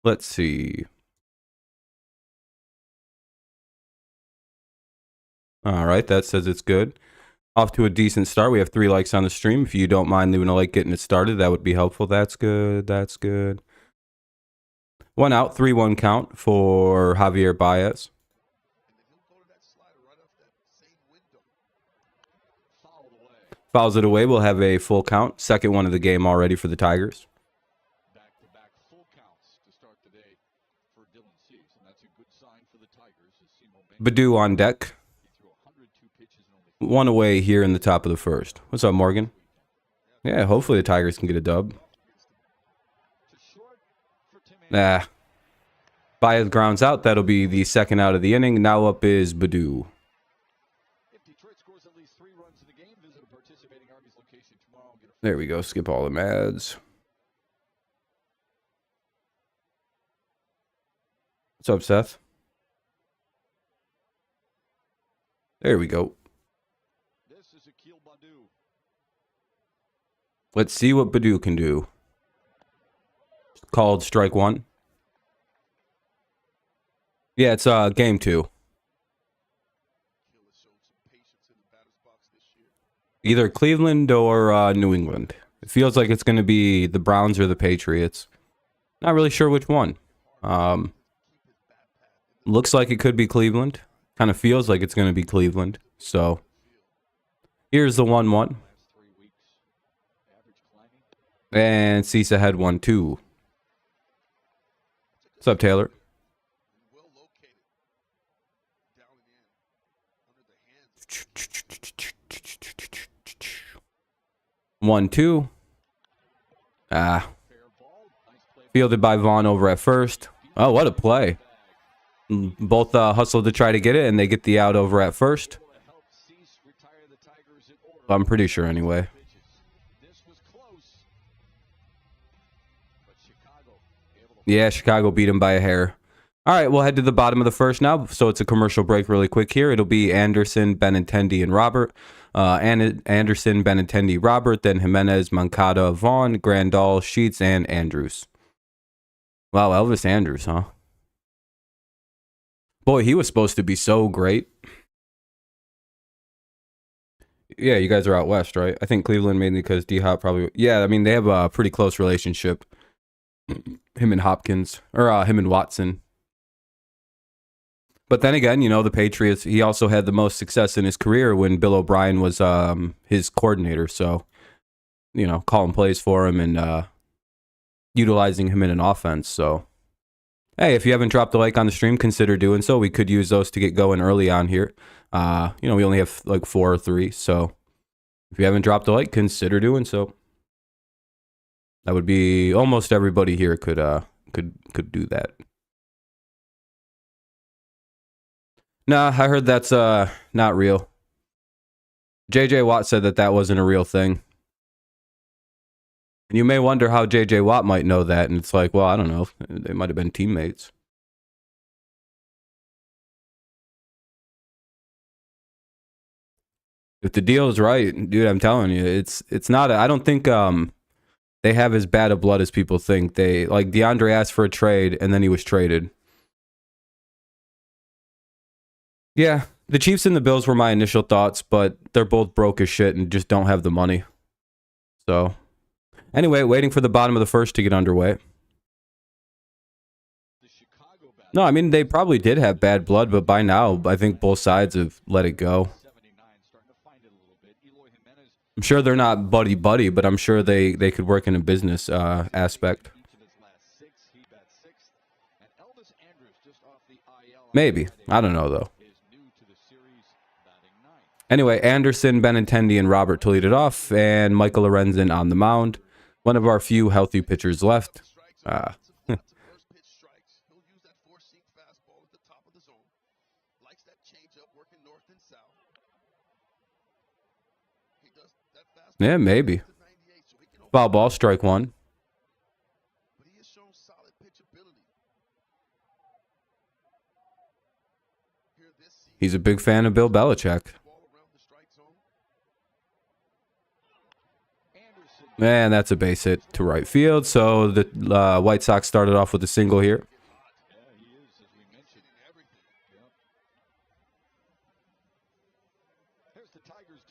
Let's see. All right, that says it's good. Off to a decent start. We have 3 likes on the stream. If you don't mind leaving a like, getting it started, that would be helpful. That's good. That's good. 1 out, 3-1 count for Javier Baez. Fouls it away. We'll have a full count. Second one of the game already for the Tigers. Back-to-back full counts to start the day for Dylan Cease, and that's a good sign for the Tigers. Baду on deck. 1 away here in the top of the first. What's up, Morgan? Yeah, hopefully the Tigers can get a dub. Nah. Baez grounds out. That'll be the second out of the inning. Now up is Badu. There we go. Skip all the ads. What's up, Seth? There we go. Let's see what Badu can do. Called strike 1. Yeah, it's game 2. Either Cleveland or New England. It feels like it's going to be the Browns or the Patriots. Not really sure which one. Looks like it could be Cleveland. Kind of feels like it's going to be Cleveland. So, here's the 1-1. And Cease ahead 1-2. What's up, Taylor? 1-2. Fielded by Vaughn over at first. Oh, what a play. Both hustled to try to get it, and they get the out over at first. I'm pretty sure anyway. Yeah, Chicago beat him by a hair. All right, we'll head to the bottom of the first now. So it's a commercial break really quick here. It'll be Anderson, Benintendi, and Robert. Anderson, Benintendi, Robert, then Jimenez, Moncada, Vaughn, Grandal, Sheets, and Andrews. Wow, Elvis Andrews, huh? Boy, he was supposed to be so great. Yeah, you guys are out west, right? I think Cleveland mainly because D-Hop probably... Yeah, I mean, they have a pretty close relationship. Him and Hopkins. Or him and Watson. But then again, you know, the Patriots, he also had the most success in his career when Bill O'Brien was his coordinator. So, you know, calling plays for him and utilizing him in an offense. So, hey, if you haven't dropped a like on the stream, consider doing so. We could use those to get going early on here. You know, we only have like 4 or 3. So, if you haven't dropped a like, consider doing so. That would be almost everybody here could do that. Nah, I heard that's not real. JJ Watt said that wasn't a real thing. And you may wonder how JJ Watt might know that, and it's like, well, I don't know. They might have been teammates. If the deal is right, dude, I'm telling you, it's not. I don't think they have as bad a blood as people think. They like DeAndre asked for a trade, and then he was traded. Yeah, the Chiefs and the Bills were my initial thoughts, but they're both broke as shit and just don't have the money. So, anyway, waiting for the bottom of the first to get underway. No, I mean, they probably did have bad blood, but by now, I think both sides have let it go. I'm sure they're not buddy-buddy, but I'm sure they could work in a business aspect. Maybe. I don't know, though. Anyway, Anderson, Benintendi, and Robert to lead it off, and Michael Lorenzen on the mound. One of our few healthy pitchers left. Yeah, maybe. Foul ball, strike 1. He's a big fan of Bill Belichick. Man, that's a base hit to right field. So the White Sox started off with a single here.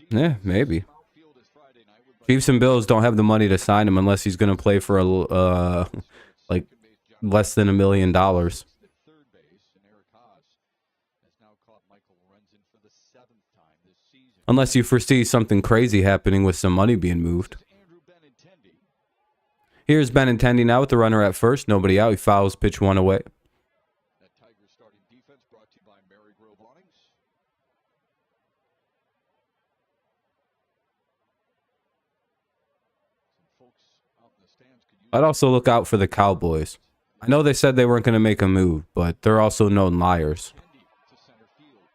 Yeah, maybe. Chiefs and Bills don't have the money to sign him unless he's going to play for a like less than $1 million. Unless you foresee something crazy happening with some money being moved. Here's Benintendi now with the runner at first. Nobody out. He fouls pitch one away. I'd also look out for the Cowboys. I know they said they weren't going to make a move, but they're also known liars.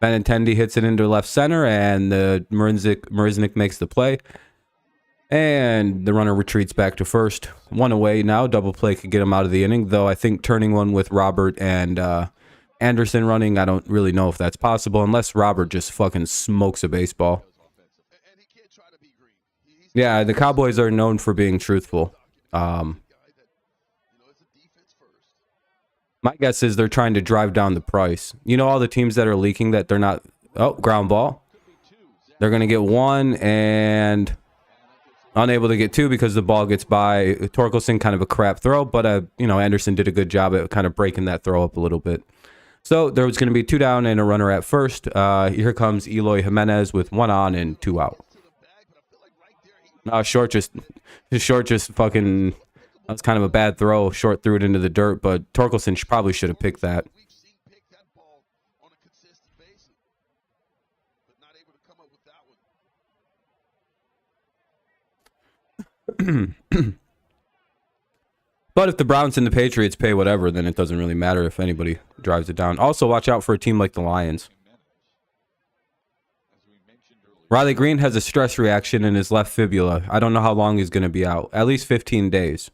Benintendi hits it into left center, and the Marisnik makes the play. And the runner retreats back to first. One away now. Double play could get him out of the inning, though I think turning one with Robert and Anderson running, I don't really know if that's possible, unless Robert just fucking smokes a baseball. Yeah, the Cowboys are known for being truthful. My guess is they're trying to drive down the price. You know all the teams that are leaking that they're not... Oh, ground ball. They're going to get one and unable to get two because the ball gets by. Torkelson, kind of a crap throw, but, you know, Anderson did a good job at kind of breaking that throw up a little bit. So there was going to be two down and a runner at first. Here comes Eloy Jimenez with one on and two out. Short just fucking... That was kind of a bad throw. Short threw it into the dirt, but Torkelson probably should have picked that. But if the Browns and the Patriots pay whatever, then it doesn't really matter if anybody drives it down. Also, watch out for a team like the Lions. Riley Green has a stress reaction in his left fibula. I don't know how long he's going to be out. At least 15 days.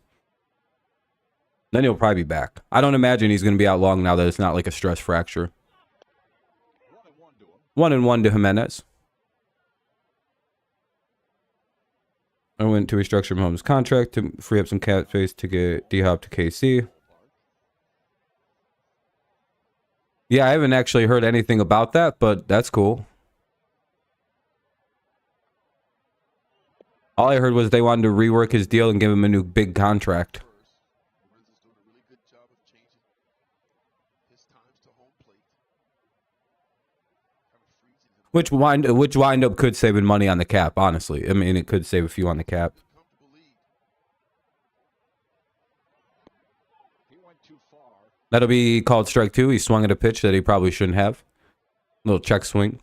Then he'll probably be back. I don't imagine he's going to be out long now that it's not like a stress fracture. 1-1 to Jimenez. I went to restructure Mahomes' contract to free up some cap space to get D-Hop to KC. Yeah, I haven't actually heard anything about that, but that's cool. All I heard was they wanted to rework his deal and give him a new big contract. Which wind up could save money on the cap, honestly. I mean, it could save a few on the cap. That'll be called strike two. He swung at a pitch that he probably shouldn't have. Little check swing.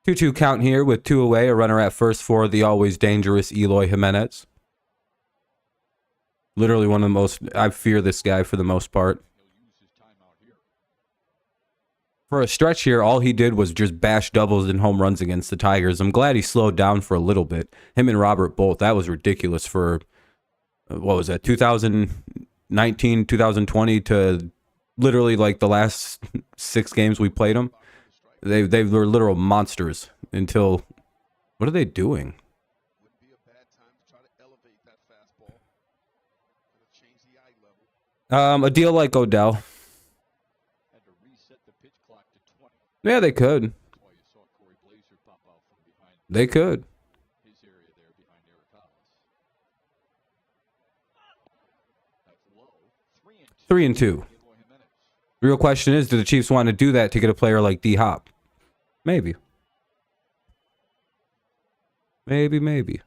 2-2 count here with two away. A runner at first for the always dangerous Eloy Jimenez. Literally one of the most... I fear this guy for the most part. For a stretch here, all he did was just bash doubles and home runs against the Tigers. I'm glad he slowed down for a little bit. Him and Robert both. That was ridiculous for, what was that, 2019, 2020 to literally like the last 6 games we played them. They were literal monsters until... What are they doing? A deal like Odell. Yeah, they could. They could. 3-2. The real question is, do the Chiefs want to do that to get a player like D-Hop? Maybe. Maybe.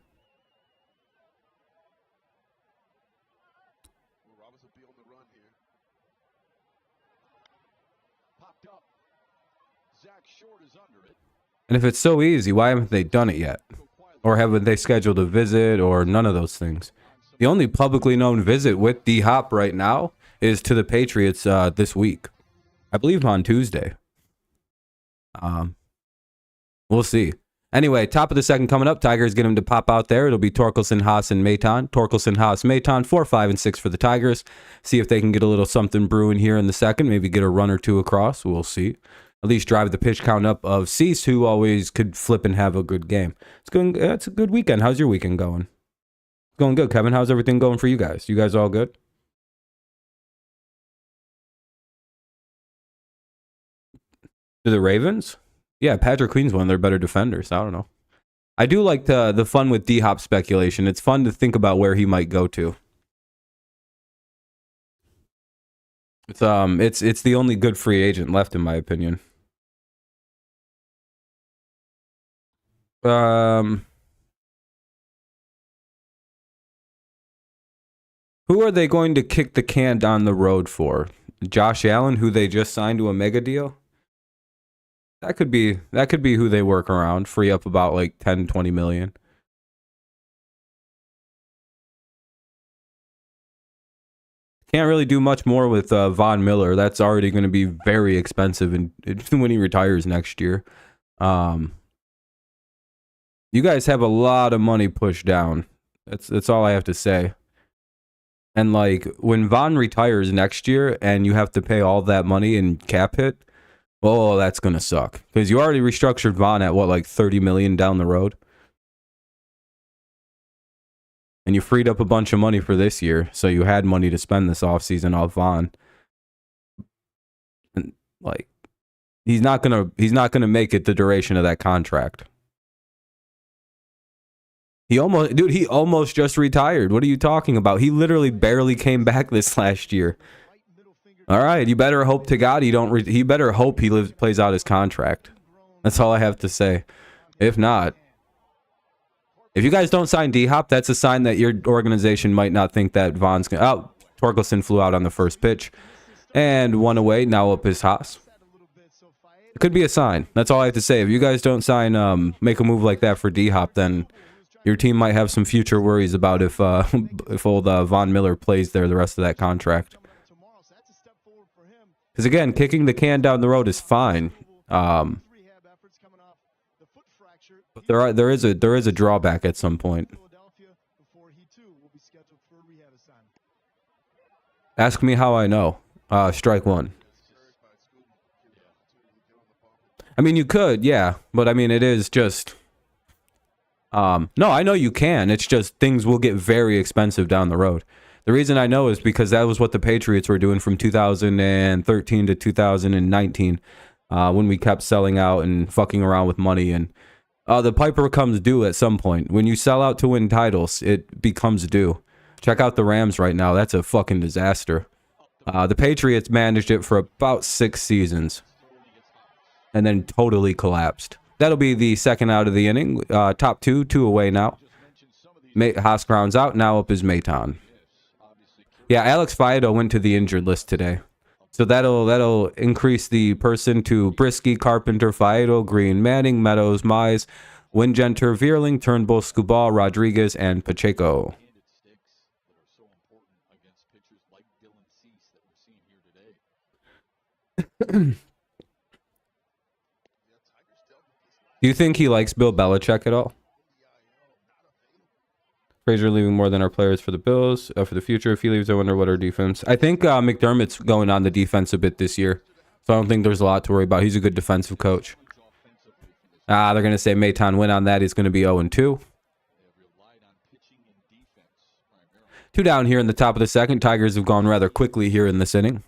And if it's so easy, why haven't they done it yet? Or haven't they scheduled a visit or none of those things? The only publicly known visit with D-Hop right now is to the Patriots this week. I believe on Tuesday. We'll see. Anyway, top of the second coming up. Tigers get him to pop out there. It'll be Torkelson, Haas, and Maton. Torkelson, Haas, Maton, 4, 5, and 6 for the Tigers. See if they can get a little something brewing here in the second. Maybe get a run or two across. We'll see. At least drive the pitch count up of Cease, who always could flip and have a good game. It's a good weekend. How's your weekend going? Going good, Kevin. How's everything going for you guys? You guys all good? To the Ravens? Yeah, Patrick Queen's one of their better defenders. I don't know. I do like the fun with D-Hop speculation. It's fun to think about where he might go to. It's the only good free agent left in my opinion. Who are they going to kick the can down the road for? Josh Allen, who they just signed to a mega deal? That could be who they work around, free up about like 10, 20 million. Can't really do much more with Von Miller. That's already going to be very expensive when he retires next year. You guys have a lot of money pushed down. That's all I have to say. And like when Von retires next year and you have to pay all that money in cap hit, oh, that's gonna suck. Because you already restructured Von at what, like 30 million down the road? And you freed up a bunch of money for this year, so you had money to spend this offseason off Von. And like he's not gonna make it the duration of that contract. He almost just retired. What are you talking about? He literally barely came back this last year. All right, you better hope to God he better hope he plays out his contract. That's all I have to say. If not, if you guys don't sign D-Hop, that's a sign that your organization might not think that Von's gonna. Oh, Torkelson flew out on the first pitch and one away. Now up is Haas. It could be a sign. That's all I have to say. If you guys don't sign, make a move like that for D-Hop, then your team might have some future worries about if old Von Miller plays there the rest of that contract. Because again, kicking the can down the road is fine. But there is a drawback at some point. Ask me how I know. Strike one. I mean, you could, yeah, but I mean, it is just. No, I know you can. It's just things will get very expensive down the road. The reason I know is because that was what the Patriots were doing from 2013 to 2019 when we kept selling out and fucking around with money. And the piper comes due at some point. When you sell out to win titles, it becomes due. Check out the Rams right now. That's a fucking disaster. The Patriots managed it for about 6 seasons and then totally collapsed. That'll be the second out of the inning. Top two away now. Haas grounds out. Now up is Maton. Yeah, Alex Faedo went to the injured list today. So that'll increase the person to Brisky, Carpenter, Faedo, Green, Manning, Meadows, Mize, Wingenter, Vierling, Turnbull, Scubal, Rodriguez, and Pacheco. Do you think he likes Bill Belichick at all? Frazier leaving more than our players for the Bills. For the future, if he leaves, I wonder what our defense. I think McDermott's going on the defense a bit this year. So I don't think there's a lot to worry about. He's a good defensive coach. They're going to say Maton win on that. He's going to be 0-2. 2 down here in the top of the second. Tigers have gone rather quickly here in this inning.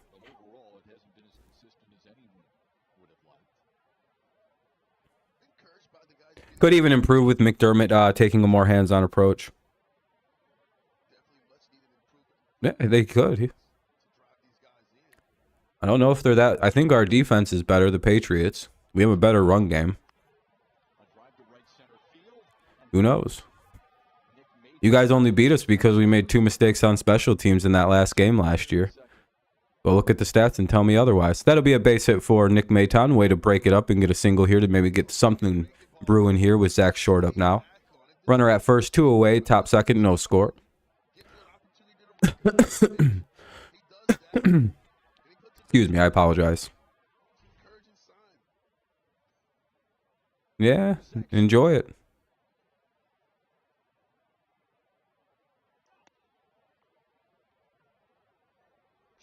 Could even improve with McDermott taking a more hands-on approach. Yeah, they could. I don't know if they're that. I think our defense is better, the Patriots. We have a better run game. Who knows? You guys only beat us because we made 2 mistakes on special teams in that last game last year. Well, look at the stats and tell me otherwise. That'll be a base hit for Nick Maton. Way to break it up and get a single here to maybe get something brewing here with Zach Short up now. Runner at first, 2 away, top second, no score. Excuse me, I apologize. Yeah, enjoy it.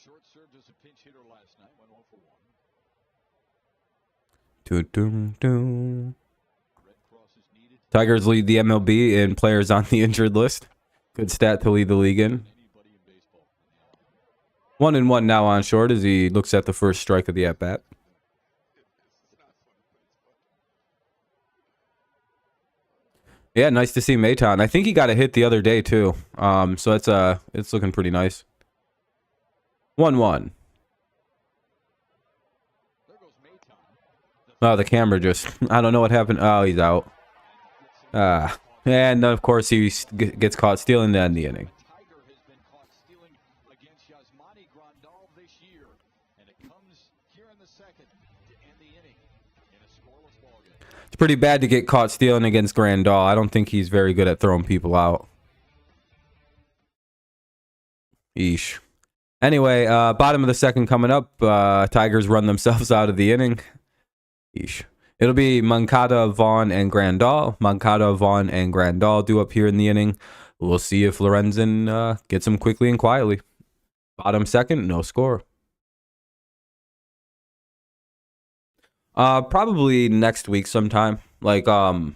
Short served as a pinch hitter last night, went 0 for 1. Tigers lead the MLB in players on the injured list. Good stat to lead the league in. 1-1 now on short as he looks at the first strike of the at-bat. Yeah, nice to see Maton. I think he got a hit the other day too. So it's looking pretty nice. 1-1. Oh, the camera just, I don't know what happened. Oh, he's out. And of course he gets caught stealing to end the inning. It's pretty bad to get caught stealing against Grandal. I don't think he's very good at throwing people out. Eesh. Anyway, bottom of the second coming up. Tigers run themselves out of the inning. Eesh. It'll be Moncada, Vaughn, and Grandal. Moncada, Vaughn, and Grandal due up here in the inning. We'll see if Lorenzen gets him quickly and quietly. Bottom second, no score. Probably next week sometime. Like, I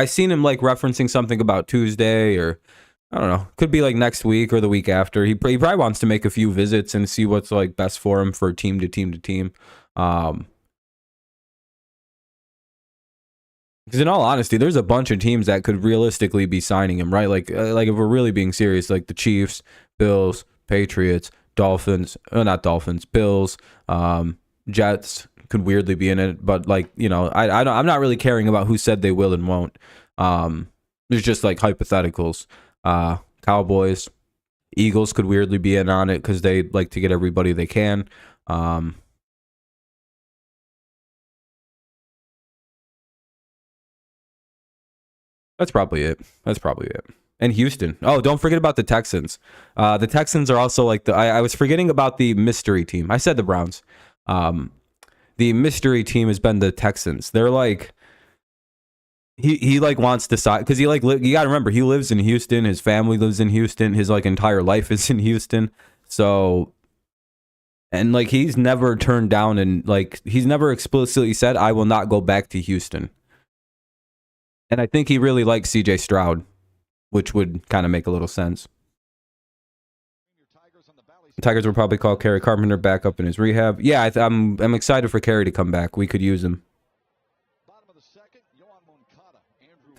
seen him like referencing something about Tuesday, or I don't know. Could be like next week or the week after. He probably wants to make a few visits and see what's like best for him for team to team to team. Because in all honesty, there's a bunch of teams that could realistically be signing him, right? Like if we're really being serious, like the Chiefs, Bills, Patriots, Dolphins, not Dolphins, Bills, Jets could weirdly be in it, but like, you know, I'm not really caring about who said they will and won't. There's just like hypotheticals. Cowboys, Eagles could weirdly be in on it because they like to get everybody they can. That's probably it. And Houston. Oh, don't forget about the Texans. The Texans are also like I was forgetting about the mystery team. I said the Browns. The mystery team has been the Texans. They're like, he like wants to side because he like you gotta remember he lives in Houston. His family lives in Houston. His like entire life is in Houston. So, and like he's never turned down and like he's never explicitly said I will not go back to Houston. And I think he really likes CJ Stroud, which would kind of make a little sense. The Tigers will probably call Kerry Carpenter back up in his rehab. Yeah, I'm excited for Kerry to come back. We could use him.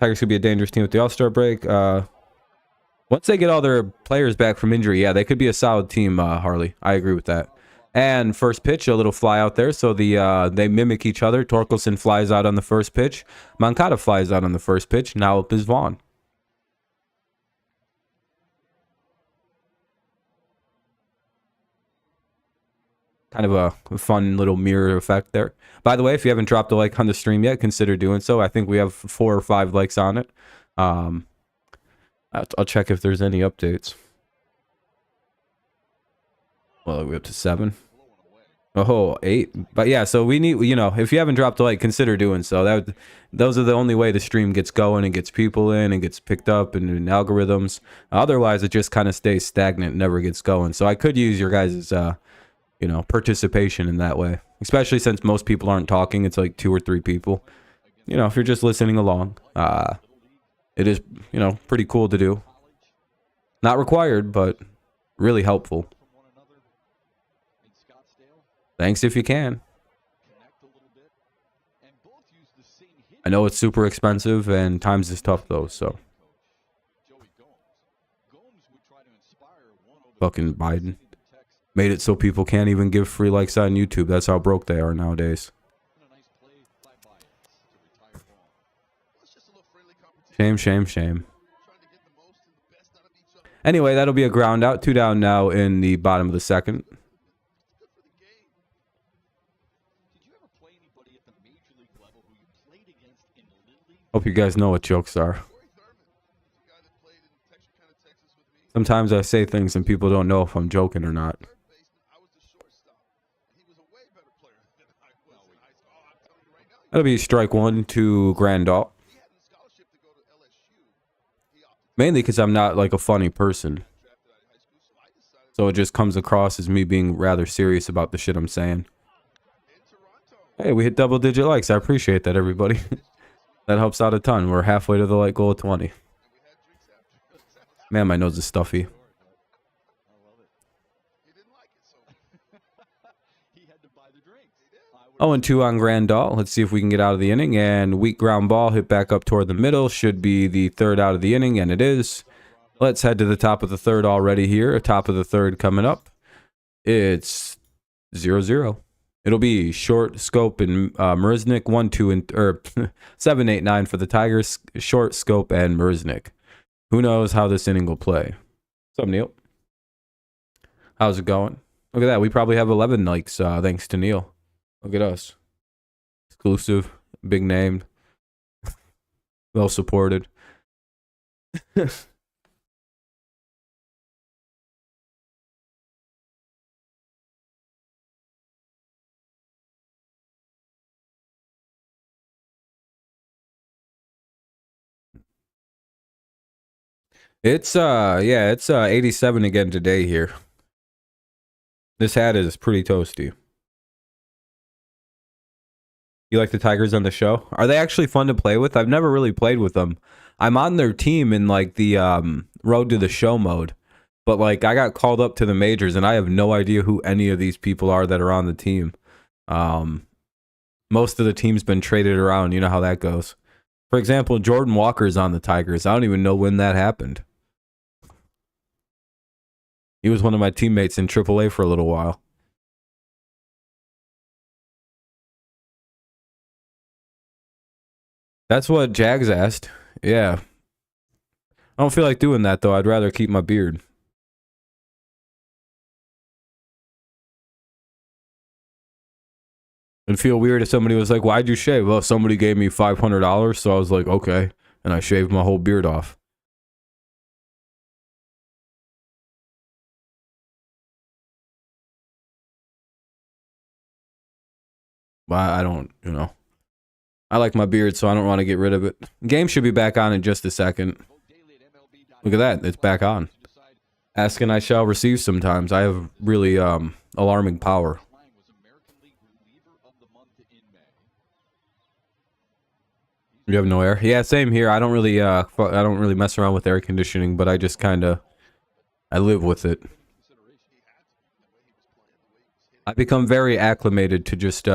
Tigers could be a dangerous team with the All-Star break. Once they get all their players back from injury, yeah, they could be a solid team, Harley. I agree with that. And first pitch, a little fly out there. So they mimic each other. Torkelson flies out on the first pitch. Moncada flies out on the first pitch. Now up is Vaughn. Kind of a fun little mirror effect there. By the way, if you haven't dropped a like on the stream yet, consider doing so. I think we have 4 or 5 likes on it. I'll check if there's any updates. Well, we're up to 7. Oh, 8. But yeah, so we need, you know, if you haven't dropped a like, consider doing so. Those are the only way the stream gets going and gets people in and gets picked up and algorithms. Otherwise, it just kind of stays stagnant, never gets going. So I could use your guys' you know, participation in that way, especially since most people aren't talking. It's like 2 or 3 people. You know, if you're just listening along, it is, you know, pretty cool to do. Not required, but really helpful. Thanks if you can. I know it's super expensive and times is tough though, so. Fucking Biden. Made it so people can't even give free likes on YouTube. That's how broke they are nowadays. Shame, shame, shame. Anyway, that'll be a ground out. 2 down now in the bottom of the second. Hope you guys know what jokes are. Sometimes I say things and people don't know if I'm joking or not. That'll be strike 1 to Grandal. Mainly because I'm not like a funny person. So it just comes across as me being rather serious about the shit I'm saying. Hey, we hit double-digit likes. I appreciate that, everybody. That helps out a ton. We're halfway to the like goal of 20. Man, my nose is stuffy. 0-2 on Grandal. Let's see if we can get out of the inning. And weak ground ball hit back up toward the middle. Should be the third out of the inning, and it is. Let's head to the top of the third already here. Top of the third coming up. It's 0-0. It'll be short, Scope, and Merznick. 1, 2, and 7, 8, 9 for the Tigers. Short, Scope, and Merznick. Who knows how this inning will play? What's up, Neil? How's it going? Look at that. We probably have 11 likes thanks to Neil. Look at us. Exclusive, big name, well supported. It's 87 again today here. This hat is pretty toasty. You like the Tigers on the show? Are they actually fun to play with? I've never really played with them. I'm on their team in like the road to the show mode. But like I got called up to the majors and I have no idea who any of these people are that are on the team. Most of the team's been traded around. You know how that goes. For example, Jordan Walker's on the Tigers. I don't even know when that happened. He was one of my teammates in AAA for a little while. That's what Jags asked. Yeah. I don't feel like doing that, though. I'd rather keep my beard. It'd feel weird if somebody was like, why'd you shave? Well, somebody gave me $500, so I was like, okay. And I shaved my whole beard off. But I don't, you know. I like my beard, so I don't want to get rid of it. Game should be back on in just a second. Look at that. It's back on. Ask and I shall receive sometimes. I have really alarming power. You have no air? Yeah, same here. I don't really mess around with air conditioning, but I just kind of I live with it. I become very acclimated to just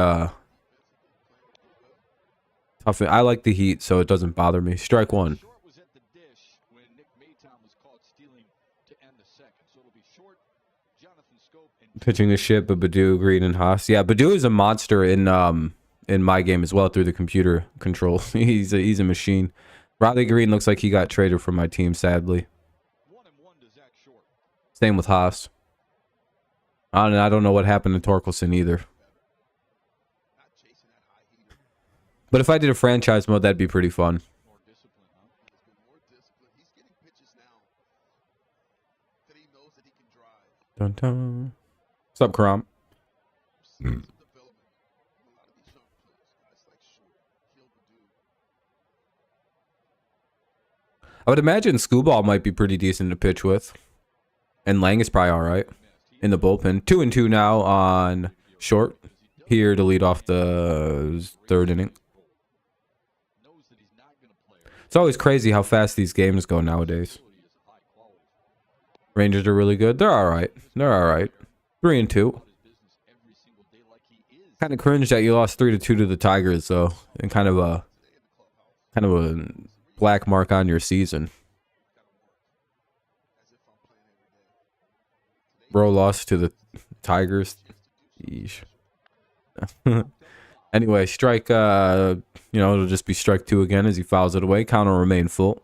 I like the heat, so it doesn't bother me. Strike one. Pitching the shit, but Badu, Green, and Haas. Yeah, Badu is a monster in my game as well through the computer controls. he's a machine. Riley Green looks like he got traded from my team, sadly. Same with Haas. I don't know what happened to Torkelson either. But if I did a franchise mode, that'd be pretty fun. Dun, dun. What's up, Karam? I would imagine Scooball might be pretty decent to pitch with. And Lang is probably all right in the bullpen. 2-2 now on short. Here to lead off the third inning. It's always crazy how fast these games go nowadays. Rangers are really good. They're all right. 3-2. Kind of cringe that you lost 3-2 to the Tigers, though, and kind of a black mark on your season. Bro lost to the Tigers. Yeesh. Anyway, strike, it'll just be strike 2 again as he fouls it away. Count will remain full.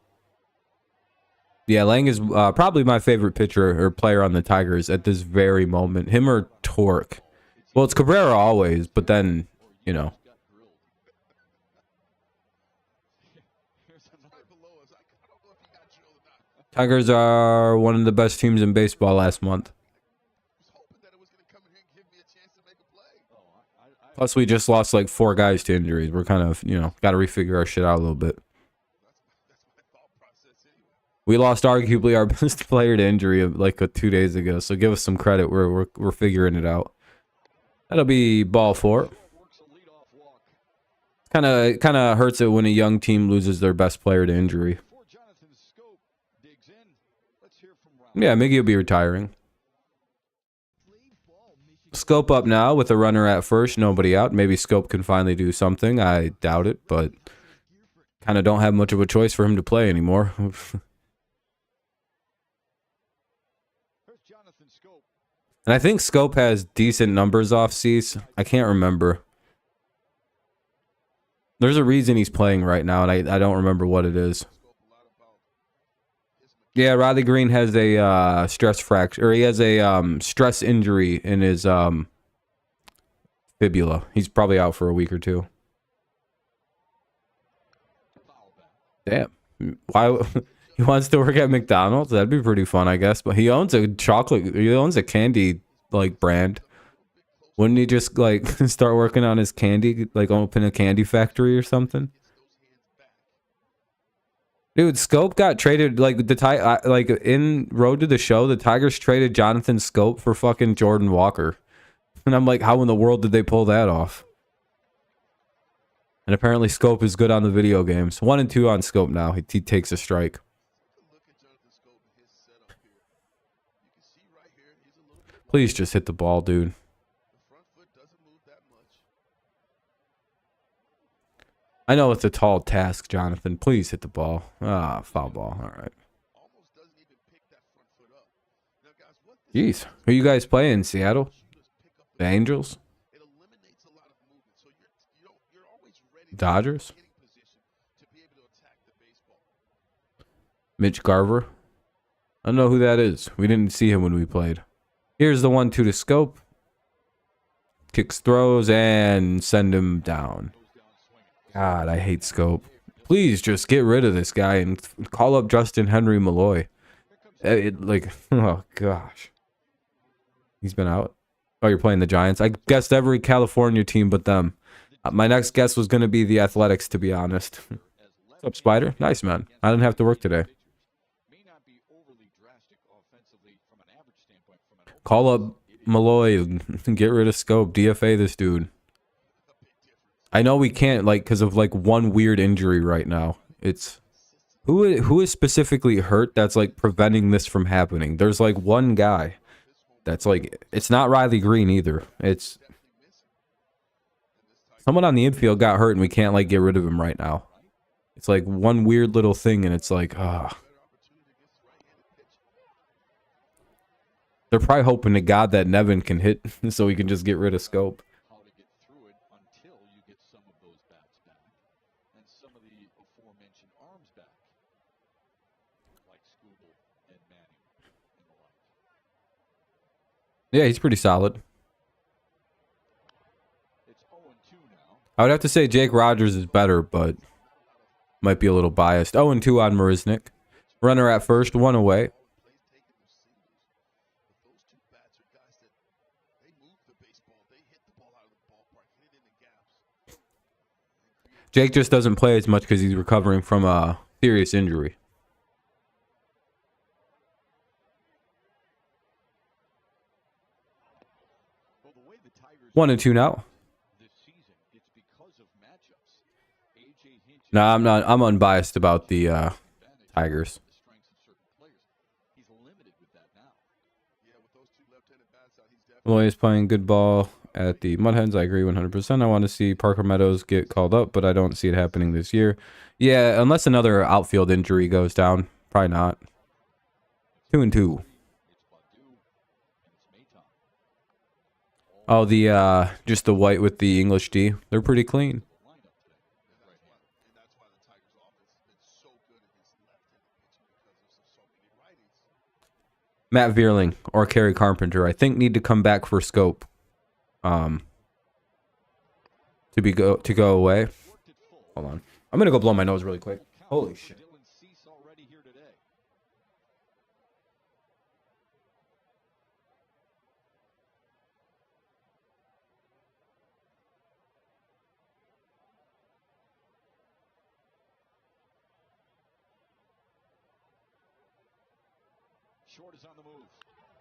Yeah, Lang is probably my favorite pitcher or player on the Tigers at this very moment. Him or Torque. Well, it's Cabrera always, but then, you know. Tigers are one of the best teams in baseball last month. Plus, we just lost like 4 guys to injuries. We're kind of, got to refigure our shit out a little bit. We lost arguably our best player to injury like 2 days ago. So give us some credit. We're figuring it out. That'll be ball 4. Kind of hurts it when a young team loses their best player to injury. Yeah, Miggy will be retiring. Scope up now with a runner at first, nobody out. Maybe Scope can finally do something. I doubt it, but kind of don't have much of a choice for him to play anymore. And I think Scope has decent numbers off Cease. I can't remember. There's a reason he's playing right now, and I don't remember what it is. Yeah, Riley Green has a stress fracture, or he has a stress injury in his fibula. He's probably out for a week or two. Damn. Why? He wants to work at McDonald's? That'd be pretty fun, I guess. But he owns a candy like brand. Wouldn't he just like start working on his candy, like open a candy factory or something? Dude, Scope got traded like like in Road to the Show. The Tigers traded Jonathan Scope for fucking Jordan Walker, and I'm like, how in the world did they pull that off? And apparently, Scope is good on the video games. 1 and 2 on Scope now. He takes a strike. Please just hit the ball, dude. I know it's a tall task, Jonathan. Please hit the ball. Ah, foul ball. All right. Jeez. Who you guys playing? Seattle? The Angels? Dodgers? Mitch Garver? I don't know who that is. We didn't see him when we played. Here's the 1-2 to Scope. Kicks, throws, and send him down. God, I hate Scope. Please just get rid of this guy and call up Justin Henry Malloy. Oh, gosh. He's been out. Oh, you're playing the Giants. I guessed every California team but them. My next guess was going to be the Athletics, to be honest. What's up, Spider? Nice, man. I didn't have to work today. Call up Malloy and get rid of Scope. DFA this dude. I know we can't, like, because of, like, one weird injury right now. It's... Who is specifically hurt that's, like, preventing this from happening? There's, like, one guy that's, like... It's not Riley Green, either. It's... Someone on the infield got hurt, and we can't, like, get rid of him right now. It's, like, one weird little thing, and it's, like, ah... They're probably hoping to God that Nevin can hit so we can just get rid of Scope. Yeah, he's pretty solid. I would have to say Jake Rogers is better, but might be a little biased. 0-2 on Marisnik. Runner at first, 1 away. Jake just doesn't play as much because he's recovering from a serious injury. One and two now. No, I'm not. I'm unbiased about the Tigers. Malloy is playing good ball at the Mudhens. I agree 100%. I want to see Parker Meadows get called up, but I don't see it happening this year. Yeah, unless another outfield injury goes down. Probably not. 2-2. Oh, the just the white with the English D. They're pretty clean. Matt Vierling or Kerry Carpenter, I think, need to come back for Scope. To go away. Hold on. I'm gonna go blow my nose really quick. Holy shit. Short is on the move.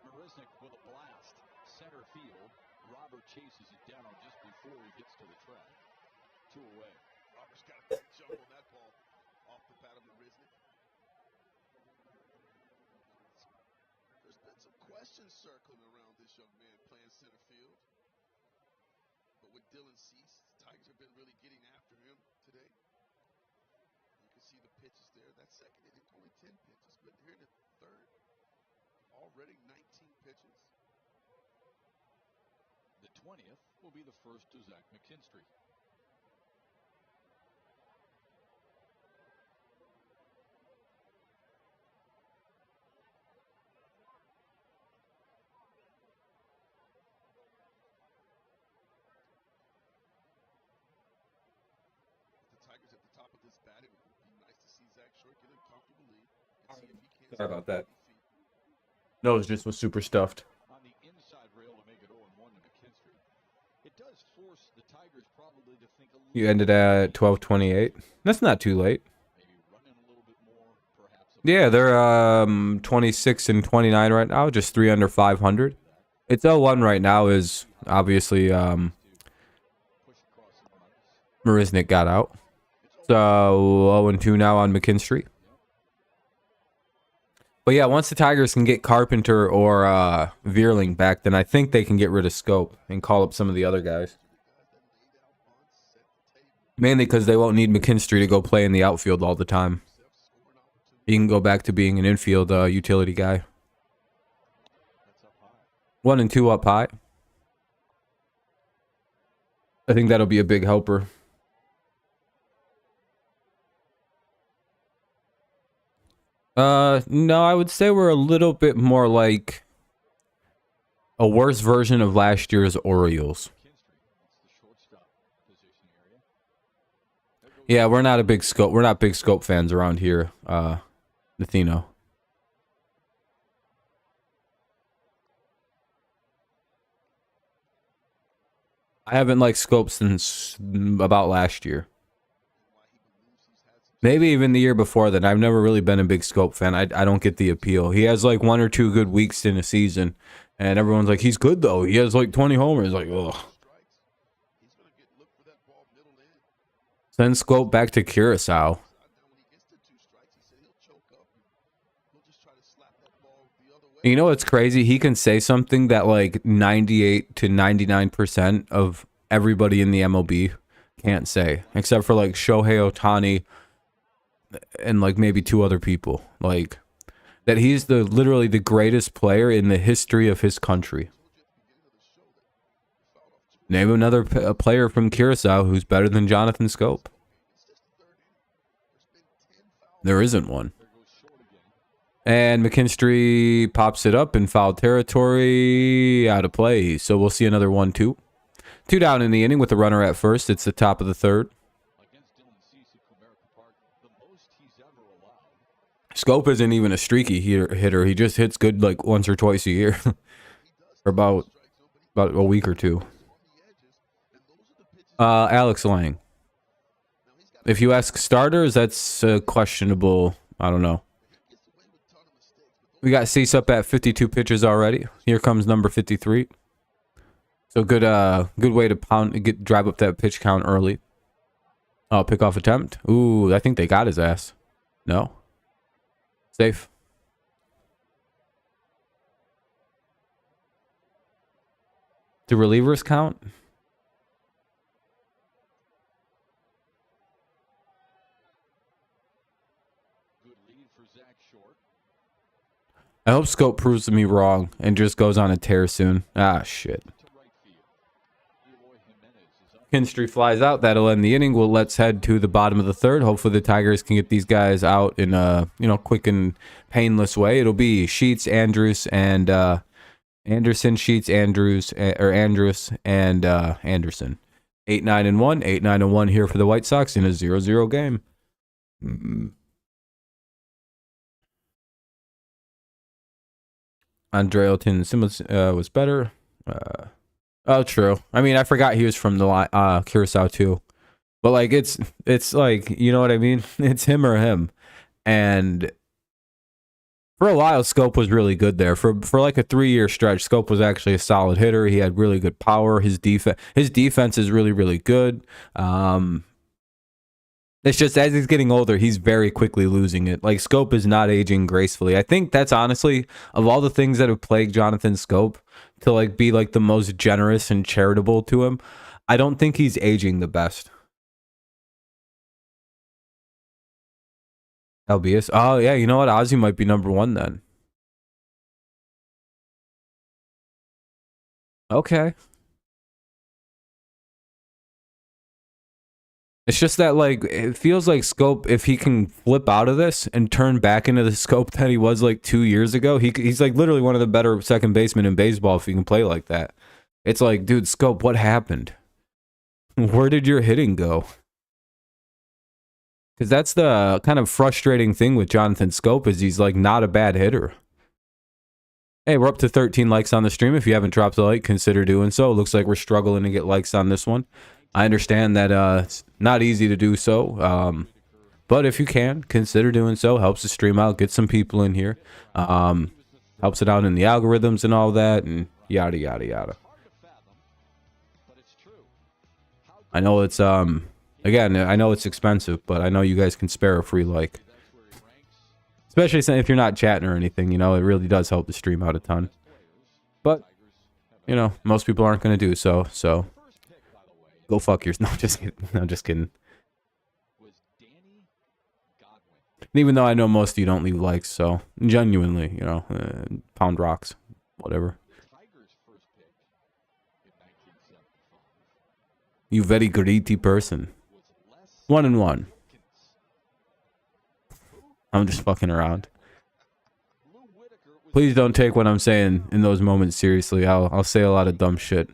Marisnik with a blast. Center field. Robert chases it down just before he gets to the track. 2 away. Robert's got a big jump on that ball. Off the bat of Marisnik. questions circling around this young man playing center field. But with Dylan Cease, Tigers have been really getting after him today. You can see the pitches there. That second inning, only 10 pitches, but here in the third, already 19 pitches. The 20th will be the first to Zach McKinstry. Tigers at the top of this bat, it would be nice to see Zach Short get a comfortable lead and see if he can. Sorry about that. Nose just was super stuffed. On the inside rail to make it 0-1 to McKinstry. It does force the Tigers probably to think a little. You ended at 12:28. That's not too late. Maybe running a little bit more, perhaps. Yeah, they're 26 and 29 right now, just 3 under 500. It's 0-1 right now. Is obviously Push across some runs. Marisnik got out. So 0-2 now on McKinstry. But yeah, once the Tigers can get Carpenter or Veerling back, then I think they can get rid of Scope and call up some of the other guys. Mainly because they won't need McKinstry to go play in the outfield all the time. He can go back to being an infield utility guy. 1 and 2 up high. I think that'll be a big helper. No, I would say we're a little bit more like a worse version of last year's Orioles. Yeah, we're not big scope fans around here, Nathino. I haven't liked Scope since about last year. Maybe even the year before that. I've never really been a big Scope fan. I don't get the appeal. He has like 1 or 2 good weeks in a season, and everyone's like, he's good though. He has like 20 homers. Like, ugh. Send Scope back to Curacao. You know what's crazy? He can say something that like 98 to 99% of everybody in the MLB can't say, except for like Shohei Ohtani and like maybe 2 other people. Like that he's literally the greatest player in the history of his country. Name another player from Curacao who's better than Jonathan Scope. There isn't one. And McKinstry pops it up in foul territory, out of play. So we'll see another 1-2. 2 down in the inning with a runner at first. It's the top of the third. Scope isn't even a streaky hitter. He just hits good like once or twice a year. For about a week or 2. Alex Lang. If you ask starters, that's questionable. I don't know. We got Cease up at 52 pitches already. Here comes number 53. So good way to drive up that pitch count early. Oh, pickoff attempt. Ooh, I think they got his ass. No. Safe. Do relievers count? I hope Scope proves me wrong and just goes on a tear soon. Ah, shit. Kinstry flies out. That'll end the inning. Well, let's head to the bottom of the third. Hopefully the Tigers can get these guys out in a quick and painless way. It'll be Sheets, Andrews, and Anderson, Sheets, Andrews, Andrus, and Anderson. 8-9-1. 8-9-1 here for the White Sox in a 0-0 game. Andrelton Simmons was better. Oh, true. I mean, I forgot he was from the Curacao too. But like, it's like, you know what I mean? It's him or him. And for a while, Scope was really good there. For like a 3-year stretch, Scope was actually a solid hitter. He had really good power. His defense is really, really good. It's just as he's getting older, he's very quickly losing it. Like, Scope is not aging gracefully. I think that's honestly, of all the things that have plagued Jonathan Scope, to like be like the most generous and charitable to him, I don't think he's aging the best. Albius. Oh yeah, you know what? Ozzy might be number 1 then. Okay. It's just that, like, it feels like Scope, if he can flip out of this and turn back into the Scope that he was like 2 years ago, he's like literally one of the better second basemen in baseball if he can play like that. It's like, dude, Scope, what happened? Where did your hitting go? Because that's the kind of frustrating thing with Jonathan Scope, is he's like not a bad hitter. Hey, we're up to 13 likes on the stream. If you haven't dropped a like, consider doing so. It looks like we're struggling to get likes on this one. I understand that it's not easy to do so, but if you can, consider doing so. Helps the stream out, get some people in here, helps it out in the algorithms and all that, and yada, yada, yada. I know it's, again, I know it's expensive, but I know you guys can spare a free like. Especially if you're not chatting or anything, you know, it really does help the stream out a ton. But, you know, most people aren't going to do so, so go fuck yourself. No, just kidding. No, just kidding. Even though I know most of you don't leave likes, so genuinely, you know, pound rocks, whatever. You very greedy person. 1-1. I'm just fucking around. Please don't take what I'm saying in those moments seriously. I'll say a lot of dumb shit.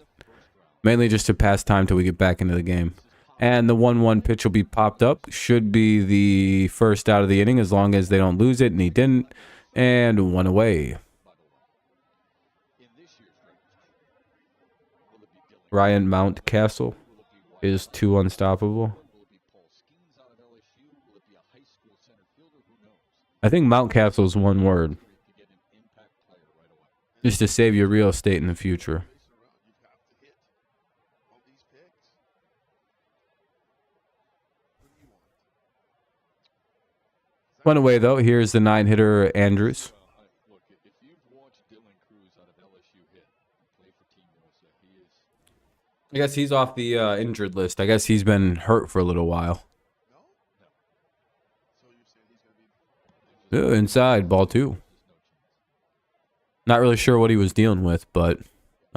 Mainly just to pass time till we get back into the game. And the 1-1 pitch will be popped up. Should be the first out of the inning as long as they don't lose it, and he didn't. And 1 away. Ryan Mountcastle is 2 unstoppable. I think Mountcastle is 1 word. Just to save your real estate in the future. One away though. Here's the 9-hitter Andrews. I guess he's off the injured list. I guess he's been hurt for a little while. Inside, ball 2. Not really sure what he was dealing with, but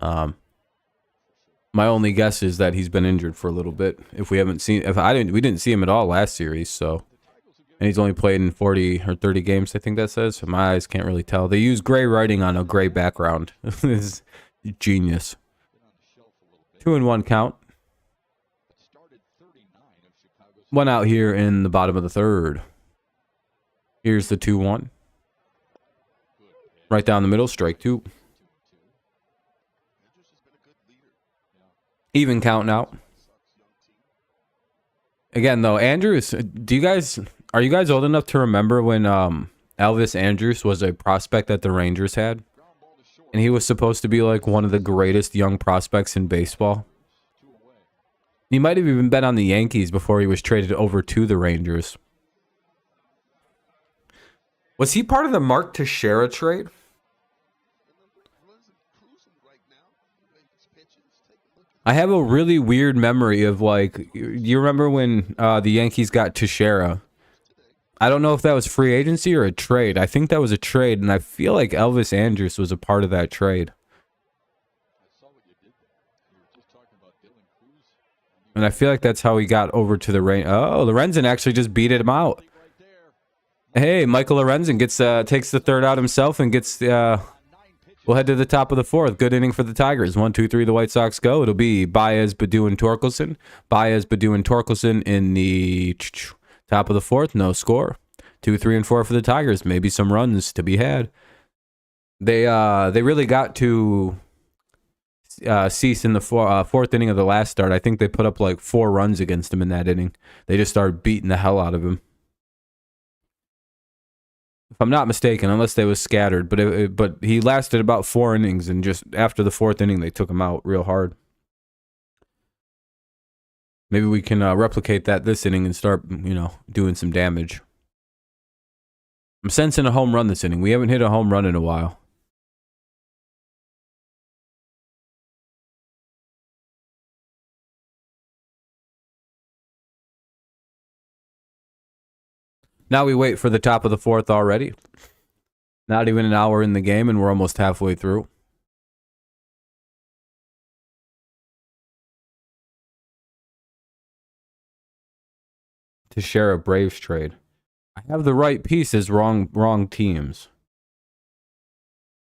my only guess is that he's been injured for a little bit. If we haven't seen, we didn't see him at all last series, so. And he's only played in 40 or 30 games, I think that says. My eyes can't really tell. They use gray writing on a gray background. This is genius. 2-1 count. 1 out here in the bottom of the 3rd. Here's the 2-1. Right down the middle, strike 2. Even count now. Again, though, Andrews, are you guys old enough to remember when Elvis Andrews was a prospect that the Rangers had? And he was supposed to be like one of the greatest young prospects in baseball. He might have even been on the Yankees before he was traded over to the Rangers. Was he part of the Mark Teixeira trade? I have a really weird memory of, like, you remember when the Yankees got Teixeira? I don't know if that was free agency or a trade. I think that was a trade, and I feel like Elvis Andrus was a part of that trade. And I feel like that's how he got over to the Rangers. Oh, Lorenzen actually just beat him out. Hey, Michael Lorenzen gets takes the 3rd out himself and gets we'll head to the top of the 4th. Good inning for the Tigers. 1, 2, 3, the White Sox go. It'll be Baez, Baду, and Torkelson. Baez, Badu, and Torkelson in the top of the 4th. No score. 2, 3, and 4 for the Tigers. Maybe some runs to be had. They really got to Cease in the 4th inning of the last start. I think they put up like 4 runs against him in that inning. They just started beating the hell out of him. If I'm not mistaken, unless they was scattered, but he lasted about 4 innings, and just after the 4th inning, they took him out real hard. Maybe we can replicate that this inning and start, doing some damage. I'm sensing a home run this inning. We haven't hit a home run in a while. Now we wait for the top of the fourth already. Not even an hour in the game, and we're almost halfway through. Teixeira Braves trade. I have the right pieces, wrong teams.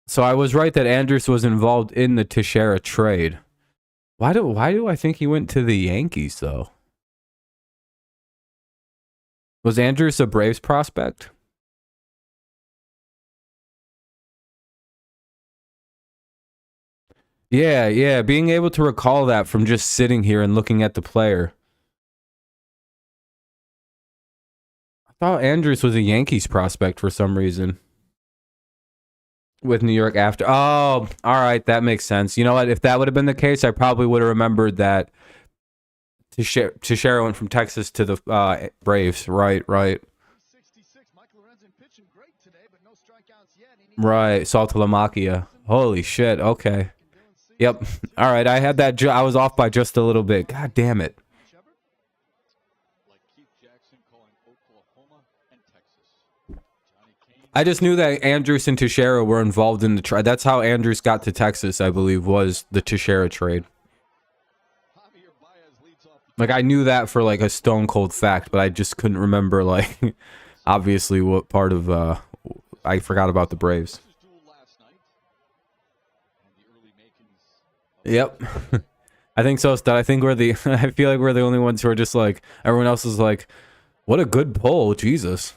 So I was right that Andrus was involved in the Teixeira trade. Why do I think he went to the Yankees though? Was Andrus a Braves prospect? Yeah. Being able to recall that from just sitting here and looking at the player. I thought Andrus was a Yankees prospect for some reason. With New York after. Oh, all right. That makes sense. You know what? If that would have been the case, I probably would have remembered that Teixeira went from Texas to the Braves. Right. Right, Saltalamacchia. Holy shit. Okay. Yep. All right. I had that. I was off by just a little bit. God damn it. I just knew that Andrus and Teixeira were involved in the trade. That's how Andrus got to Texas, I believe, was the Teixeira trade. Like, I knew that for, like, a stone cold fact, but I just couldn't remember, like, obviously what part of, I forgot about the Braves. Yep. I think so, Stud. I think I feel like we're the only ones who are just like, everyone else is like, what a good pull, Jesus.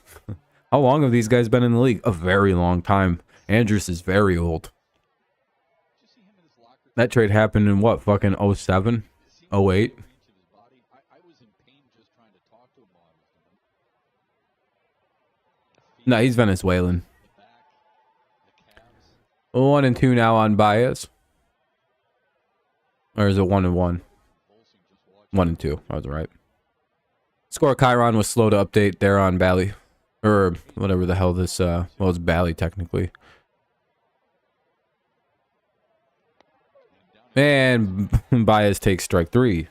How long have these guys been in the league? A very long time. Andrus is very old. That trade happened in what? Fucking 07? 08? No, he's Venezuelan. 1-2 now on Baez. Or is it 1-1? 1-2. I was right. Score Chiron was slow to update there on Bally. Or whatever the hell this, well, it's Bally technically. And Baez takes strike 3.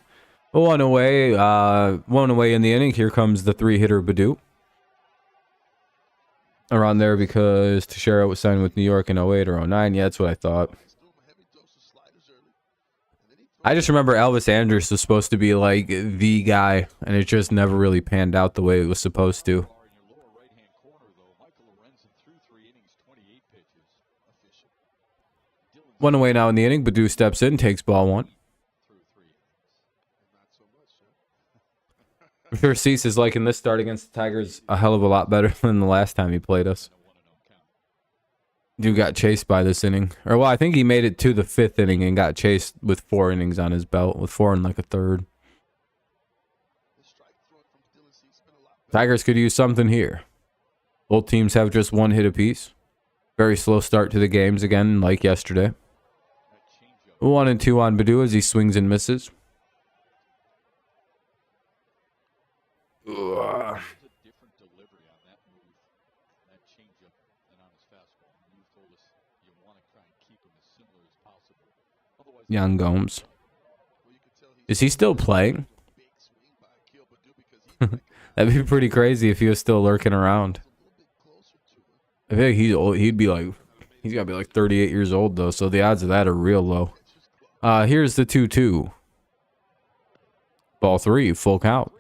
One away in the inning. Here comes the 3-hitter Baду. Around there because Teixeira was signed with New York in 08 or 09. Yeah, that's what I thought. I just remember Elvis Andrus was supposed to be like the guy, and it just never really panned out the way it was supposed to. One away now in the inning. Badu steps in, takes ball 1. I'm sure Cease is liking this start against the Tigers a hell of a lot better than the last time he played us. Dude got chased by this inning. Or, well, I think he made it to the 5th inning and got chased with 4 innings on his belt, with 4 in like a third. Tigers could use something here. Both teams have just 1 hit apiece. Very slow start to the games again, like yesterday. 1-2 on Badu as he swings and misses. Ugh. Young Gomes. Is he still playing? That'd be pretty crazy if he was still lurking around. I think he's old. He's gotta be like 38 years old though, so the odds of that are real low. Here's the 2-2. Ball 3, full count.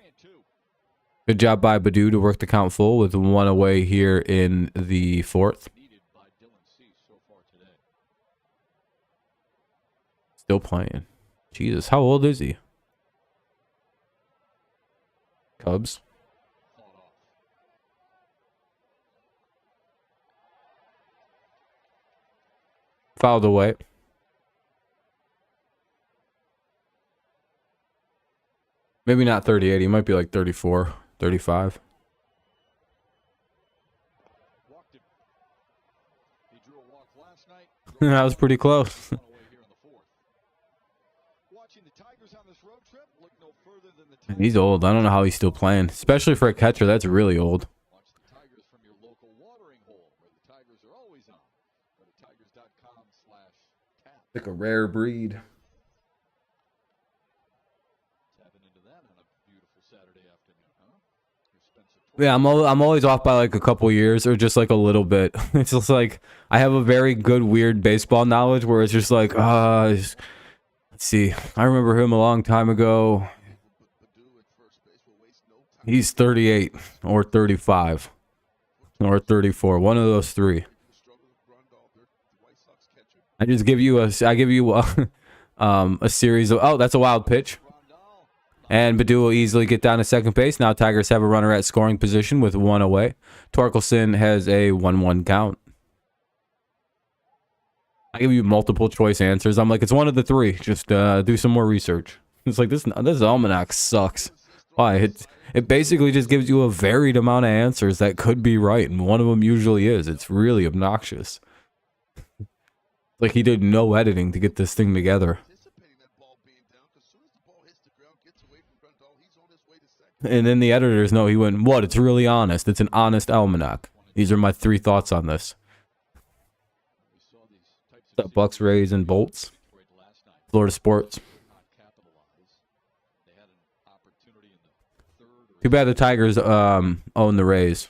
Good job by Badu to work the count full with 1 away here in the 4th. Still playing. Jesus, how old is he? Cubs. Fouled away. Maybe not 38. He might be like 34, 35. That was pretty close. Watching the Tigers on this road trip, look no further than the He's old. I don't know how he's still playing, especially for a catcher. That's really old. Watch the Tigers from your local watering hole, where the Tigers are always on. Go to tigers.com/tap. Like a rare breed. Tapping into that on a beautiful Saturday afternoon, huh? Here's Spencer Yeah, I'm always off by like a couple years or just like a little bit. It's just like I have a very good weird baseball knowledge where it's just like let's see. I remember him a long time ago. He's 38 or 35 or 34. One of those three. I give you a series of that's a wild pitch. And Badu will easily get down to second base. Now Tigers have a runner at scoring position with one away. Torkelson has a 1-1 count. I give you multiple choice answers. I'm like, it's one of the three. Just do some more research. It's like this almanac sucks. Why? It basically just gives you a varied amount of answers that could be right, and one of them usually is. It's really obnoxious. Like he did no editing to get this thing together. And then the editors know he went, what? It's really honest. It's an honest almanac. These are my 3 thoughts on this. What's up, Bucks, Rays, and Bolts? Florida Sports. Too bad the Tigers own the Rays.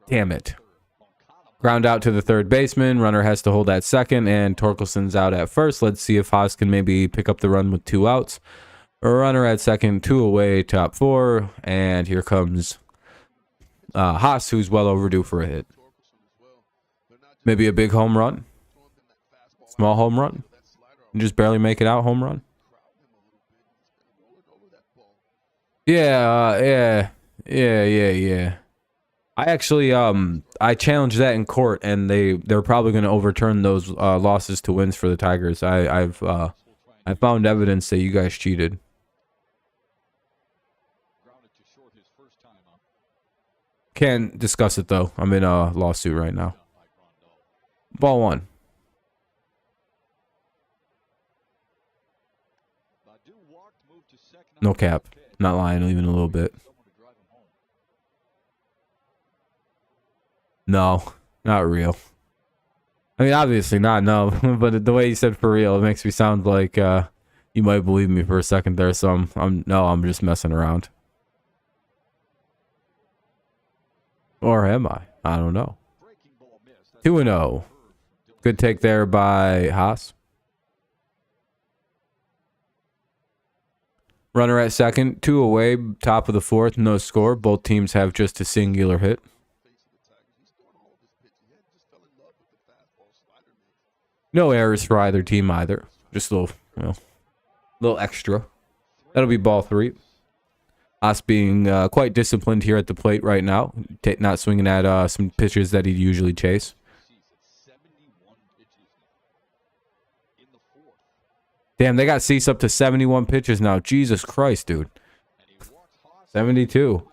Damn it. Ground out to the third baseman. Runner has to hold at second, and Torkelson's out at first. Let's see if Haas can maybe pick up the run with 2 outs. A runner at second, 2 away, top 4. And here comes Haas, who's well overdue for a hit. Maybe a big home run. Small home run. And just barely make it out home run. Yeah. I actually I challenged that in court, and they're probably going to overturn those losses to wins for the Tigers. I found evidence that you guys cheated. Can't discuss it though. I'm in a lawsuit right now. Ball 1. No cap. Not lying even a little bit. No, not real. I mean, obviously not, no. But the way you said for real, it makes me sound like you might believe me for a second there. So I'm just messing around. Or am I? I don't know. 2-0. Good take there by Haas. Runner at second, 2 away, top of the 4th, no score. Both teams have just a singular hit. No errors for either team either. Just a little extra. That'll be ball 3. Us being quite disciplined here at the plate right now. Not swinging at some pitches that he'd usually chase. Damn, they got Cease up to 71 pitches now. Jesus Christ, dude. 72.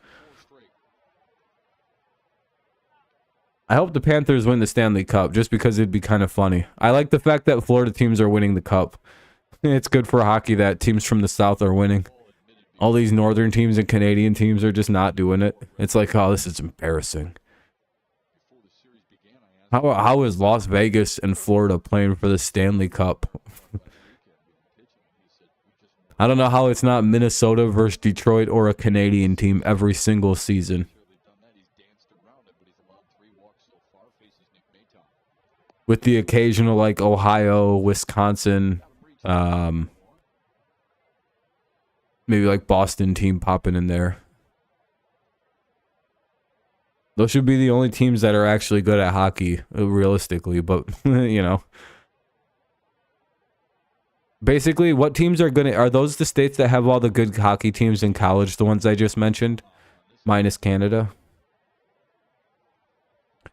I hope the Panthers win the Stanley Cup just because it'd be kind of funny. I like the fact that Florida teams are winning the Cup. It's good for hockey that teams from the South are winning. All these Northern teams and Canadian teams are just not doing it. It's like, oh, this is embarrassing. How is Las Vegas and Florida playing for the Stanley Cup? I don't know how it's not Minnesota versus Detroit or a Canadian team every single season. With the occasional like Ohio, Wisconsin, maybe like Boston team popping in there. Those should be the only teams that are actually good at hockey, realistically, but you know. Basically, what teams are those the states that have all the good hockey teams in college, the ones I just mentioned, minus Canada?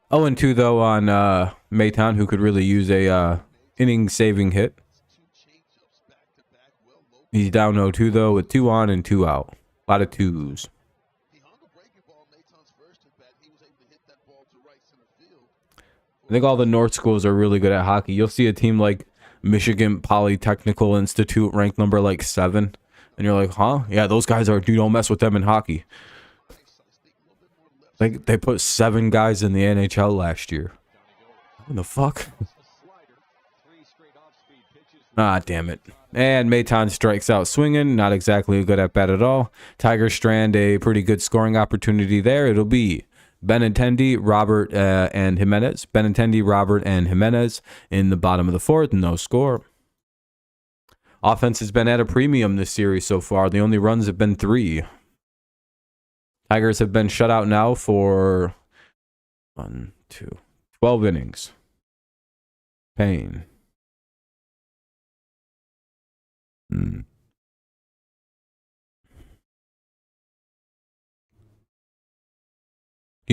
0-2 though on Maytown, who could really use a inning-saving hit. He's down 0-2 though with 2 on and 2 out. A lot of 2s. I think all the North schools are really good at hockey. You'll see a team like Michigan Polytechnical Institute ranked number like 7. And you're like, huh? Yeah, those guys are, dude, don't mess with them in hockey. Like, they put 7 guys in the NHL last year. What the fuck? Ah, damn it. And Maton strikes out swinging. Not exactly a good at bat at all. Tiger Strand, a pretty good scoring opportunity there. It'll be Benintendi, Robert, and Jimenez. Benintendi, Robert, and Jimenez in the bottom of the 4th. No score. Offense has been at a premium this series so far. The only runs have been 3. Tigers have been shut out now for 12 innings. Pain. You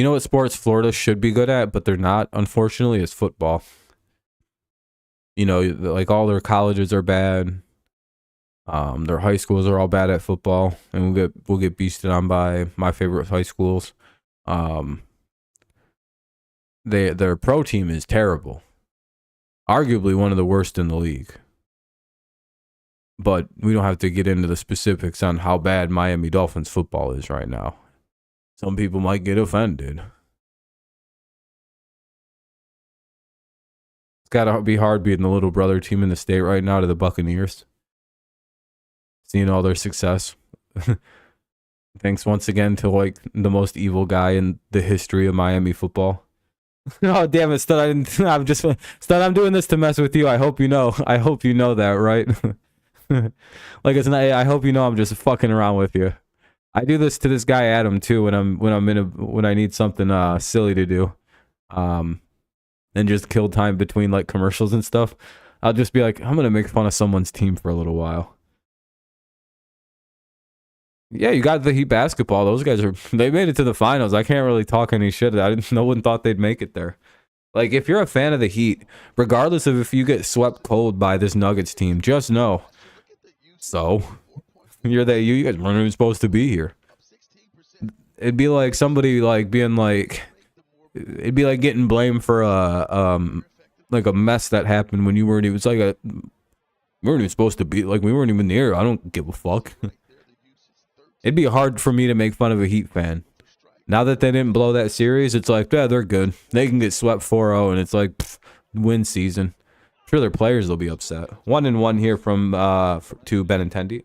know what sports Florida should be good at, but they're not, unfortunately, is football. You know, like all their colleges are bad. Their high schools are all bad at football, and we'll get beasted on by my favorite high schools. Their pro team is terrible. Arguably one of the worst in the league. But we don't have to get into the specifics on how bad Miami Dolphins football is right now. Some people might get offended. It's got to be hard being the little brother team in the state right now to the Buccaneers. Seeing all their success. Thanks once again to like the most evil guy in the history of Miami football. Oh damn it, Stud! I'm doing this to mess with you. I hope you know. I hope you know that, right? Like it's not. I hope you know I'm just fucking around with you. I do this to this guy Adam too when I need something silly to do, and just kill time between like commercials and stuff. I'll just be like, I'm gonna make fun of someone's team for a little while. Yeah, you got the Heat basketball. Those guys they made it to the finals. I can't really talk any shit. No one thought they'd make it there. Like, if you're a fan of the Heat, regardless of if you get swept cold by this Nuggets team, just know. So, you guys weren't even supposed to be here. It'd be like somebody like being like, it'd be like getting blamed for like a mess that happened when you weren't even. It's like we weren't even supposed to be, like we weren't even there. I don't give a fuck. It'd be hard for me to make fun of a Heat fan. Now that they didn't blow that series, it's like, yeah, they're good. They can get swept 4-0, and it's like, win season. I'm sure their players will be upset. 1-1 here from to Benintendi.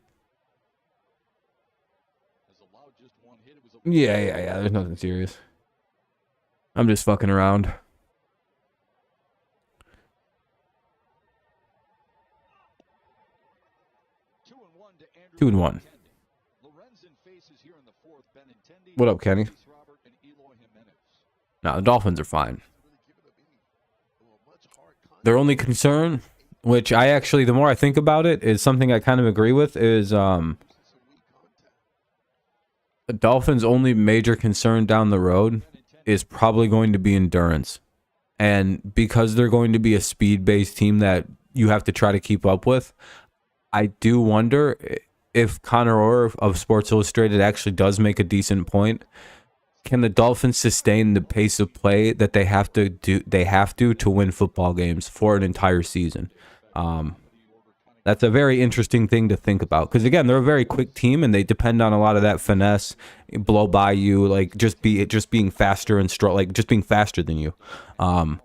Yeah. There's nothing serious. I'm just fucking around. Two and one. What up, Kenny? Nah, the Dolphins are fine. Their only concern, which I actually, the more I think about it, is something I kind of agree with, is the Dolphins' only major concern down the road is probably going to be endurance. And because they're going to be a speed-based team that you have to try to keep up with, I do wonder if Connor Orr of Sports Illustrated actually does make a decent point. Can the Dolphins sustain the pace of play that they have to do? They have to win football games for an entire season. That's a very interesting thing to think about, because again, they're a very quick team and they depend on a lot of that finesse, blow by you, like just being faster and like just being faster than you. And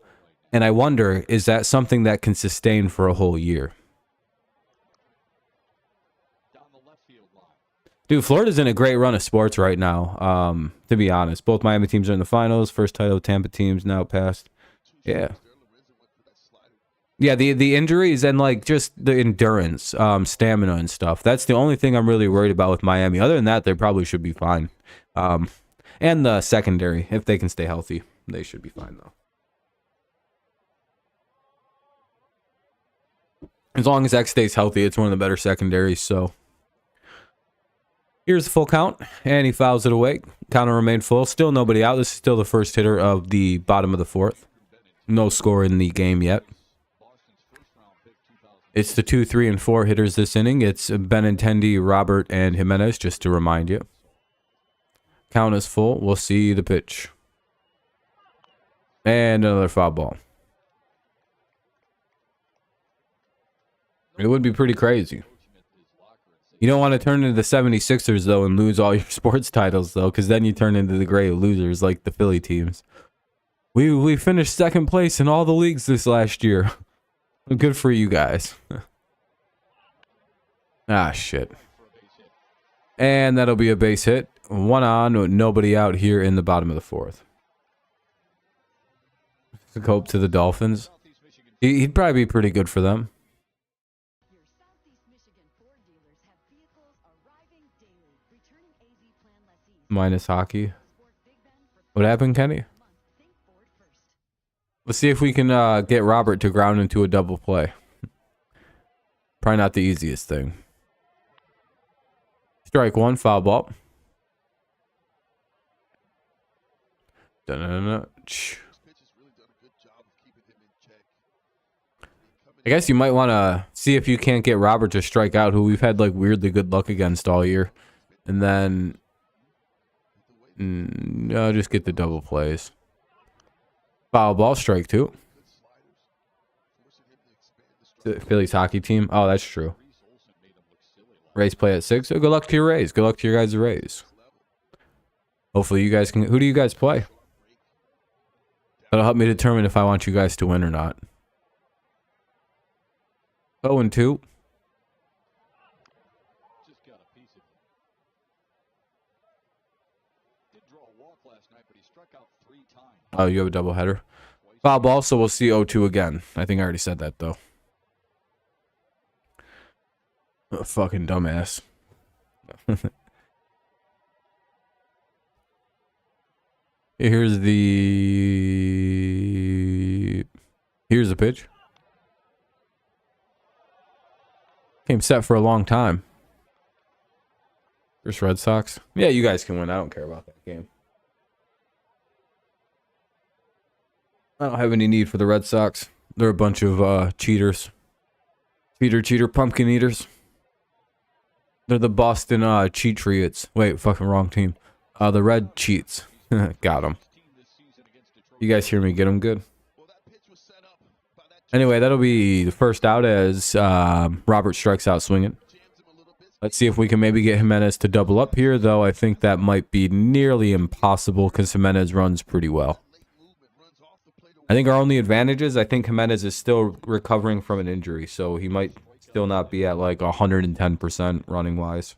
I wonder, is that something that can sustain for a whole year? Dude, Florida's in a great run of sports right now, to be honest. Both Miami teams are in the finals. First title, Tampa teams now passed. Yeah. Yeah, the injuries and, like, just the endurance, stamina and stuff. That's the only thing I'm really worried about with Miami. Other than that, they probably should be fine. And the secondary, if they can stay healthy, they should be fine, though. As long as X stays healthy, it's one of the better secondaries, so... Here's the full count, and he fouls it away. Counter remained full. Still nobody out. This is still the first hitter of the bottom of the 4th. No score in the game yet. It's the 2, 3, and 4 hitters this inning. It's Benintendi, Robert, and Jimenez, just to remind you. Count is full. We'll see the pitch. And another foul ball. It would be pretty crazy. You don't want to turn into the 76ers, though, and lose all your sports titles, though, because then you turn into the great losers like the Philly teams. We finished second place in all the leagues this last year. Good for you guys. Ah, shit. And that'll be a base hit. One on, nobody out here in the bottom of the fourth. Hope to the Dolphins. He'd probably be pretty good for them. Minus hockey. What happened, Kenny? Let's see if we can get Robert to ground into a double play. Probably not the easiest thing. Strike one, foul ball. I guess you might want to see if you can't get Robert to strike out, who we've had like weirdly good luck against all year. And then no, just get the double plays. Foul ball, strike two. The Phillies hockey team. Oh, that's true. Rays play at 6. So good luck to your Rays. Good luck to your guys' Rays. Hopefully you guys can. Who do you guys play? That'll help me determine if I want you guys to win or not. 0-2. Oh, you have a doubleheader. Foul ball, so we'll see 0-2 again. I think I already said that, though. Oh, fucking dumbass. Here's the pitch. Came set for a long time. First Red Sox. Yeah, you guys can win. I don't care about that game. I don't have any need for the Red Sox. They're a bunch of cheaters. Cheater, pumpkin eaters. They're the Boston Cheatriots. Wait, fucking wrong team. The Red Cheats. Got them. You guys hear me get them good? Anyway, that'll be the first out as Robert strikes out swinging. Let's see if we can maybe get Jimenez to double up here, though I think that might be nearly impossible because Jimenez runs pretty well. I think our only advantage is I think Jimenez is still recovering from an injury, so he might still not be at like 110% running wise.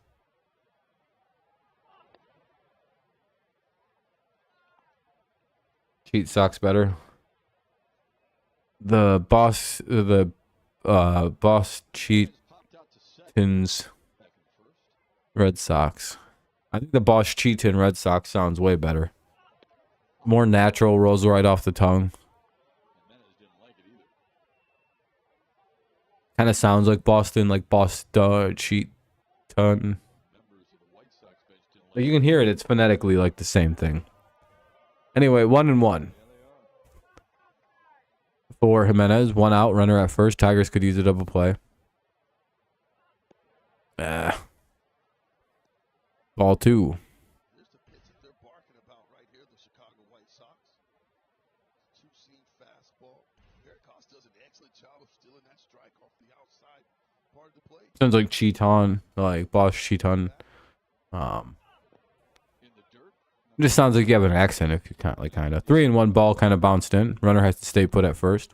Cheat sucks better. The boss Cheatins Red Sox. I think the Boss Cheatin Red Sox sounds way better. More natural, rolls right off the tongue. Kind of sounds like Boston, like Cheaton. But you can hear it, it's phonetically like the same thing. Anyway, 1-1. For Jimenez, 1 out, runner at first. Tigers could use a double play. Ball 2. Here's the pitch that they're barking about right here, the Chicago White Sox. Two-seam fastball. Garrett Cost does an excellent job of stealing that strike off the outside part of the plate. Sounds like Cheaton, like Boss Cheaton. Just sounds like you have an accent if you kind of. 3-1 ball kind of bounced in. Runner has to stay put at first.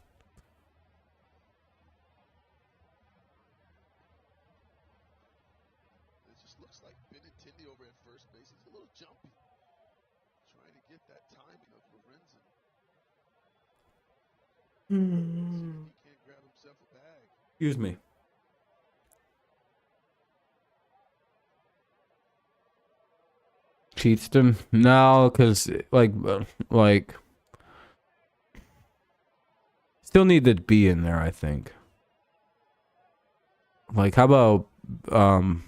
It just looks like Benintendi over at first base. He's a little jumpy. Trying to get that timing of Lorenzen. He can't grab himself a bag. Excuse me. Cheatston? No, because like still need the B in there, I think. Like, how about Benintendi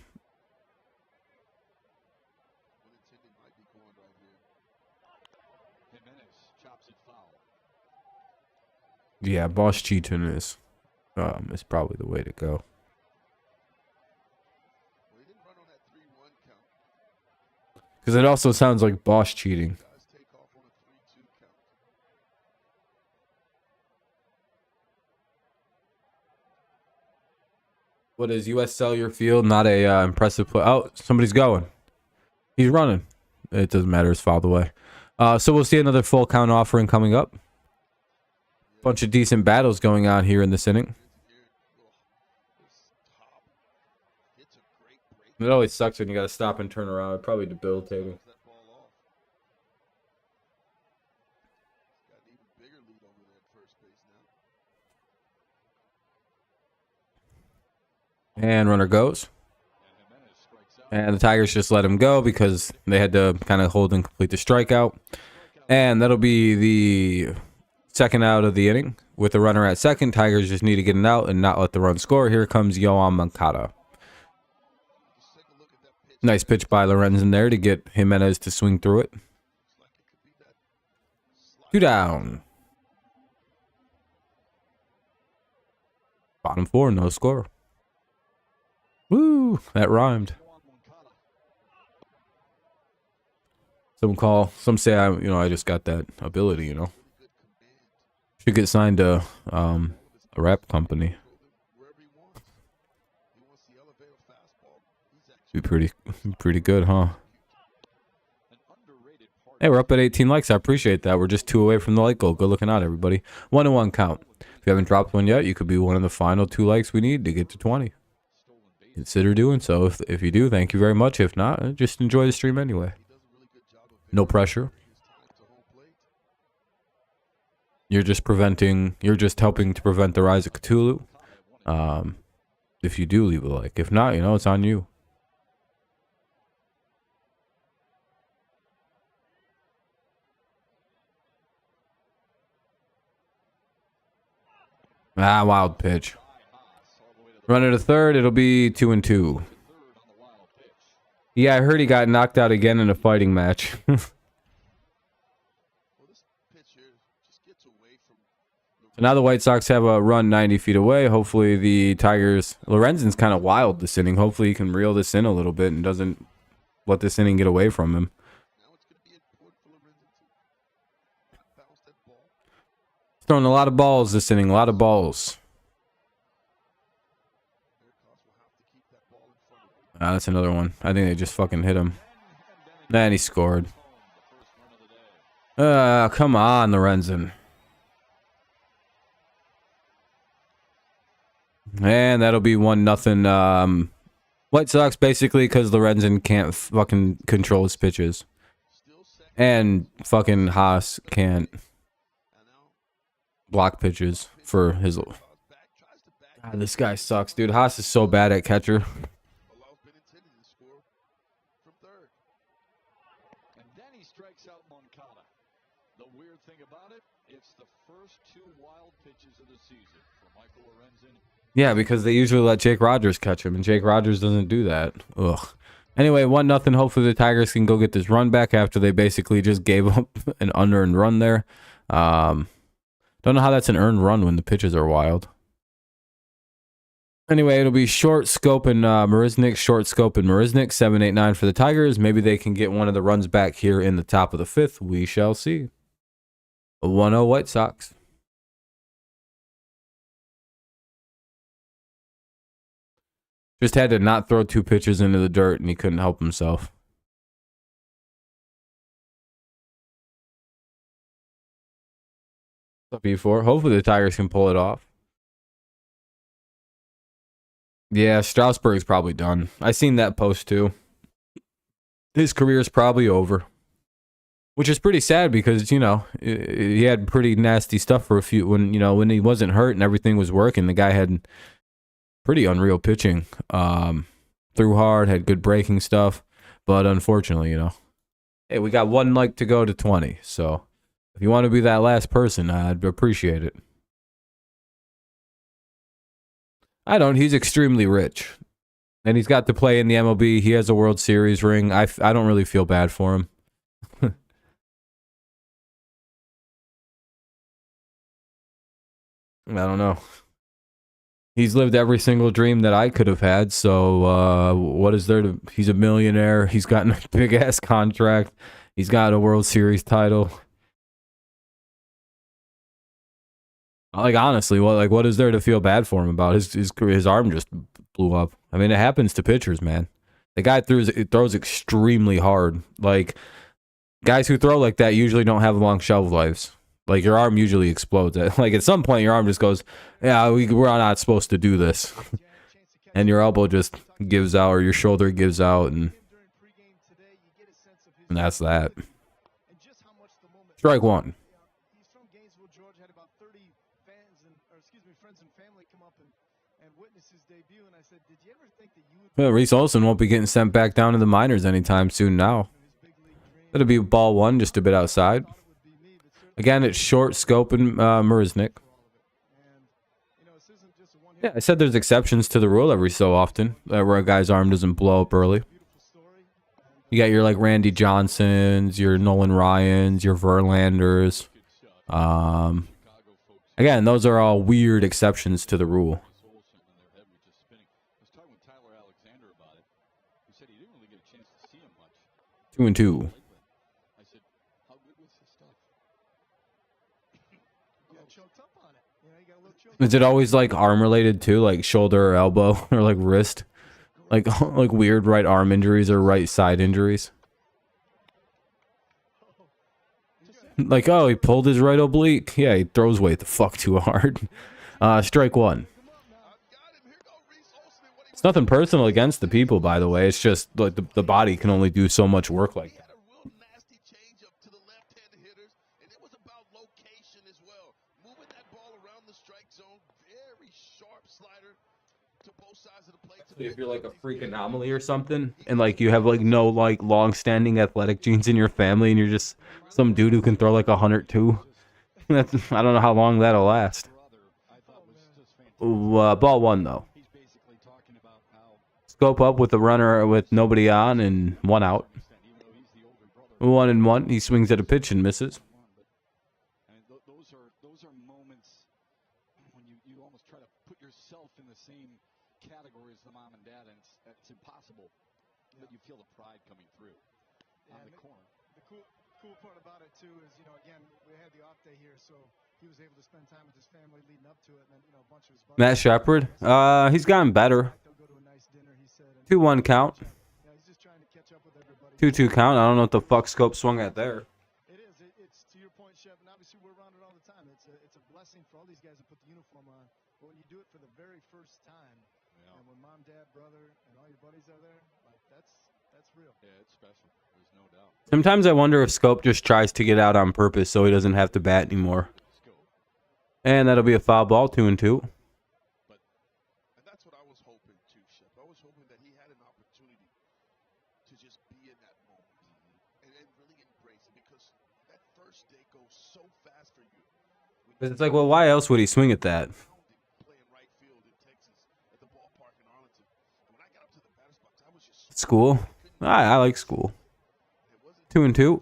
might be going right here. Jimenez chops it foul. yeah, Boss Cheaton is probably the way to go. Well, he didn't run on that 3-1 count. Because it also sounds like Boss cheating. Guys take off on a 3-2 count. What is U.S. Cellular Field? Not a impressive play. Oh, somebody's going. He's running. It doesn't matter. It's fouled away. So we'll see another full count offering coming up. Bunch of decent battles going on here in this inning. It always sucks when you got to stop and turn around. Probably debilitating. And runner goes. And the Tigers just let him go because they had to kind of hold and complete the strikeout. And that'll be the second out of the inning. With the runner at second, Tigers just need to get an out and not let the run score. Here comes Yoan Moncada. Nice pitch by Lorenzen there to get Jimenez to swing through it. 2 down. Bottom 4, no score. Woo, that rhymed. Some say I just got that ability, Should get signed to a rap company. Be pretty good, huh? Hey, we're up at 18 likes. I appreciate that. We're just 2 away from the like goal. Good looking out, everybody. 1-1 count. If you haven't dropped one yet, you could be one of the final 2 likes we need to get to 20. Consider doing so. If you do, thank you very much. If not, just enjoy the stream anyway. No pressure. You're just helping to prevent the rise of Cthulhu. If you do leave a like. If not, it's on you. Wild pitch. Runner to third, it'll be 2-2. Yeah, I heard he got knocked out again in a fighting match. So now the White Sox have a run 90 feet away. Hopefully the Tigers... Lorenzen's kind of wild this inning. Hopefully he can reel this in a little bit and doesn't let this inning get away from him. He's throwing a lot of balls this inning. A lot of balls. That's another one. I think they just fucking hit him. And he scored. Come on, Lorenzen. And that'll be 1-0. White Sox basically because Lorenzen can't fucking control his pitches. And fucking Haas can't block pitches for his... God, this guy sucks, dude. Haas is so bad at catcher. Yeah, because they usually let Jake Rogers catch him, and Jake Rogers doesn't do that. Ugh. Anyway, 1-0. Hopefully the Tigers can go get this run back after they basically just gave up an unearned run there. Don't know how that's an earned run when the pitches are wild. Anyway, it'll be short scope and Marisnik, short scope and Marisnik, 7-8-9 for the Tigers. Maybe they can get one of the runs back here in the top of the 5th. We shall see. 1-0 White Sox. Just had to not throw 2 pitches into the dirt, and he couldn't help himself. B4. Hopefully the Tigers can pull it off. Yeah, Strasburg's probably done. I seen that post too. His career is probably over. Which is pretty sad because, he had pretty nasty stuff for a few... When he wasn't hurt and everything was working, the guy had... pretty unreal pitching. Threw hard, had good breaking stuff. But unfortunately, hey, we got 1 like to go to 20. So if you want to be that last person, I'd appreciate it. I don't. He's extremely rich. And he's got to play in the MLB. He has a World Series ring. I don't really feel bad for him. I don't know. He's lived every single dream that I could have had. So what is there to... He's a millionaire. He's gotten a big-ass contract. He's got a World Series title. Like honestly, what is there to feel bad for him about? His arm just blew up. I mean, it happens to pitchers, man. The guy throws extremely hard. Like guys who throw like that usually don't have long shelf lives. Like your arm usually explodes. Like at some point, your arm just goes, "Yeah, we're not supposed to do this," and your elbow just gives out, or your shoulder gives out, and that's that. Strike one. He's from Gainesville, Georgia. Had about 30 friends and family come up and witness his debut. And I said, "Did you ever think that you would?" Well, Reese Olson won't be getting sent back down to the minors anytime soon now. It'll be ball one, just a bit outside. Again, it's short scope and Marisnik. Yeah, I said there's exceptions to the rule every so often, where a guy's arm doesn't blow up early. You got your like Randy Johnsons, your Nolan Ryans, your Verlanders. Again, those are all weird exceptions to the rule. Two and two. Is it always like arm related too, like shoulder or elbow or like wrist, like weird right arm injuries or right side injuries? Like, oh, he pulled his right oblique. Yeah, he throws way the fuck too hard. Strike one. It's nothing personal against the people, by the way. It's just like the body can only do so much work like that. If you're like a freak anomaly or something, and like you have like no like long-standing athletic genes in your family, and you're just some dude who can throw like 102, that's, I don't know how long that'll last. Ball one though. Scope up with the runner with nobody on and one out. 1-1. He swings at a pitch and misses. Those are moments when you almost try to put yourself in the same category as the mom and dad, and it's impossible. But you feel the pride coming through on the corner. The cool part about it too is, again, we had the off day here, so he was able to spend time with his family leading up to it, and then a bunch of his buddies. Matt Shepard, he's gotten better. 2-1 count. 2-2 count. I don't know what the fuck Scope swung at there. It's to your point, Shep, and obviously we're around it all the time. It's a blessing for all these guys to put the uniform on, but when you do it for the very first time, and when mom, dad, brother, and all your buddies are there, like that's real. Yeah, it's special. There's no doubt. Sometimes I wonder if Scope just tries to get out on purpose so he doesn't have to bat anymore. And that'll be a foul ball, 2-2. And that's what I was hoping too, Shep. I was hoping that he had an opportunity to just be in that moment and really embrace it, because that first day goes so fast for you. It's like, well, why else would he swing at that? School. I like school. 2-2.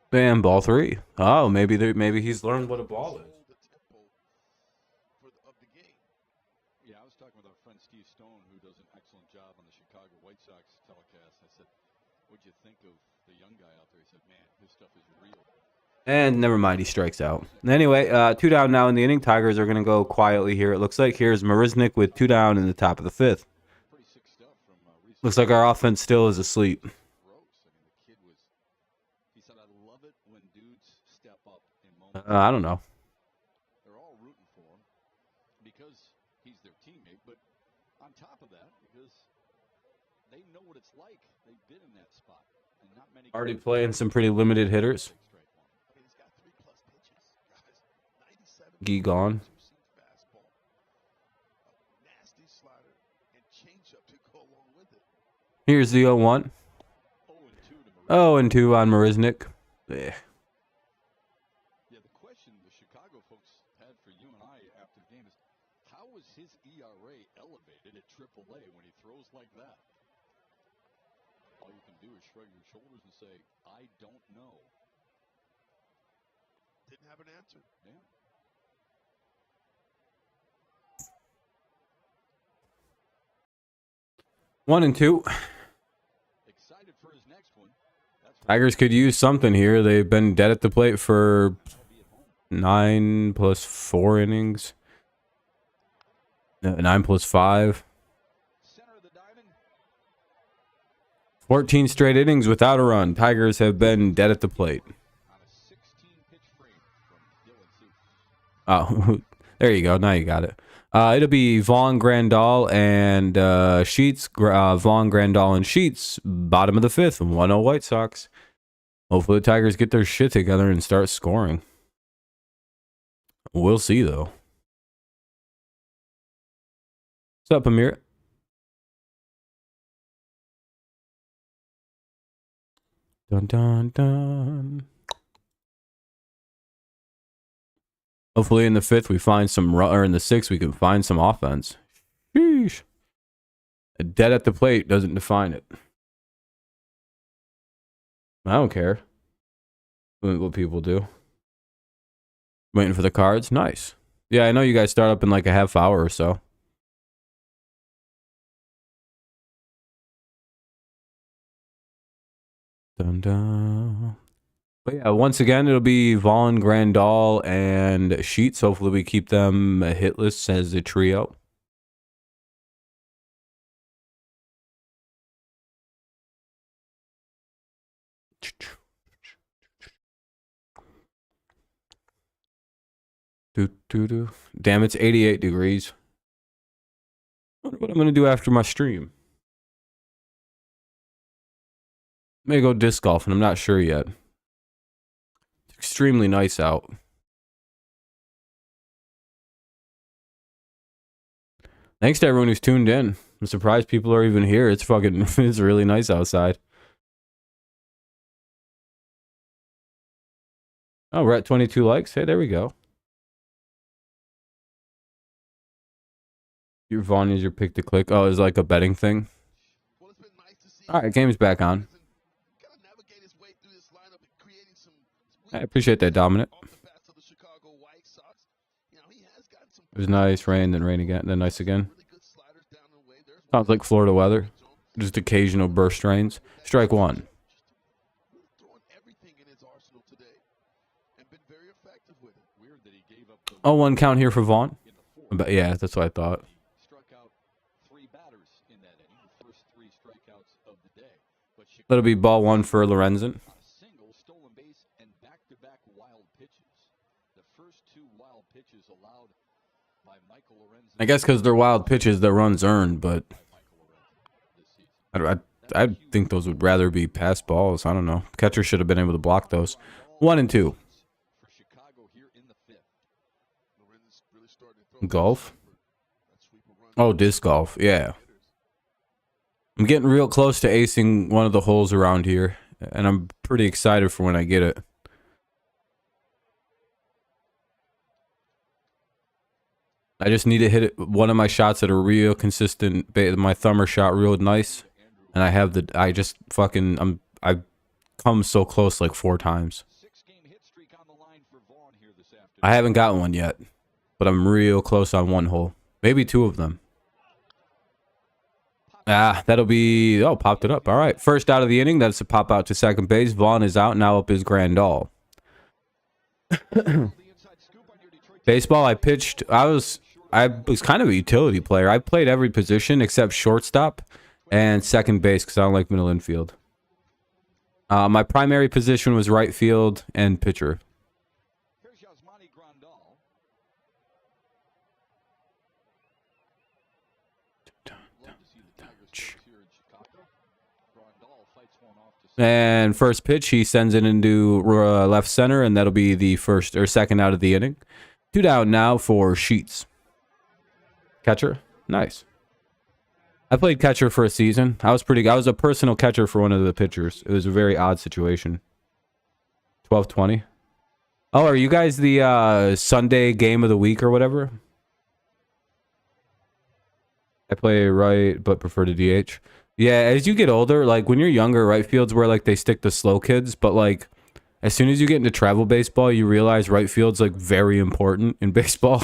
Bam, ball three. Oh, maybe he's learned what a ball is. Yeah, I was talking with our friend Steve Stone, who does an excellent job on the Chicago White Sox telecast. I said, "What'd you think of the young guy out there?" He said, "Man, his stuff is real." And never mind, he strikes out. Anyway, 2 down now in the inning. Tigers are going to go quietly here. It looks like here's Marisnik with 2 down in the top of the 5th. Looks like our offense still is asleep. I don't know. They're all rooting for him because he's their teammate, but on top of that, because they know what it's like. They've been in that spot. And not many already playing some pretty limited hitters. Gee gone. Here's the 0-1. 0-2 on Marisnik. Yeah. Yeah, the question the Chicago folks had for you and I after the game is, how is his ERA elevated at AAA when he throws like that? All you can do is shrug your shoulders and say, I don't know. Didn't have an answer. Yeah. One and two. Excited for his next one. Tigers could use something here. They've been dead at the plate for 9 plus 4 innings. 9 plus 5. 14 straight innings without a run. Tigers have been dead at the plate. Oh, there you go. Now you got it. It'll be Vaughn, Grandal, and Sheets. Vaughn, Grandal, and Sheets. Bottom of the 5th. 1-0 White Sox. Hopefully the Tigers get their shit together and start scoring. We'll see, though. What's up, Amir? Dun, dun, dun. Hopefully in the 5th we find some, or in the 6th we can find some offense. Sheesh. Dead at the plate doesn't define it. I don't care what people do. Waiting for the cards? Nice. Yeah, I know you guys start up in like a half hour or so. Dun, dun. But yeah, once again, it'll be Vaughn, Grandal, and Sheets. Hopefully we keep them hitless as a trio. Damn, it's 88 degrees. I wonder what I'm going to do after my stream. May go disc golf, and I'm not sure yet. It's extremely nice out. Thanks to everyone who's tuned in. I'm surprised people are even here. It's fucking, it's really nice outside. Oh, we're at 22 likes. Hey, there we go. Your Vaughn is your pick to click. Oh, it's like a betting thing. All right, game's back on. I appreciate that, Dominic. It was nice, rain, then rain again, then nice again. Sounds like Florida weather. Just occasional burst rains. Strike one. 0-1 count here for Vaughn. But yeah, that's what I thought. That'll be ball one for Lorenzen. I guess because they're wild pitches, the runs earned, but I think those would rather be pass balls. I don't know. Catcher should have been able to block those. 1 and 2. Golf? Oh, disc golf. Yeah. I'm getting real close to acing one of the holes around here, and I'm pretty excited for when I get it. I just need to hit it, one of my shots at a real consistent, my thumber shot real nice, and I have I just fucking, I've come so close like 4 times. I haven't gotten one yet, but I'm real close on one hole. Maybe 2 of them. Ah, that'll be... Oh, popped it up. All right. First out of the inning. That's a pop out to second base. Vaughn is out. Now up is Grandal. Baseball, I pitched... I was kind of a utility player. I played every position except shortstop and second base because I don't like middle infield. My primary position was right field and pitcher. And first pitch, he sends it into left center, and that'll be the first or second out of the inning. 2 down now for Sheets. Catcher, nice. I played catcher for a season. I was a personal catcher for one of the pitchers. It was a very odd situation. 12-20. Oh, are you guys the Sunday game of the week or whatever? I play right, but prefer to DH. Yeah, as you get older, like when you're younger, right field's where like they stick the slow kids, but like as soon as you get into travel baseball, you realize right field's like very important in baseball.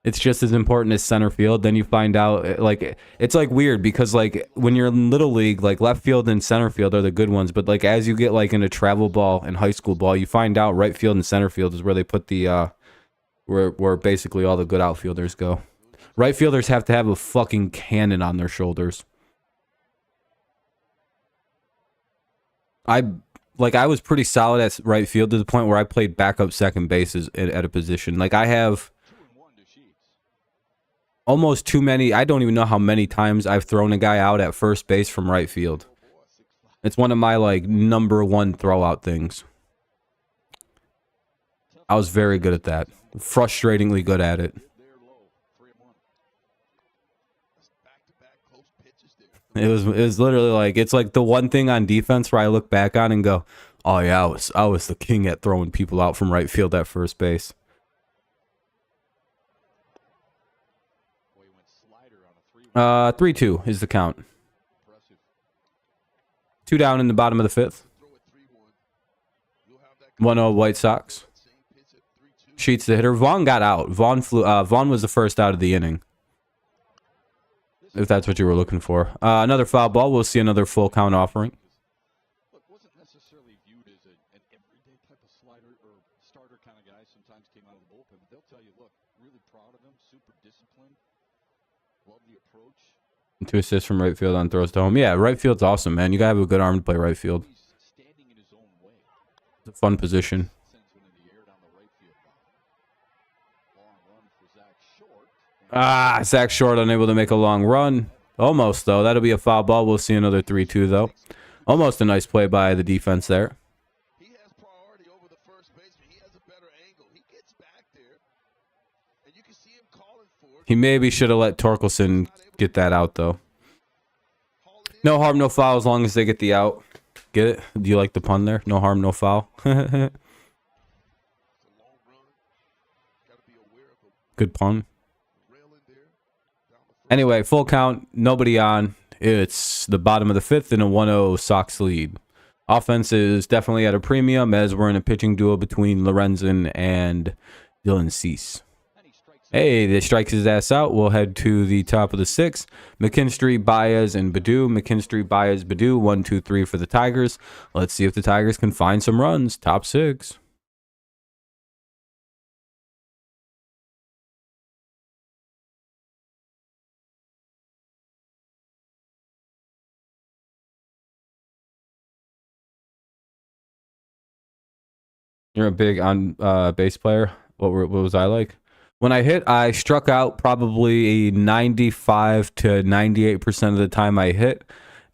It's just as important as center field. Then you find out, like, it's like weird because like when you're in little league, like left field and center field are the good ones. But like as you get like into travel ball and high school ball, you find out right field and center field is where they put the where basically all the good outfielders go. Right fielders have to have a fucking cannon on their shoulders. I was pretty solid at right field to the point where I played backup second bases at a position. Like I have almost too many. I don't even know how many times I've thrown a guy out at first base from right field. It's one of my like #1 throw out things. I was very good at that. Frustratingly good at it. It was literally like, it's like the one thing on defense where I look back on and go, oh yeah, I was the king at throwing people out from right field at first base. 3-2 is the count. 2 down in the bottom of the 5th. 1-0 White Sox. Sheets the hitter. Vaughn got out. Vaughn was the first out of the inning. If that's what you were looking for. Another foul ball. We'll see another full count offering. Look, wasn't necessarily viewed as an everyday type of slider or starter kind of guy. Sometimes came out of the bullpen, but they'll tell you, look, really proud of him, super disciplined, love the approach. 2 assists from right field on throws to home. Yeah, right field's awesome, man. You gotta have a good arm to play right field. He's standing in his own way. It's a fun position. Sends one in the air down the right field line. Long run for Zach Short. Zach Short unable to make a long run. Almost, though. That'll be a foul ball. We'll see another 3-2, though. Almost a nice play by the defense there. He has priority over the first baseman. He has a better angle. He gets back there, and you can see him calling for it. He maybe should have let Torkelson get that out, though. No harm, no foul as long as they get the out. Get it? Do you like the pun there? No harm, no foul. Good pun. Anyway, full count, nobody on. It's the bottom of the 5th in a 1-0 Sox lead. Offense is definitely at a premium as we're in a pitching duel between Lorenzen and Dylan Cease. Hey, they strikes his ass out. We'll head to the top of the 6th. McKinstry, Baez, and Baду. McKinstry, Baez, Badu. 1, 2, 3 for the Tigers. Let's see if the Tigers can find some runs. Top 6. You're a big on base player. What was I like? When I hit, I struck out probably 95 to 98% of the time I hit.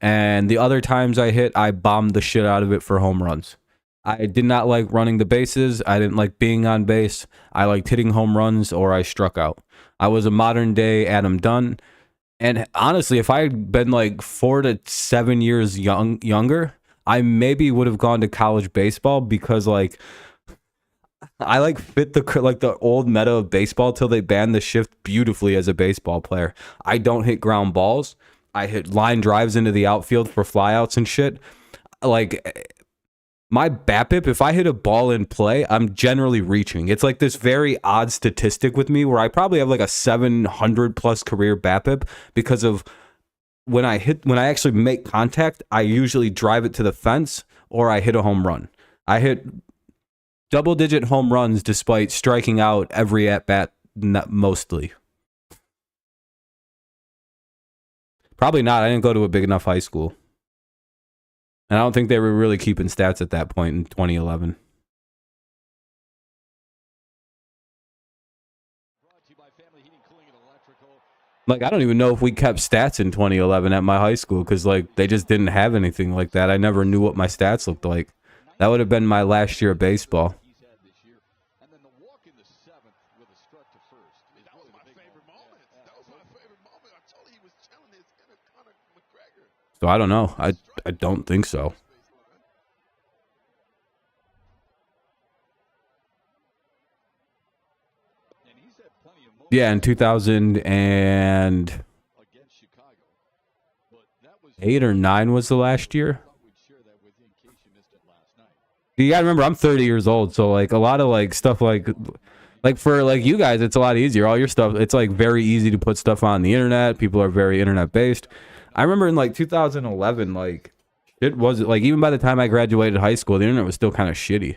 And the other times I hit, I bombed the shit out of it for home runs. I did not like running the bases. I didn't like being on base. I liked hitting home runs or I struck out. I was a modern day Adam Dunn. And honestly, if I had been like 4 to 7 years younger, I maybe would have gone to college baseball because like I like fit the old meta of baseball till they banned the shift beautifully as a baseball player. I don't hit ground balls. I hit line drives into the outfield for flyouts and shit. Like my BABIP, if I hit a ball in play, I'm generally reaching. It's like this very odd statistic with me where I probably have like a 700 plus career BABIP because of when I actually make contact, I usually drive it to the fence or I hit a home run. I hit double-digit home runs despite striking out every at-bat mostly. Probably not. I didn't go to a big enough high school. And I don't think they were really keeping stats at that point in 2011. Like, I don't even know if we kept stats in 2011 at my high school because, like, they just didn't have anything like that. I never knew what my stats looked like. That would have been my last year of baseball. And then the walk in the 7th with a strut to first. That was my favorite moment. That was my favorite moment. I told you he was chilling his inner Conor McGregor. So I don't know. I don't think so. And he's had plenty of moments Yeah, in 2008 against Chicago. But that was or 9 was the last year. thought we'd share that with you in case you missed it last night. You gotta remember, I'm 30 years old, so like a lot of like stuff like Like for like you guys, it's a lot easier. All your stuff, it's like very easy to put stuff on the internet. People are very internet based. I remember in like 2011, like it was like even by the time I graduated high school, the internet was still kind of shitty.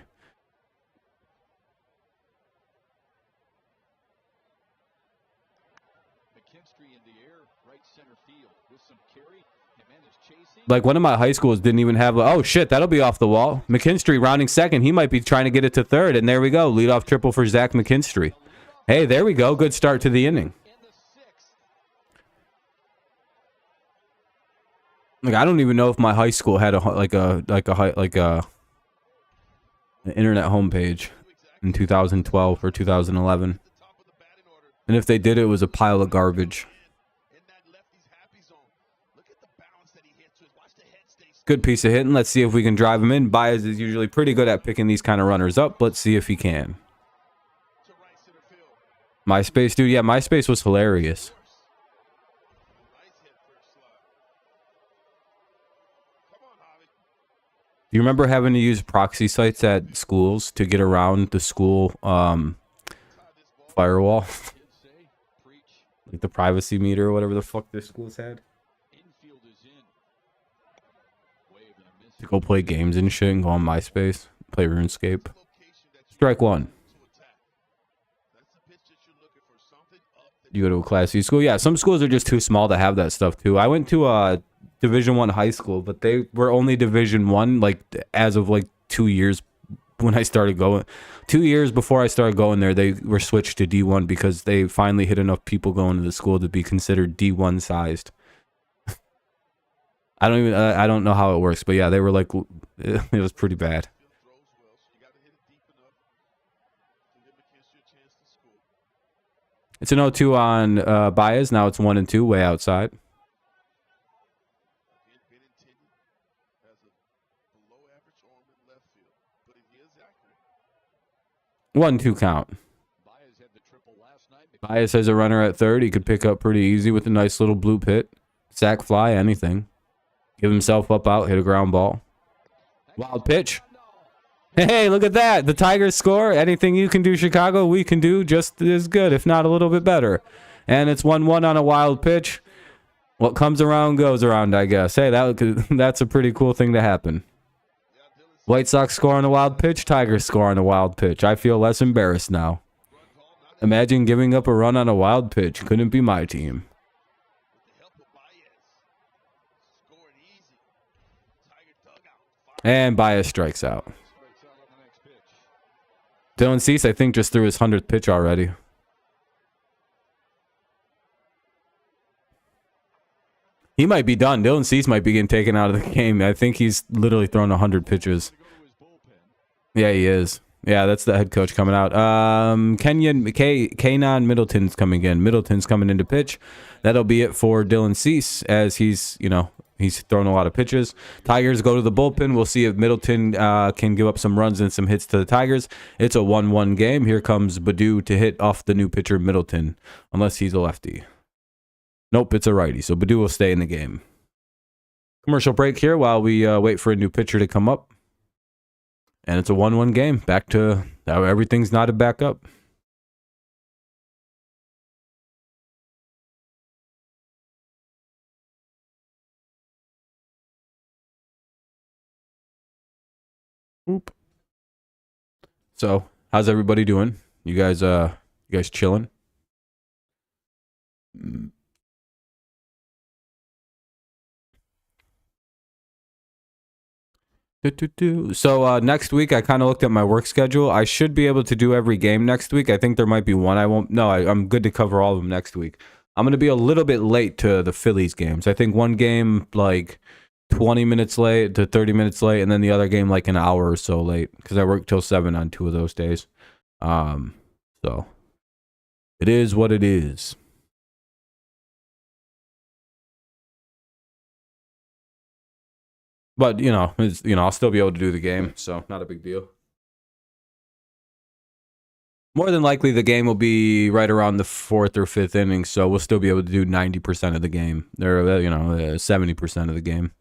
Like one of my high schools didn't even have. Oh shit, that'll be off the wall. McKinstry rounding second. He might be trying to get it to third, and there we go. Leadoff triple for Zach McKinstry. Hey, there we go. Good start to the inning. Like I don't even know if my high school had an internet homepage in 2012 or 2011, and if they did, it was a pile of garbage. Good piece of hitting. Let's see if we can drive him in. Baez is usually pretty good at picking these kind of runners up. Let's see if he can. MySpace, dude. Yeah, MySpace was hilarious. Do you remember having to use proxy sites at schools to get around the school firewall? Like the privacy meter or whatever the fuck their schools had? To go play games and shit and go on MySpace, play RuneScape. Strike one. You go to a Class C school? Yeah, some schools are just too small to have that stuff too. I went to a Division I high school, but they were only Division I like as of like 2 years when I started going. 2 years before I started going there, they were switched to D1 because they finally hit enough people going to the school to be considered D1 sized. I don't know how it works, but yeah, they were like, it was pretty bad. It's an 0-2 on Baez. Now it's 1-2, way outside. 1-2 count. Baez has a runner at third. He could pick up pretty easy with a nice little blue pit. Sack fly, anything. Give himself up out, hit a ground ball. Wild pitch. Hey, look at that. The Tigers score. Anything you can do, Chicago, we can do just as good, if not a little bit better. And it's 1-1 on a wild pitch. What comes around goes around, I guess. Hey, that's a pretty cool thing to happen. White Sox score on a wild pitch. Tigers score on a wild pitch. I feel less embarrassed now. Imagine giving up a run on a wild pitch. Couldn't be my team. And Baez strikes out. Dylan Cease, I think, just threw his 100th pitch already. He might be done. Dylan Cease might be getting taken out of the game. I think he's literally thrown 100 pitches. Yeah, he is. Yeah, that's the head coach coming out. Kanon Middleton's coming in. Middleton's coming into pitch. That'll be it for Dylan Cease, as he's thrown a lot of pitches. Tigers go to the bullpen. We'll see if Middleton can give up some runs and some hits to the Tigers. It's a 1-1 game. Here comes Baddoo to hit off the new pitcher Middleton, unless he's a lefty. Nope, it's a righty, so Baddoo will stay in the game. Commercial break here while we wait for a new pitcher to come up. And it's a 1-1 game. Back to how everything's knotted back up. Oop. So, how's everybody doing? You guys chilling? So next week, I kind of looked at my work schedule. I should be able to do every game next week. I think there might be one I won't. No, I'm good to cover all of them next week. I'm going to be a little bit late to the Phillies games. I think one game like 20 minutes late to 30 minutes late, and then the other game like an hour or so late because I work till 7 on 2 of those days. So it is what it is. But, I'll still be able to do the game, so not a big deal. More than likely, the game will be right around the 4th or 5th inning, so we'll still be able to do 90% of the game. Or, 70% of the game.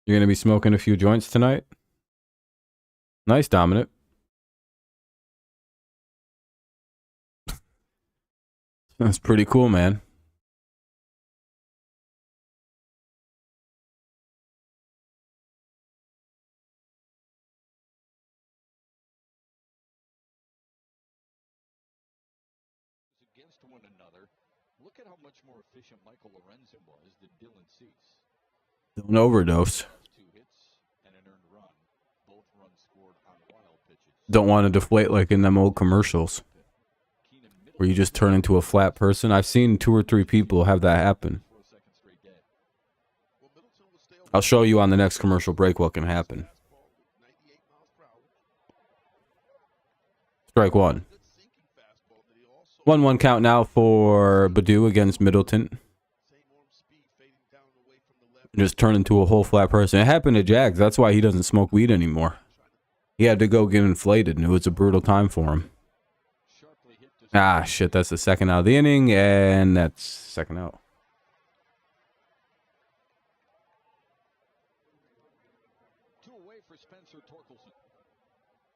You're going to be smoking a few joints tonight? Nice, Dominic. That's pretty cool, man. Against one another. Look at how much more efficient Michael Lorenzen was than Dylan Cease. Don't overdose. 2 hits and an earned run. Both runs scored on wild pitches. Don't want to deflate like in them old commercials where you just turn into a flat person. I've seen 2 or 3 people have that happen. I'll show you on the next commercial break what can happen. Strike 1. 1-1 count now for Baddoo against Middleton. Just turn into a whole flat person. It happened to Jags. That's why he doesn't smoke weed anymore. He had to go get inflated, and it was a brutal time for him. Ah, shit, that's the second out of the inning, and that's second out.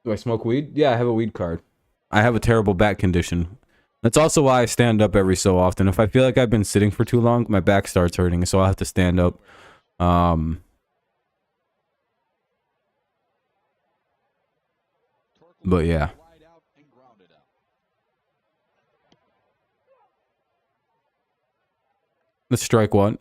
Do I smoke weed? Yeah, I have a weed card. I have a terrible back condition. That's also why I stand up every so often. If I feel like I've been sitting for too long, my back starts hurting, so I'll have to stand up. But yeah. Let's strike 1.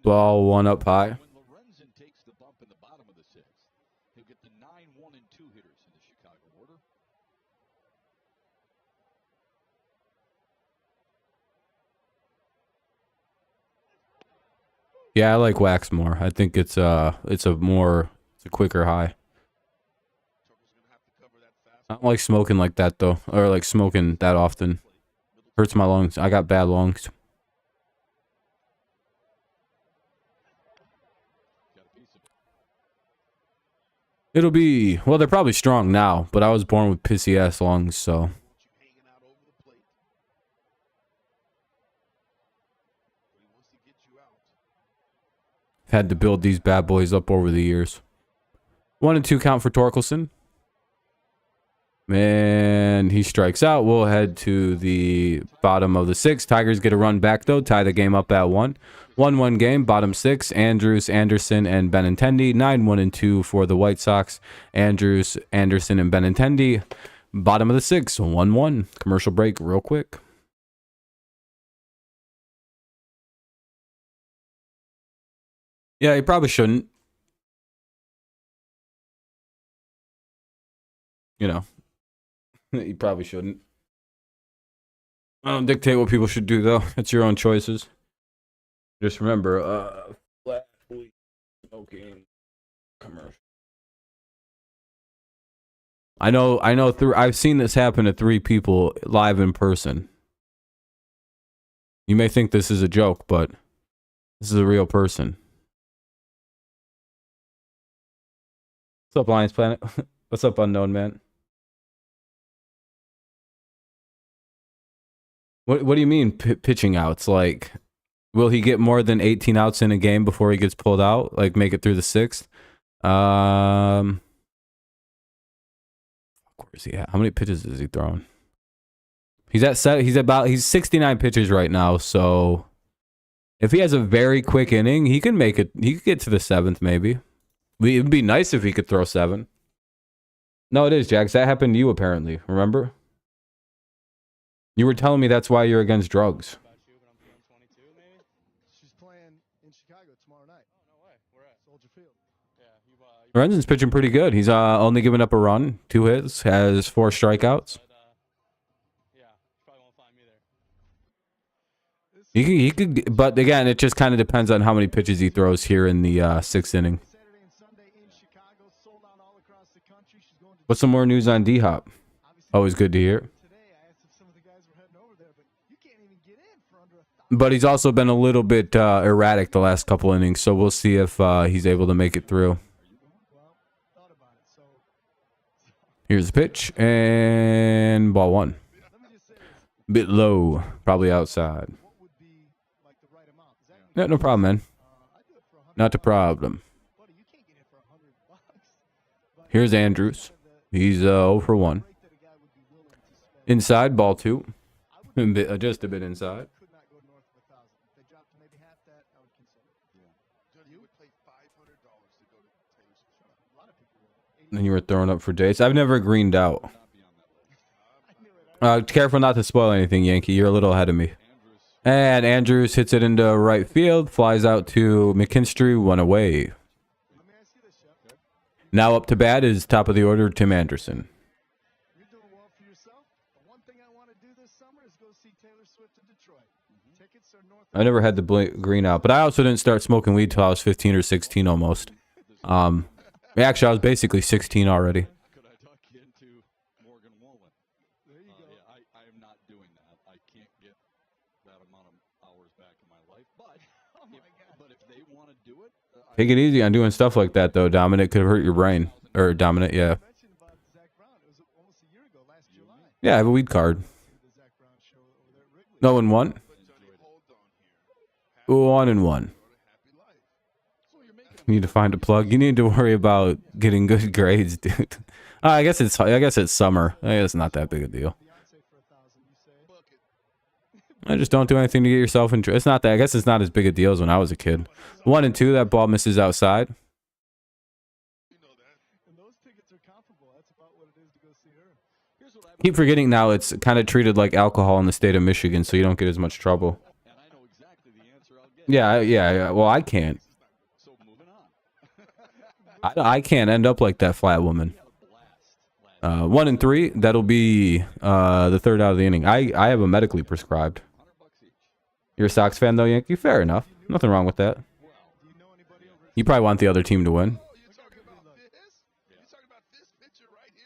Ball 1 up high. When Lorenzen takes the bump in the bottom of the 6th, he'll get the 9, 1, and 2 hitters in the Chicago order. Yeah, I like wax more. I think it's a quicker high. I don't like smoking like that though, or like smoking that often. Hurts my lungs. I got bad lungs. It'll be, well, they're probably strong now, but I was born with pissy ass lungs, so. Had to build these bad boys up over the years. 1 and 2 count for Torkelson. And he strikes out. We'll head to the bottom of the 6th. Tigers get a run back, though. Tie the game up at 1. 1-1 game, bottom 6. Andrews, Anderson, and Benintendi. 9-1 and 2 for the White Sox. Andrews, Anderson, and Benintendi. Bottom of the 6th, 1-1. Commercial break real quick. Yeah, he probably shouldn't. You know, he probably shouldn't. I don't dictate what people should do, though. It's your own choices. Just remember, flat weed smoking commercial. I know. I've seen this happen to 3 people live in person. You may think this is a joke, but this is a real person. What's up, Lions Planet? What's up, Unknown Man? What do you mean pitching outs? Like, will he get more than 18 outs in a game before he gets pulled out? Like, make it through the 6th? Where is he at? How many pitches is he throwing? He's at 69 pitches right now. So if he has a very quick inning, he can make it. He could get to the 7th, maybe. It'd be nice if he could throw 7. No, it is, Jax. That happened to you, apparently. Remember? You were telling me that's why you're against drugs. She's playing in Chicago tomorrow night. Oh, no way. Where at? Soldier Field. Yeah, Lorenzen's pitching pretty good. He's only given up a run, 2 hits, has 4 strikeouts. Yeah, probably won't find me there. He could, but again, it just kind of depends on how many pitches he throws here in the 6th inning. Saturday and Sunday in Chicago, sold out all across the country. She's going to What's some more news on D-Hop? Always good to hear. today. I asked if some of the guys were heading over there, but you can't even get in for under 1,000. But he's also been a little bit erratic the last couple innings, so we'll see if he's able to make it through. Well, thought about it. So Here's the pitch, and ball 1. Bit low. Probably outside. What would be like the right amount? Is that Yeah, no problem, man. I do it for Not a problem. Buddy, you can't get it for $100. But Here's Andrews. He's 0 for 1. rate that a guy would be willing to spend, Inside, ball 2. Just a bit inside. could not go north of 1,000. If they dropped to maybe half that, I would consider it. Judge, you would pay $500 to go to Taylor Swift. A lot of people would. And you were throwing up for dates. I've never greened out. Not be on that list. Careful not to spoil anything, Yankee. You're a little ahead of me. Andrews. And Andrews hits it into right field. Flies out to McKinstry. 1 away. Let me ask you this, Chef. Now up to bat is top of the order, Tim Anderson. You're doing well for yourself. The one thing I want to do this summer is go see Taylor Swift in Detroit. Tickets are north of I never had the green out, but I also didn't start smoking weed till I was 15 or 16 almost. Actually, I was basically 16 already. Could I talk you into Morgan Wallen? There you go. Yeah, I am not doing that. I can't get that amount of hours back in my life. But Oh my God. but if they want to do it, Take it easy on doing stuff like that, though, Dominic. Could hurt your brain. Or Dominic, yeah. You mentioned about Zach Brown. It was almost a year ago, last July. Yeah, I have a weed card. The Zach Brown show over there at Wrigley. 0 and 1. But Johnny, hold on here. 1 and 1. Happy life. so you're making You need to find a plug. You need to worry about getting good grades, dude. I guess it's summer. I guess it's not that big a deal. Beyonce for 1,000, you say? Bucket. I just don't do anything to get yourself in. It's not that. I guess it's not as big a deal as when I was a kid. 1 and 2. That ball misses outside. You know that. And those tickets are comparable. That's about what it is to go see her. here's what I Keep forgetting now. It's kind of treated like alcohol in the state of Michigan, so you don't get as much trouble. and I know exactly the answer I'll get. Yeah. Well, I can't. So moving on. I can't end up like that flat woman. We had a blast last 1 and 3. That'll be the third out of the inning. I have a medically prescribed. $100 each. You're a Sox fan though, Yankee. Fair enough. Nothing wrong with that. Do you know anybody over You probably want the other team to win. Oh, you talking about this? You talking about this picture right here?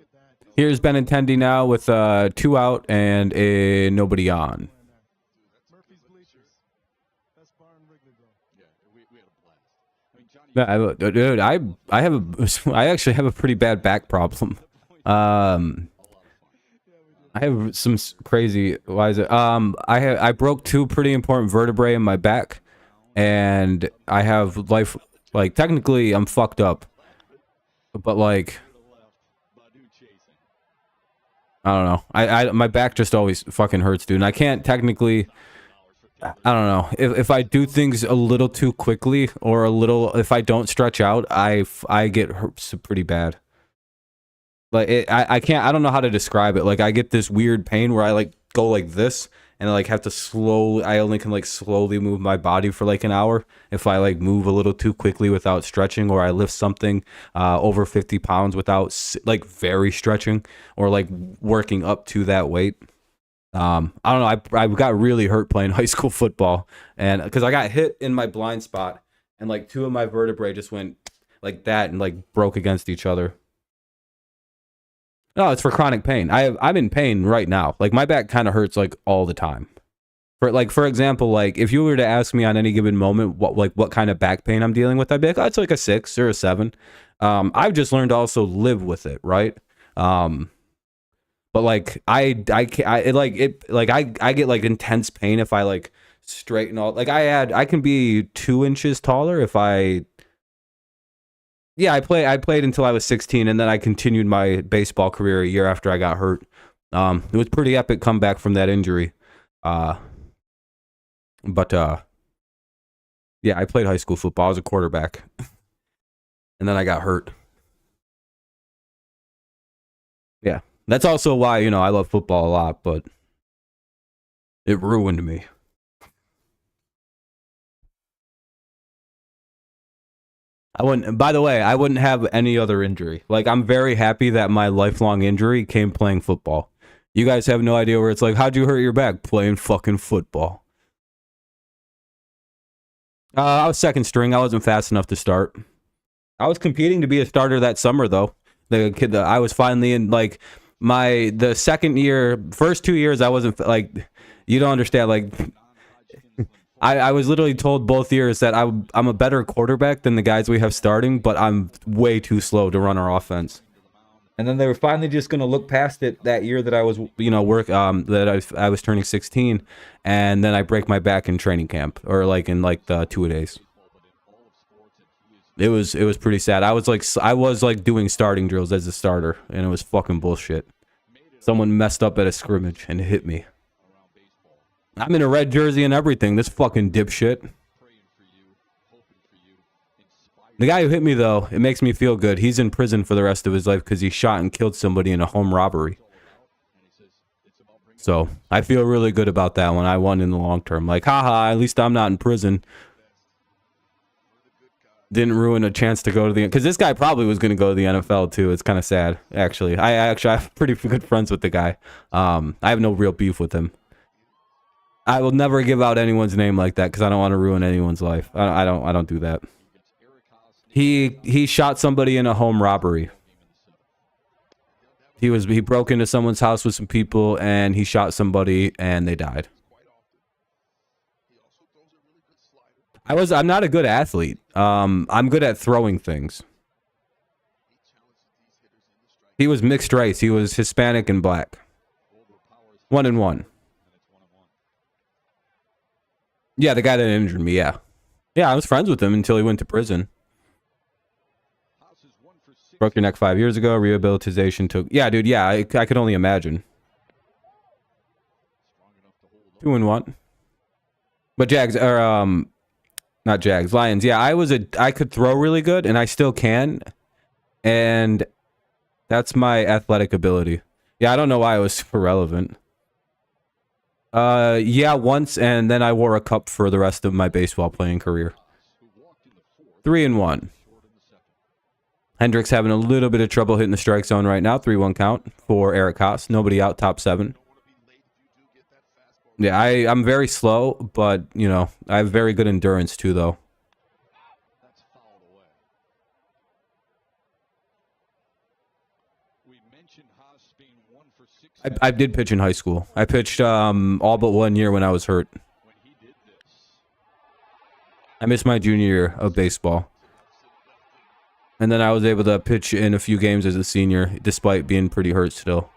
at that? Here's Benintendi now with 2 out and a nobody on. Murphy's Bleachers. Best bar in Wrigleyville. Yeah, we had a blast. I mean, Johnny, Dude, I actually have a pretty bad back problem. I have some crazy. Why is it? I broke 2 pretty important vertebrae in my back, and I have life. Like technically, I'm fucked up, but like Badu chasing. I don't know. I my back just always fucking hurts, dude. And I can't technically. I don't know if I do things a little too quickly or if I don't stretch out, I get hurt pretty bad. Like I can't. I don't know how to describe it. Like I get this weird pain where I like go like this and I like have to slowly. I only can like slowly move my body for like an hour if I like move a little too quickly without stretching, or I lift something over 50 pounds without like very stretching or like working up to that weight. I don't know. I got really hurt playing high school football, and because I got hit in my blind spot, and like 2 of my vertebrae just went like that and like broke against each other. No, it's for chronic pain. I'm in pain right now. Like my back kind of hurts like all the time. For example, like if you were to ask me on any given moment what kind of back pain I'm dealing with, I'd be like, oh, it's like a 6 or a 7. I've just learned to also live with it, right? But like I get like intense pain if I like straighten all. Like I can be 2 inches taller if I. Yeah, I played until I was 16, and then I continued my baseball career a year after I got hurt. It was pretty epic comeback from that injury. Yeah, I played high school football. I was a quarterback, and then I got hurt. Yeah, that's also why I love football a lot, but it ruined me. By the way, I wouldn't have any other injury. Like, I'm very happy that my lifelong injury came playing football. You guys have no idea where it's like, how'd you hurt your back? Playing fucking football. I was second string. I wasn't fast enough to start. I was competing to be a starter that summer, though. I was finally in, like, the second year, first 2 years, I wasn't, like, you don't understand, like... I was literally told both years that I'm a better quarterback than the guys we have starting, but I'm way too slow to run our offense. And then they were finally just gonna look past it that year that I was, you know, I was turning 16, and then I break my back in training camp, or like in like the 2-a-days. It was pretty sad. I was like doing starting drills as a starter, and it was fucking bullshit. Someone messed up at a scrimmage and hit me. I'm in a red jersey and everything. This fucking dipshit. The guy who hit me, though, it makes me feel good. He's in prison for the rest of his life because he shot and killed somebody in a home robbery. So I feel really good about that one. I won in the long term. Like, haha, at least I'm not in prison. Didn't ruin a chance to go to the... Because this guy probably was going to go to the NFL, too. It's kind of sad, actually. I have pretty good friends with the guy. I have no real beef with him. I will never give out anyone's name like that because I don't want to ruin anyone's life. I don't do that. He shot somebody in a home robbery. He broke into someone's house with some people and he shot somebody and they died. I'm not a good athlete. I'm good at throwing things. He was mixed race. He was Hispanic and black. 1-1. Yeah, the guy that injured me, yeah. Yeah, I was friends with him until he went to prison. Broke your neck 5 years ago. Rehabilitation took... Yeah, dude, yeah, I could only imagine. 2-1. But Jags, or, not Jags, Lions. Yeah, I could throw really good, and I still can. And that's my athletic ability. Yeah, I don't know why it was super relevant. Yeah, once, and then I wore a cup for the rest of my baseball playing career. 3-1. Hendricks having a little bit of trouble hitting the strike zone right now. 3-1 count for Eric Haas. Nobody out, top 7. Yeah, I'm very slow, but, you know, I have very good endurance too, though. I did pitch in high school. I pitched all but 1 year when I was hurt. I missed my junior year of baseball. And then I was able to pitch in a few games as a senior, despite being pretty hurt still.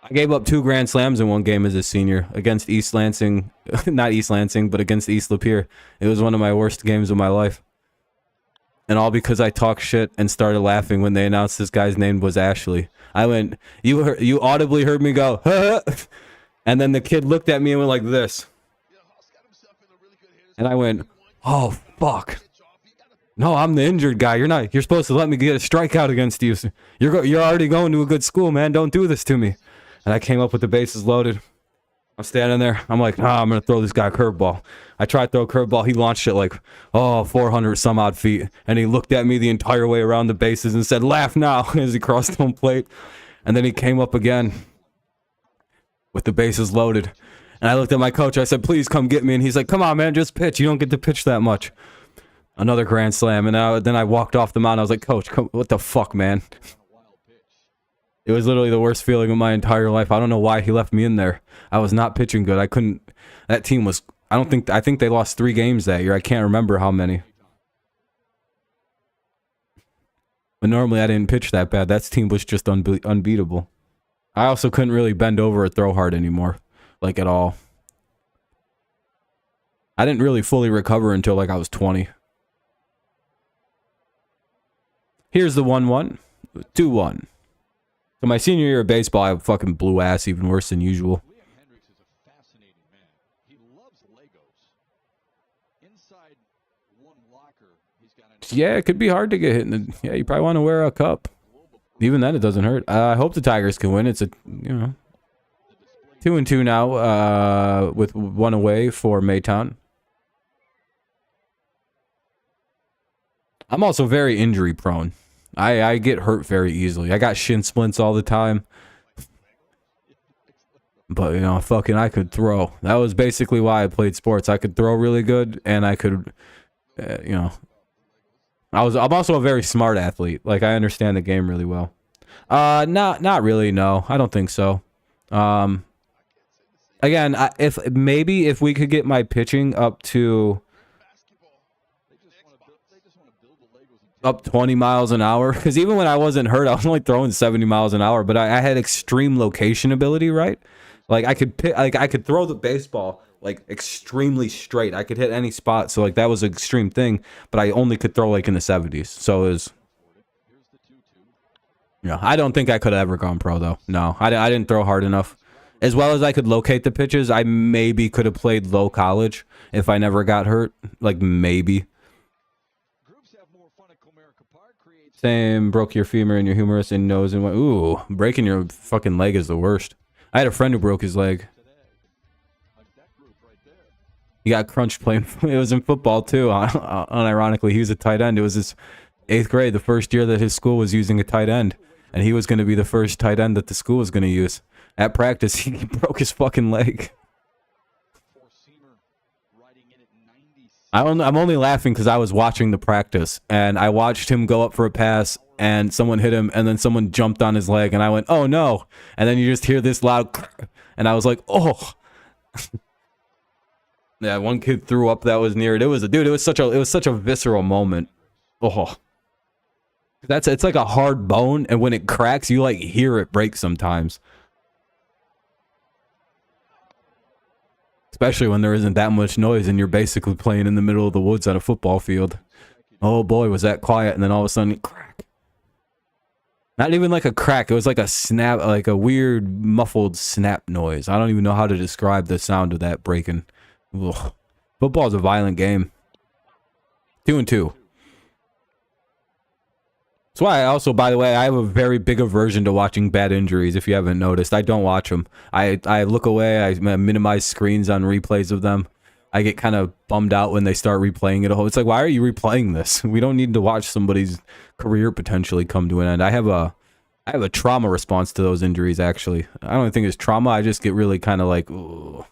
I gave up 2 grand slams in one game as a senior against East Lansing. Not East Lansing, but against East Lapeer. It was one of my worst games of my life. And all because I talked shit and started laughing when they announced this guy's name was Ashley. I went, you audibly heard me go, and then the kid looked at me and went like this. And I went, oh, fuck. No, I'm the injured guy. You're supposed to let me get a strikeout against you. You're already going to a good school, man. Don't do this to me. And I came up with the bases loaded. I'm standing there. I'm like, I'm going to throw this guy a curveball. I tried to throw a curveball. He launched it like, 400 some odd feet. And he looked at me the entire way around the bases and said, laugh now, as he crossed home plate. And then he came up again with the bases loaded. And I looked at my coach. I said, please come get me. And he's like, come on, man, just pitch. You don't get to pitch that much. Another grand slam. And then I walked off the mound. I was like, coach, what the fuck, man? It was literally the worst feeling of my entire life. I don't know why he left me in there. I was not pitching good. I couldn't. That team was. I think they lost 3 games that year. I can't remember how many. But normally I didn't pitch that bad. That team was just unbeatable. I also couldn't really bend over or throw hard anymore, like at all. I didn't really fully recover until like I was 20. Here's the 1-1, 2-1. So my senior year of baseball, I fucking blew ass even worse than usual. Hendricks is a fascinating man. He loves Legos. Inside one locker, he's got an... Yeah, it could be hard to get hit in the... Yeah, you probably want to wear a cup. Even then, it doesn't hurt. I hope the Tigers can win. It's 2-2 now, with 1 away for Maytown. I'm also very injury prone. I get hurt very easily. I got shin splints all the time. But, I could throw. That was basically why I played sports. I could throw really good, and I could, I'm also a very smart athlete. Like, I understand the game really well. Not really, no. I don't think so. Again, if we could get my pitching up to... up 20 miles an hour. Because even when I wasn't hurt, I was only throwing 70 miles an hour. But I had extreme location ability, right? Like I could throw the baseball like extremely straight. I could hit any spot. So like that was an extreme thing. But I only could throw like in the 70s. So it was. Yeah, I don't think I could have ever gone pro though. No, I didn't throw hard enough. As well as I could locate the pitches, I maybe could have played low college if I never got hurt. Like maybe. Same, broke your femur and your humerus and nose and went. Ooh, breaking your fucking leg is the worst. I had a friend who broke his leg. He got crunched playing. It was in football too. Unironically, he was a tight end. It was his 8th grade, the first year that his school was using a tight end, and he was going to be the first tight end that the school was going to use. At practice, he broke his fucking leg. I'm only laughing because I was watching the practice, and I watched him go up for a pass, and someone hit him, and then someone jumped on his leg, and I went, "Oh no!" And then you just hear this loud, and I was like, "Oh." Yeah, one kid threw up that was near it. It was such a visceral moment. Oh, it's like a hard bone, and when it cracks, you like hear it break sometimes. Especially when there isn't that much noise and you're basically playing in the middle of the woods on a football field. Oh boy, was that quiet, and then all of a sudden, crack. Not even like a crack, it was like a snap, like a weird muffled snap noise. I don't even know how to describe the sound of that breaking. Ugh. Football is a violent game. 2-2. That's why I also, by the way, I have a very big aversion to watching bad injuries, if you haven't noticed. I don't watch them. I look away. I minimize screens on replays of them. I get kind of bummed out when they start replaying it. It's like, why are you replaying this? We don't need to watch somebody's career potentially come to an end. I have a trauma response to those injuries, actually. I don't think it's trauma. I just get really kind of like, ooh.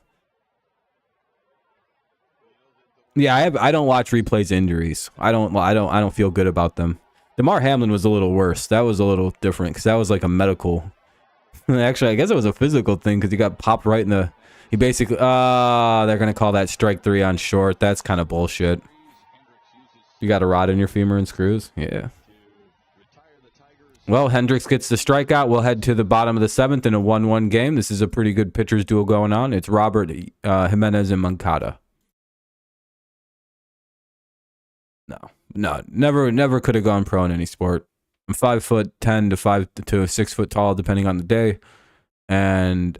Yeah, I don't watch replays injuries. I don't feel good about them. DeMar Hamlin was a little worse. That was a little different because that was like a medical. Actually, I guess it was a physical thing because he got popped right in the. He basically. They're gonna call that strike 3 on short. That's kind of bullshit. You got a rod in your femur and screws. Yeah. Well, Hendricks gets the strikeout. We'll head to the bottom of the 7th in a 1-1 game. This is a pretty good pitchers duel going on. It's Robert Jimenez and Moncada. No, never could have gone pro in any sport. I'm 5'10" to 6 foot tall, depending on the day, and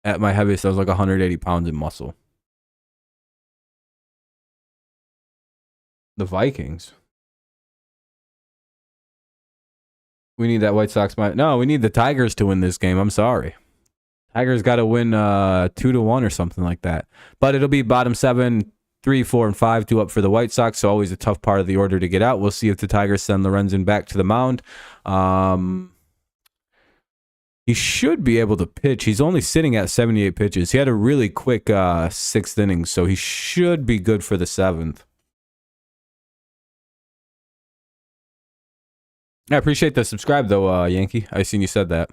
at my heaviest, I was like 180 pounds in muscle. The Vikings. We need that White Sox. No, we need the Tigers to win this game. I'm sorry. Tigers got to win 2-1 or something like that. But it'll be bottom 7. 3, 4, and 5, 2 up for the White Sox, so always a tough part of the order to get out. We'll see if the Tigers send Lorenzen back to the mound. He should be able to pitch. He's only sitting at 78 pitches. He had a really quick 6th inning, so he should be good for the 7th. I appreciate the subscribe, though, Yankee. I seen you said that.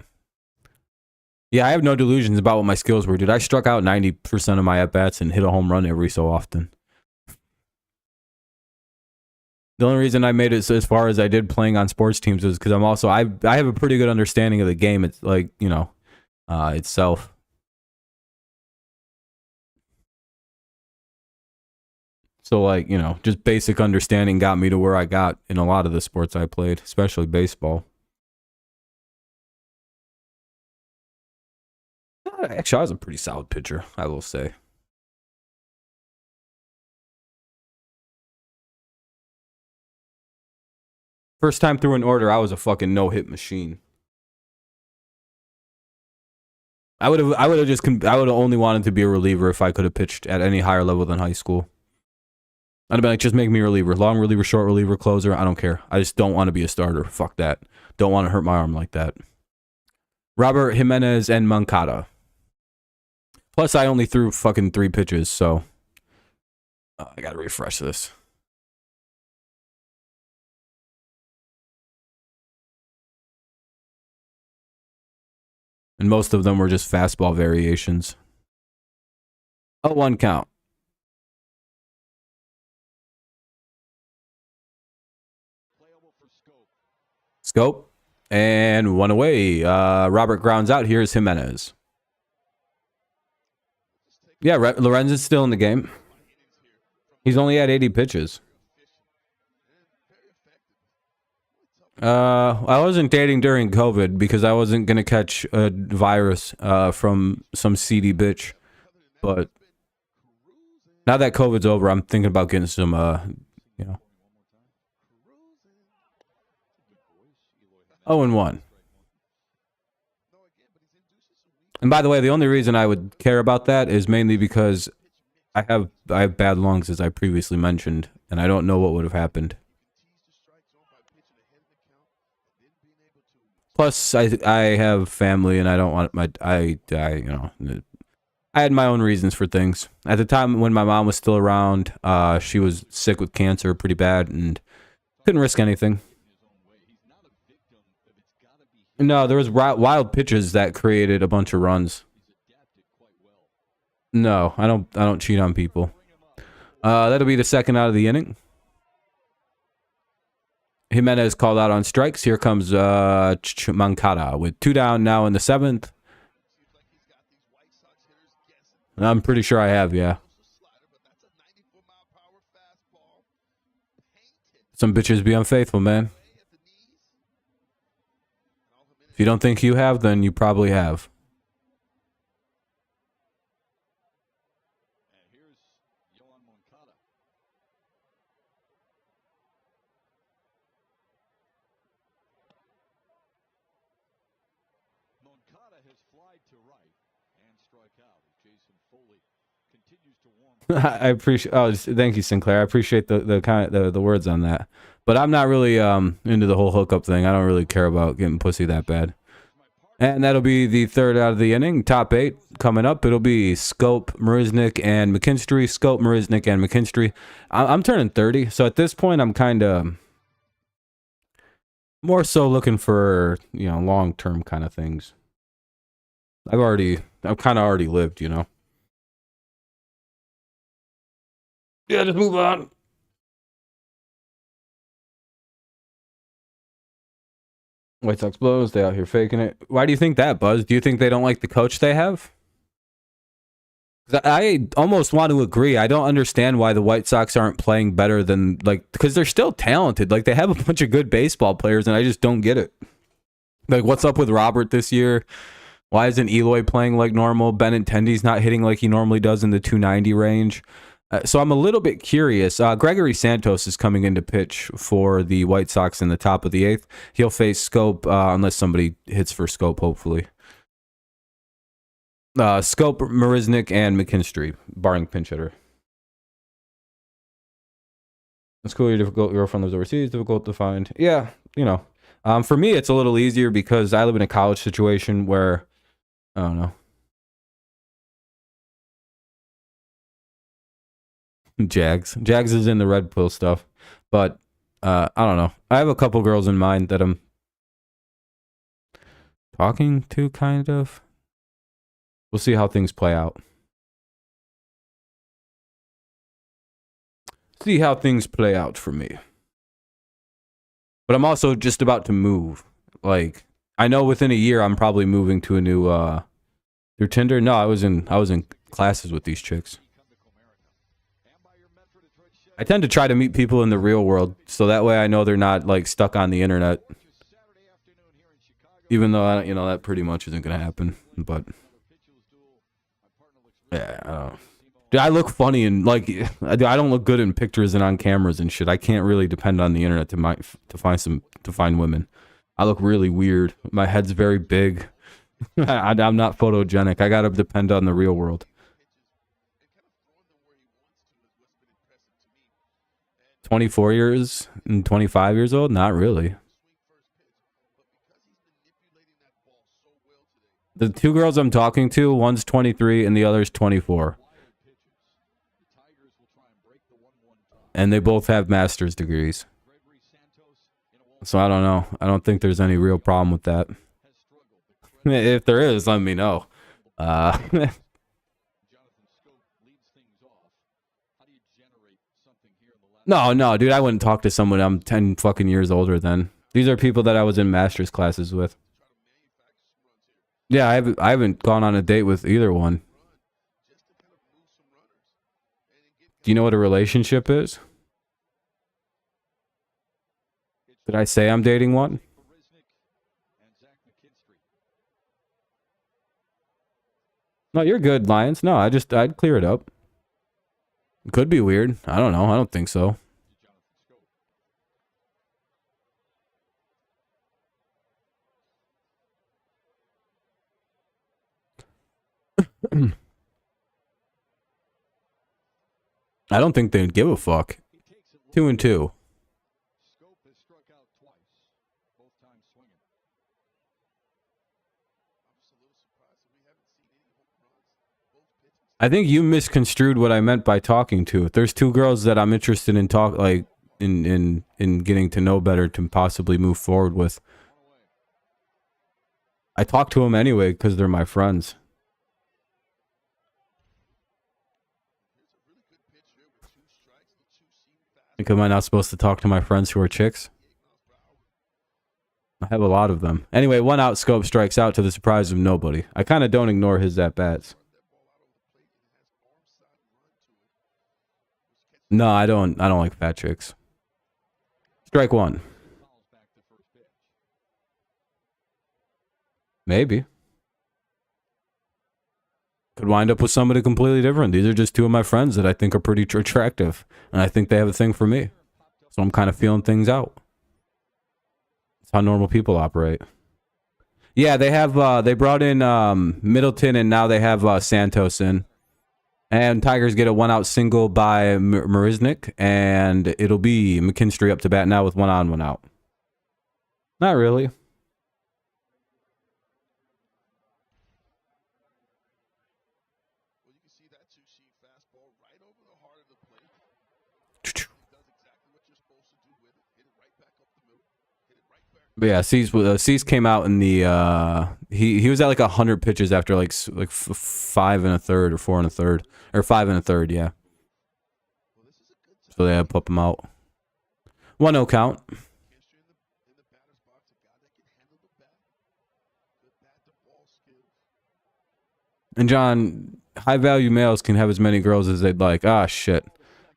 Yeah, I have no delusions about what my skills were, dude. I struck out 90% of my at-bats and hit a home run every so often. The only reason I made it as far as I did playing on sports teams is because I have a pretty good understanding of the game. It's like, you know, itself. So like, you know, just basic understanding got me to where I got in a lot of the sports I played, especially baseball. Actually, I was a pretty solid pitcher, I will say. First time through an order, I was a fucking no-hit machine. I would have only wanted to be a reliever if I could have pitched at any higher level than high school. I'd have been like, just make me a reliever. Long reliever, short reliever, closer. I don't care. I just don't want to be a starter. Fuck that. Don't want to hurt my arm like that. Robert Jimenez and Moncada. Plus, I only threw fucking 3 pitches, so I gotta refresh this. And most of them were just fastball variations. 0-1 count. Scope. And one away. Robert grounds out. Here's Jimenez. Yeah, Lorenz is still in the game. He's only had 80 pitches. I wasn't dating during COVID because I wasn't going to catch a virus from some seedy bitch. But now that COVID's over, I'm thinking about getting some, you know. 0-1. And by the way, the only reason I would care about that is mainly because I have bad lungs, as I previously mentioned, and I don't know what would have happened. Plus, I have family, and I don't want I had my own reasons for things. At the time when my mom was still around, she was sick with cancer pretty bad, and couldn't risk anything. No, there was wild pitches that created a bunch of runs. No, I don't cheat on people. That'll be the second out of the inning. Jimenez called out on strikes. Here comes Mancada with 2 down now in the 7th. I'm pretty sure I have, yeah. Some bitches be unfaithful, man. If you don't think you have, then you probably have. Moncada has flied to right and struck out. Jason Foley continues to warm. I appreciate. Oh, thank you, Sinclair. I appreciate the words on that. But I'm not really into the whole hookup thing. I don't really care about getting pussy that bad. And that'll be the third out of the inning. Top 8 coming up. It'll be Scope, Marisnik, and McKinstry. Scope, Marisnik, and McKinstry. I'm turning 30, so at this point, I'm kind of more so looking for, you know, long-term kind of things. I've kind of already lived, you know. Yeah, just move on. White Sox blows. They out here faking it. Why do you think that, Buzz? Do you think they don't like the coach they have? I almost want to agree. I don't understand why the White Sox aren't playing better than, like, because they're still talented. Like, they have a bunch of good baseball players, and I just don't get it. Like, what's up with Robert this year? Why isn't Eloy playing like normal? Benintendi's not hitting like he normally does in the 290 range. So I'm a little bit curious. Gregory Santos is coming in to pitch for the White Sox in the top of the 8th. He'll face Scope unless somebody hits for Scope, hopefully. Scope, Marisnik, and McKinstry, barring pinch hitter. It's cool. You're difficult. Your girlfriend lives overseas. Difficult to find. Yeah, you know. For me, it's a little easier because I live in a college situation where, I don't know. Jags is in the red pill stuff, but I don't know. I have a couple girls in mind that I'm talking to, kind of. We'll see how things play out. See how things play out for me. But I'm also just about to move. Like, I know within a year I'm probably moving to a new through Tinder. No, I was in classes with these chicks. I tend to try to meet people in the real world, so that way I know they're not like stuck on the internet. Even though you know that pretty much isn't gonna happen, but yeah, I don't know. Dude, I look funny and like I don't look good in pictures and on cameras and shit. I can't really depend on the internet to find women. I look really weird. My head's very big. I'm not photogenic. I gotta depend on the real world. 24 years and 25 years old? Not really. The two girls I'm talking to, one's 23 and the other's 24. And they both have master's degrees. So I don't know. I don't think there's any real problem with that. If there is, let me know. No, dude, I wouldn't talk to someone I'm 10 fucking years older than. These are people that I was in master's classes with. Yeah, I haven't gone on a date with either one. Do you know what a relationship is? Did I say I'm dating one? No, you're good, Lions. No, I'd clear it up. Could be weird. I don't know. I don't think so. I don't think they'd give a fuck. 2-2. Scope has struck out twice, both times swinging. I'm just a little surprised that we haven't seen any home runs. Both pitchers. I think you misconstrued what I meant by talking to. There's two girls that I'm interested in in getting to know better to possibly move forward with. I talk to them anyway because they're my friends. Like, am I not supposed to talk to my friends who are chicks? I have a lot of them. Anyway, one out, Scope strikes out to the surprise of nobody. I kind of don't ignore his at-bats. No, I don't like fat chicks. Strike one. Maybe. Could wind up with somebody completely different. These are just two of my friends that I think are pretty attractive. And I think they have a thing for me. So I'm kind of feeling things out. It's how normal people operate. Yeah, they have, they brought in Middleton and now they have Santos in. And Tigers get a one-out single by Marisnik. And it'll be McKinstry up to bat now with one on, one out. Not really. But yeah, Cease came out in the he was at like 100 pitches after like 5 1/3 or 4 1/3 or 5 1/3, yeah. So they had to pop him out. 1-0 count. And John, high value males can have as many girls as they'd like. Ah, shit.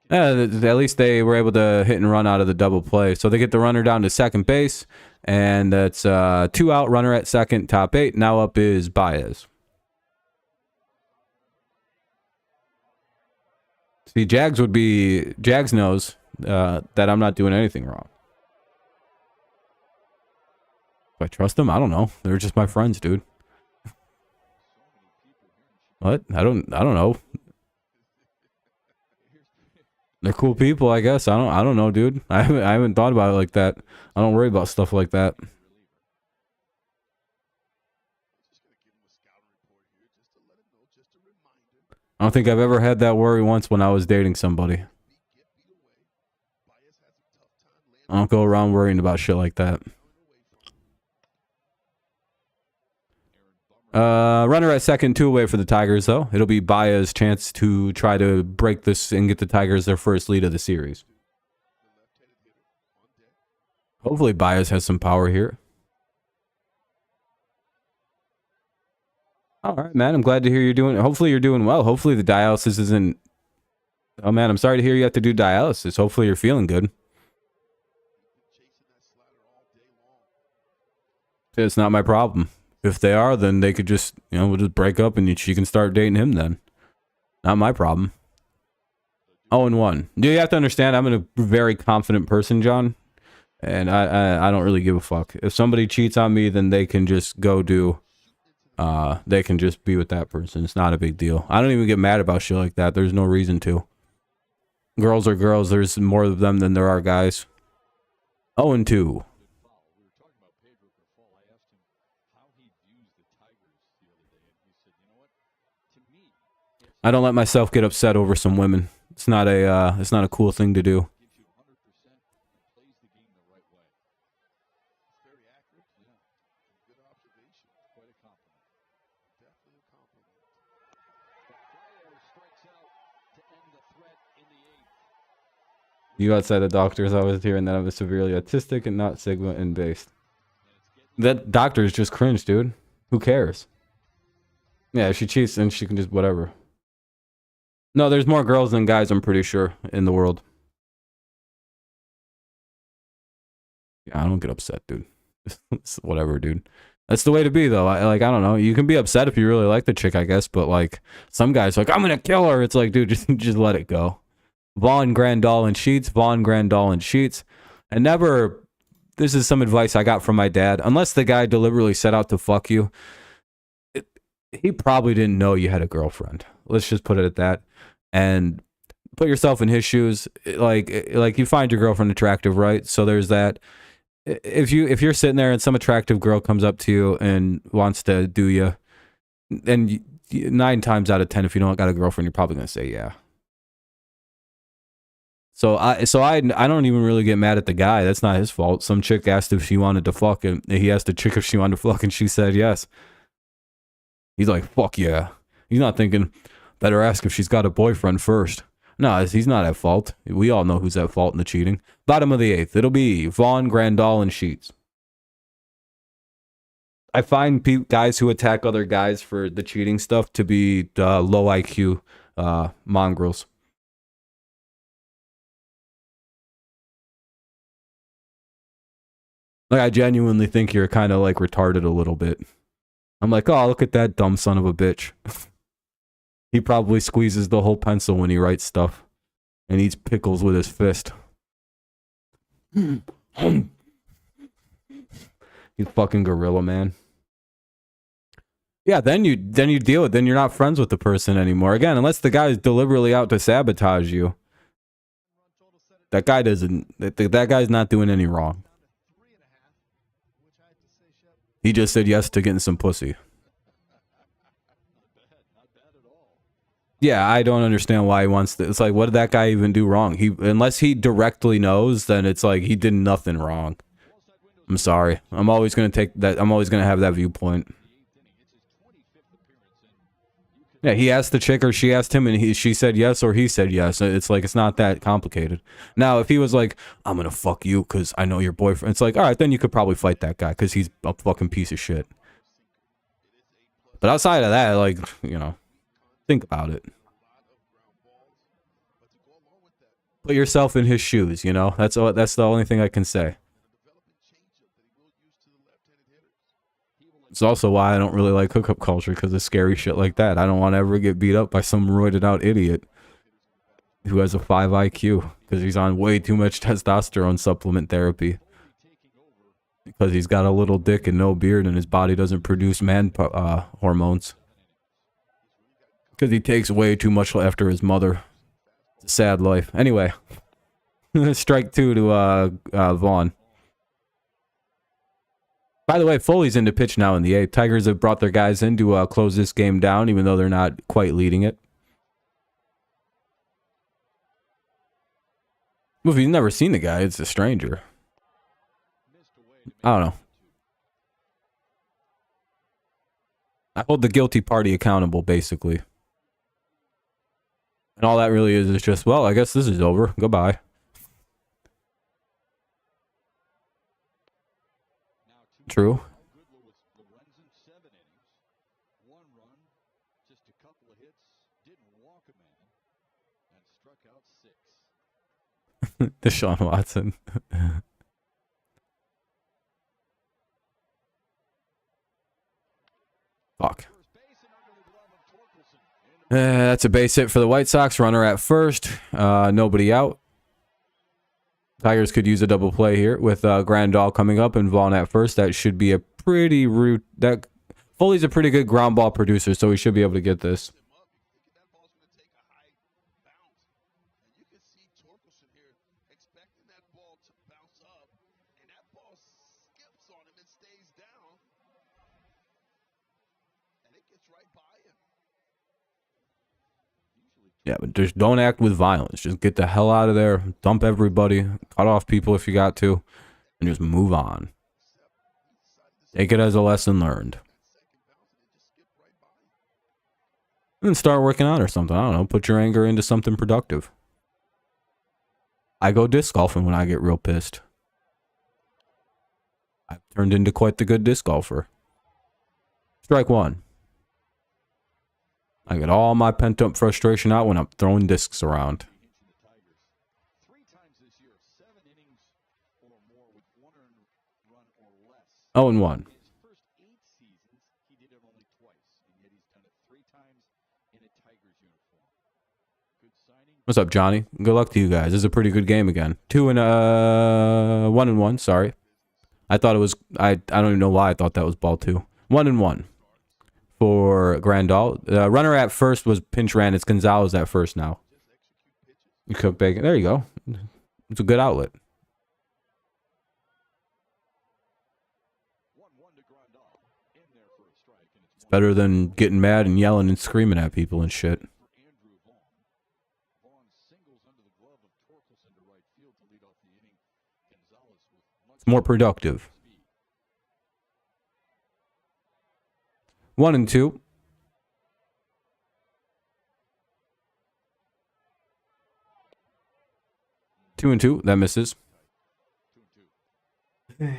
At least they were able to hit and run out of the double play. So they get the runner down to second base. And that's 2 out, runner at second, top 8. Now up is Baez. See, Jags knows that I'm not doing anything wrong. Do I trust them? I don't know. They're just my friends, dude. What? I don't know. They're cool people, I guess. I don't know, dude. I haven't thought about it like that. I don't worry about stuff like that. I don't think I've ever had that worry once when I was dating somebody. I don't go around worrying about shit like that. Runner at second, 2 away for the Tigers, though. It'll be Baez's chance to try to break this and get the Tigers their first lead of the series. Hopefully Baez has some power here. All right, man. I'm glad to hear you're doing... Hopefully you're doing well. Hopefully the dialysis isn't... Oh, man, I'm sorry to hear you have to do dialysis. Hopefully you're feeling good. It's not my problem. If they are, then they could just, we'll just break up and she can start dating him then. Not my problem. 0-1. Do you have to understand, I'm a very confident person, John. And I don't really give a fuck. If somebody cheats on me, then they can just go do... they can just be with that person. It's not a big deal. I don't even get mad about shit like that. There's no reason to. Girls are girls. There's more of them than there are guys. 0-2. I don't let myself get upset over some women. It's not a cool thing to do. You outside the doctors, I was hearing that I was severely autistic and not Sigma and based. That doctor is just cringe, dude. Who cares? Yeah, if she cheats, then she can just whatever. No, there's more girls than guys, I'm pretty sure, in the world. Yeah, I don't get upset, dude. It's whatever, dude. That's the way to be, though. I don't know. You can be upset if you really like the chick, I guess, but like some guys, like I'm gonna kill her. It's like, dude, just let it go. Vaughn Grandal and Sheets, Vaughn Grandal and Sheets, and never. This is some advice I got from my dad. Unless the guy deliberately set out to fuck you, he probably didn't know you had a girlfriend. Let's just put it at that. And put yourself in his shoes. Like you find your girlfriend attractive, right? So there's that. If you're sitting there and some attractive girl comes up to you and wants to do you, and 9 times out of 10, if you don't got a girlfriend, you're probably gonna say yeah. So I don't even really get mad at the guy. That's not his fault. Some chick asked if she wanted to fuck, and he asked the chick if she wanted to fuck, and she said yes. He's like, fuck yeah. He's not thinking, better ask if she's got a boyfriend first. No, he's not at fault. We all know who's at fault in the cheating. Bottom of the 8th, it'll be Vaughn, Grandal, and Sheets. I find guys who attack other guys for the cheating stuff to be low IQ mongrels. Like, I genuinely think you're kind of like retarded a little bit. I'm like, oh, look at that dumb son of a bitch. He probably squeezes the whole pencil when he writes stuff and eats pickles with his fist. You fucking gorilla, man. Yeah, then you deal with it. Then you're not friends with the person anymore. Again, unless the guy's deliberately out to sabotage you. That guy doesn't. That guy's not doing any wrong. He just said yes to getting some pussy. Yeah, I don't understand why he wants to. It's like, what did that guy even do wrong? Unless he directly knows, then it's like he did nothing wrong. I'm sorry. I'm always gonna take that. I'm always gonna have that viewpoint. Yeah, he asked the chick or she asked him, and she said yes or he said yes. It's like, it's not that complicated. Now, if he was like, I'm gonna fuck you because I know your boyfriend, it's like, all right, then you could probably fight that guy because he's a fucking piece of shit. But outside of that, like, you know, think about it. Put yourself in his shoes, you know? That's the only thing I can say. It's also why I don't really like hookup culture, because of scary shit like that. I don't want to ever get beat up by some roided out idiot who has a 5 IQ because he's on way too much testosterone supplement therapy. Because he's got a little dick and no beard and his body doesn't produce man hormones. Because he takes way too much after his mother. It's a sad life. Anyway, strike 2 to Vaughn. By the way, Foley's into pitch now in the 8th. Tigers have brought their guys in to close this game down, even though they're not quite leading it. Well, if you've never seen the guy, it's a stranger. I don't know. I hold the guilty party accountable, basically. And all that really is just, well, I guess this is over. Goodbye. True. Deshaun Watson. Fuck. That's a base hit for the White Sox. Runner at first. Nobody out. Tigers could use a double play here with Grandal coming up and Vaughn at first. That should be a pretty root. That Foley's a pretty good ground ball producer, so he should be able to get this. Yeah, but just don't act with violence. Just get the hell out of there. Dump everybody. Cut off people if you got to. And just move on. Take it as a lesson learned. And start working out or something. I don't know. Put your anger into something productive. I go disc golfing when I get real pissed. I've turned into quite the good disc golfer. Strike one. I get all my pent up frustration out when I'm throwing discs around. 0-1. What's up, Johnny? Good luck to you guys. This is a pretty good game again. 1-1. Sorry, I thought it was. I don't even know why I thought that was ball 2. 1-1 for Grandal. Runner at first was pinch ran. It's Gonzalez at first now. You cook bacon. There you go. It's a good outlet. It's better than getting mad and yelling and screaming at people and shit. It's more productive. 1-2. 2-2. That misses. Gonzalez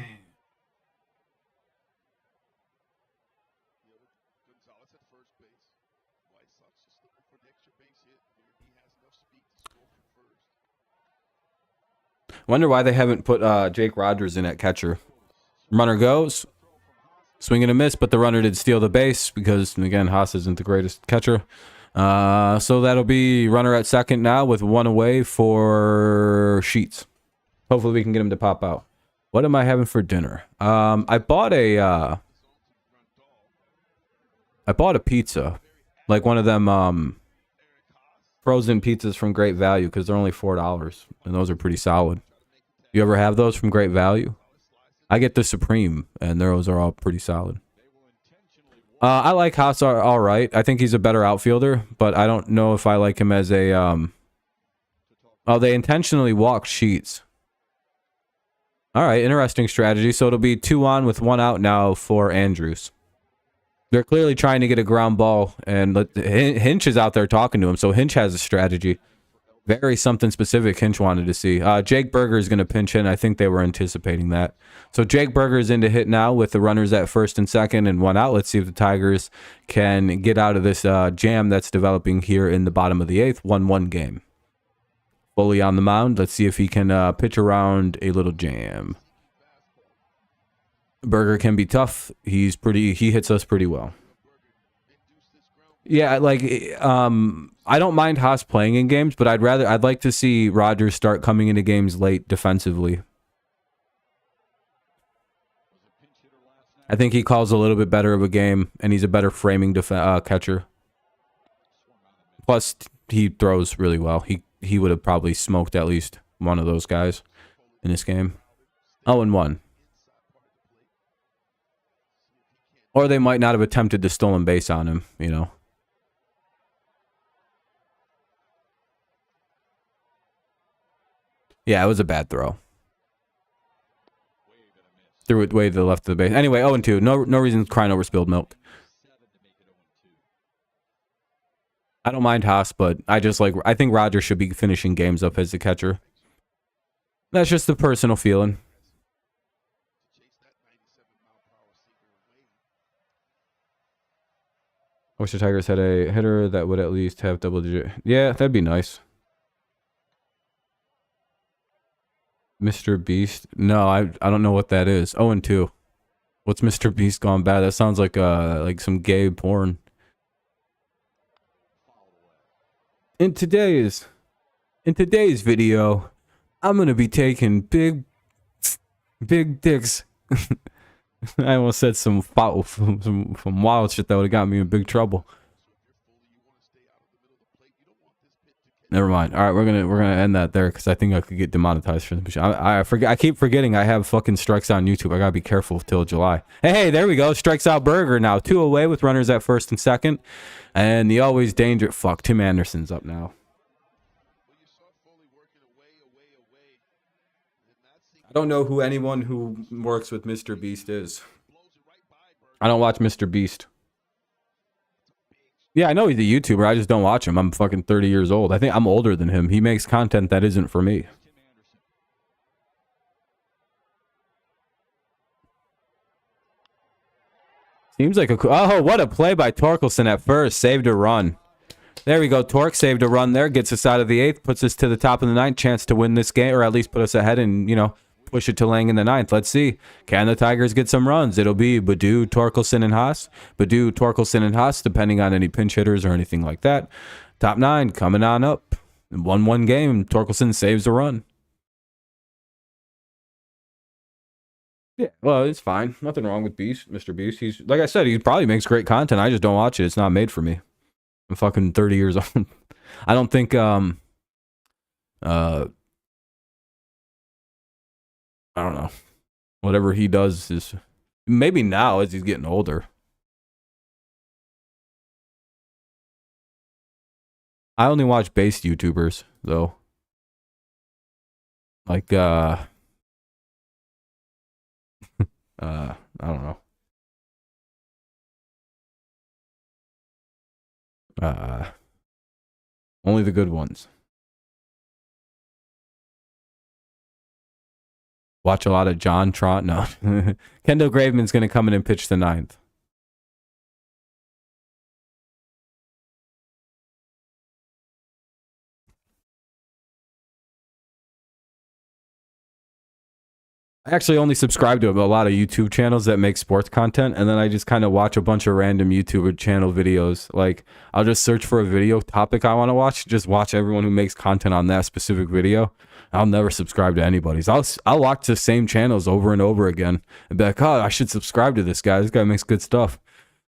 at first base. White Sox just looking for the extra base hit. He has enough speed to score from first. Wonder why they haven't put Jake Rogers in at catcher. Runner goes. Swing and a miss, but the runner did steal the base because, again, Haas isn't the greatest catcher. So that'll be runner at second now with one away for Sheets. Hopefully we can get him to pop out. What am I having for dinner? I bought a pizza, like one of them frozen pizzas from Great Value because they're only $4 and those are pretty solid. You ever have those from Great Value? I get the Supreme and those are all pretty solid. I like Haas all right. I think he's a better outfielder, but I don't know if I like him as a oh, they intentionally walked Sheets. All right, interesting strategy. So it'll be 2 on with 1 out now for Andrews. They're clearly trying to get a ground ball, and Hinch is out there talking to him, so Hinch has a strategy. Very something specific Hinch wanted to see. Jake Berger is going to pinch in. I think they were anticipating that. So Jake Berger is in to hit now with the runners at first and second and 1 out. Let's see if the Tigers can get out of this jam that's developing here in the bottom of the 8th. 1-1 game. Fully on the mound. Let's see if he can pitch around a little jam. Berger can be tough. He hits us pretty well. Yeah, like I don't mind Haas playing in games, but I'd like to see Rogers start coming into games late defensively. I think he calls a little bit better of a game, and he's a better framing catcher. Plus, he throws really well. He would have probably smoked at least one of those guys in this game. 0-1. Or they might not have attempted the stolen base on him, you know. Yeah, it was a bad throw. Threw it way to the left of the base. Anyway, 0-2. No reason crying over spilled milk. I don't mind Haas, but I think Rogers should be finishing games up as the catcher. That's just a personal feeling. I wish the Tigers had a hitter that would at least have double digit. Yeah, that'd be nice. Mr. Beast? No, I don't know what that is. 0-2. What's Mr. Beast gone bad? That sounds like some gay porn. In today's video, I'm gonna be taking big dicks. I almost said some wild shit that would have got me in big trouble. Never mind. All right, we're gonna end that there because I think I could get demonetized for this. I forget. I keep forgetting I have fucking strikes on YouTube. I gotta be careful till July. Hey, there we go. Strikes out Berger now. 2 away with runners at first and second, and the always dangerous Tim Anderson's up now. I don't know who anyone who works with Mr. Beast is. I don't watch Mr. Beast. Yeah, I know he's a YouTuber. I just don't watch him. I'm fucking 30 years old. I think I'm older than him. He makes content that isn't for me. Seems like a oh, what a play by Torkelson at first. Saved a run. There we go. Torque saved a run there. Gets us out of the 8th. Puts us to the top of the 9th. Chance to win this game, or at least put us ahead and, you know, push it to Lang in the 9th. Let's see. Can the Tigers get some runs? It'll be Baду, Torkelson, and Haas. Badu, Torkelson, and Haas, depending on any pinch hitters or anything like that. Top 9 coming on up. 1-1 game. Torkelson saves a run. Yeah, well, it's fine. Nothing wrong with Beast, Mr. Beast. He's, like I said, he probably makes great content. I just don't watch it. It's not made for me. I'm fucking 30 years old. I don't think I don't know. Whatever he does is maybe now as he's getting older. I only watch based YouTubers though. Like I don't know. Only the good ones. Watch a lot of John Trot. No. Kendall Graveman's going to come in and pitch the 9th. I actually only subscribe to a lot of YouTube channels that make sports content, and then I just kind of watch a bunch of random YouTuber channel videos. Like, I'll just search for a video topic I want to watch, just watch everyone who makes content on that specific video. I'll never subscribe to anybody's. I'll watch the same channels over and over again and be like, oh, I should subscribe to this guy. This guy makes good stuff.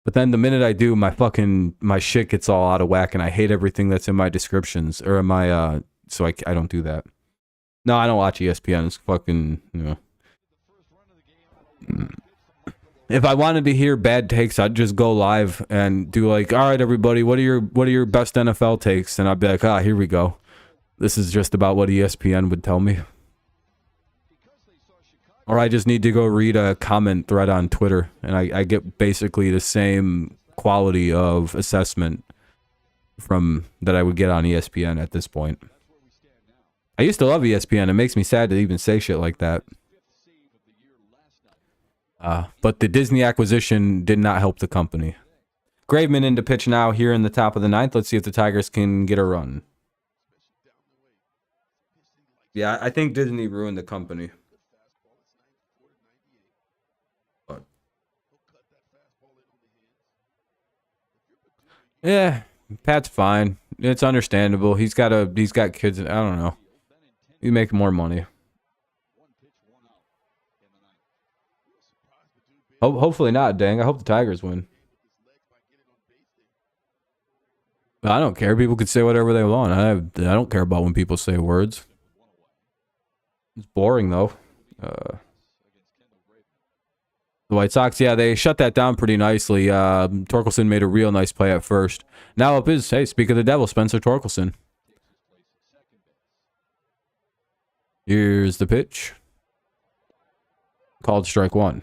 But then the minute I do, my shit gets all out of whack, and I hate everything that's in my descriptions or in my so I don't do that. No, I don't watch ESPN. It's fucking, you know. If I wanted to hear bad takes, I'd just go live and do like, all right, everybody, what are your best NFL takes? And I'd be like, here we go. This is just about what ESPN would tell me. Or I just need to go read a comment thread on Twitter, and I get basically the same quality of assessment from that I would get on ESPN at this point. I used to love ESPN. It makes me sad to even say shit like that. But the Disney acquisition did not help the company. Graveman into pitch now here in the top of the 9th. Let's see if the Tigers can get a run. Yeah, I think Disney ruined the company. But yeah, Pat's fine. It's understandable. He's got kids. I don't know. He's making more money. Hopefully not, dang. I hope the Tigers win. I don't care. People could say whatever they want. I don't care about when people say words. It's boring, though. The White Sox, yeah, they shut that down pretty nicely. Torkelson made a real nice play at first. Now up is, hey, speak of the devil, Spencer Torkelson. Here's the pitch. Called strike 1.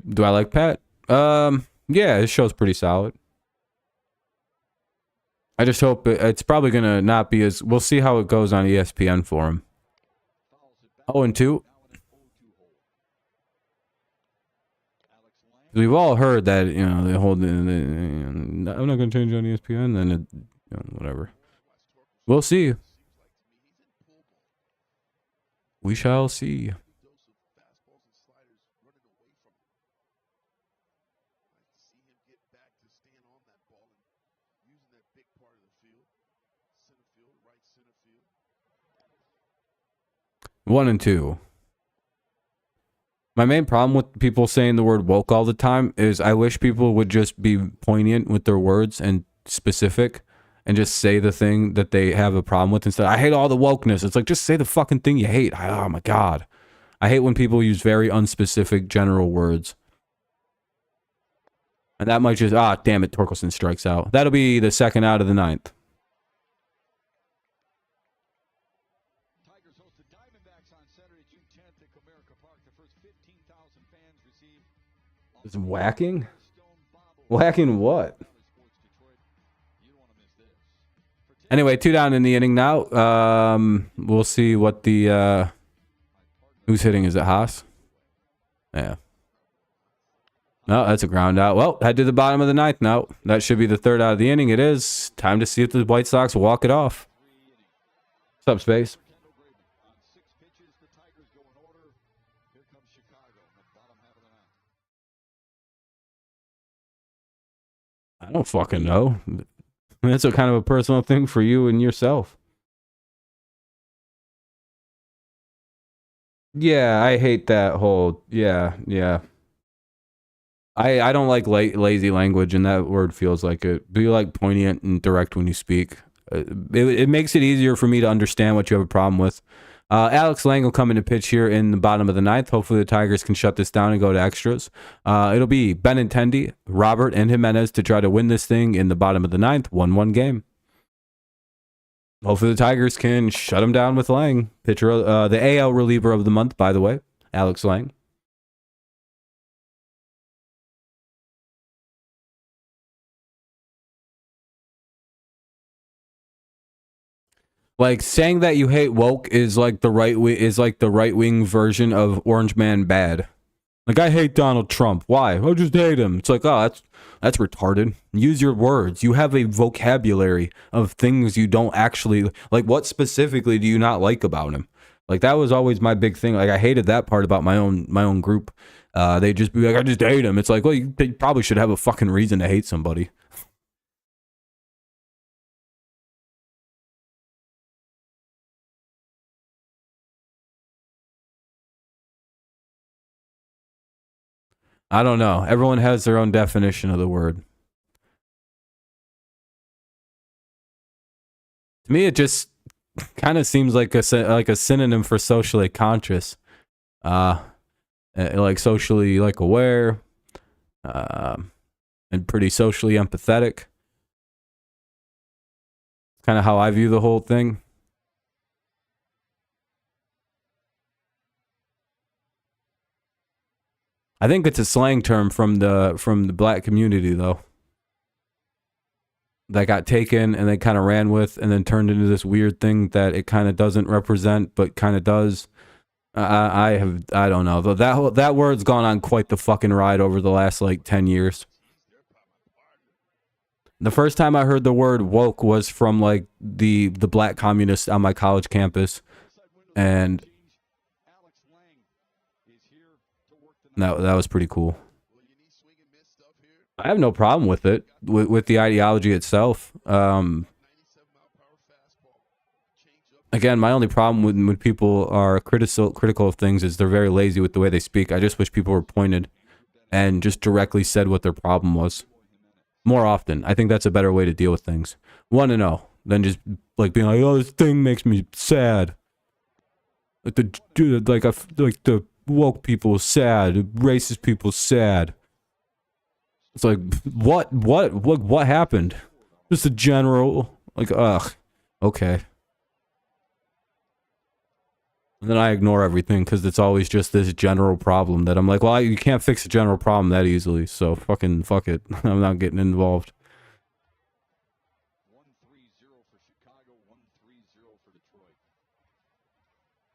Do I like Pat? Yeah, his show's pretty solid. I just hope it's probably gonna not be as. We'll see how it goes on ESPN for him. 0-2. We've all heard that, you know, they hold. I'm not gonna change on ESPN, then you know, whatever. We'll see. We shall see. One and two. My main problem with people saying the word woke all the time is I wish people would just be poignant with their words and specific and just say the thing that they have a problem with instead. I hate all the wokeness. It's like, just say the fucking thing you hate. Oh my God. I hate when people use very unspecific general words. And that might just, damn it, Torkelson strikes out. That'll be the second out of the 9th. Is whacking? Whacking what? Anyway, 2 down in the inning now. We'll see what the who's hitting. Is it Haas? Yeah. No, that's a ground out. Well, head to the bottom of the ninth now. That should be the third out of the inning. It is. Time to see if the White Sox walk it off. What's up, Space? On 6 pitches, the Tigers go in order. Here comes Chicago in the bottom half of the ninth. I don't fucking know. That's a kind of a personal thing for you and yourself. Yeah, I hate that whole. Yeah. I don't like lazy language, and that word feels like it. Be like poignant and direct when you speak. It makes it easier for me to understand what you have a problem with. Alex Lang will come in to pitch here in the bottom of the ninth. Hopefully the Tigers can shut this down and go to extras. It'll be Benintendi, Robert, and Jimenez to try to win this thing in the bottom of the ninth. 1-1 game. Hopefully the Tigers can shut him down with Lang. Pitcher, the AL reliever of the month, by the way, Alex Lang. Like, saying that you hate woke is like the right wing version of Orange Man bad. Like, I hate Donald Trump. Why? I just hate him. It's like, oh, that's retarded. Use your words. You have a vocabulary of things you don't actually like. What specifically do you not like about him? Like, that was always my big thing. Like, I hated that part about my own group. They just be like, I just hate him. It's like, well, you probably should have a fucking reason to hate somebody. I don't know. Everyone has their own definition of the word. To me, it just kind of seems like a synonym for socially conscious, like socially like aware, and pretty socially empathetic. Kind of how I view the whole thing. I think it's a slang term from the black community, though, that got taken and they kind of ran with and then turned into this weird thing that it kind of doesn't represent but kind of does. I don't know, though. That word's gone on quite the fucking ride over the last like 10 years. The first time I heard the word woke was from like the black communists on my college campus, and that was pretty cool. I have no problem with it, with the ideology itself. Again, my only problem when people are critical of things is they're very lazy with the way they speak. I just wish people were pointed and just directly said what their problem was. More often. I think that's a better way to deal with things. 1-0, than just like being like, oh, this thing makes me sad. Like the woke people sad, racist people sad. It's like, what happened? Just a general, like, ugh, okay. And then I ignore everything because it's always just this general problem that I'm like, well, you can't fix a general problem that easily, so fuck it. I'm not getting involved. 1-3-0 for Chicago, 1-3-0 for Detroit.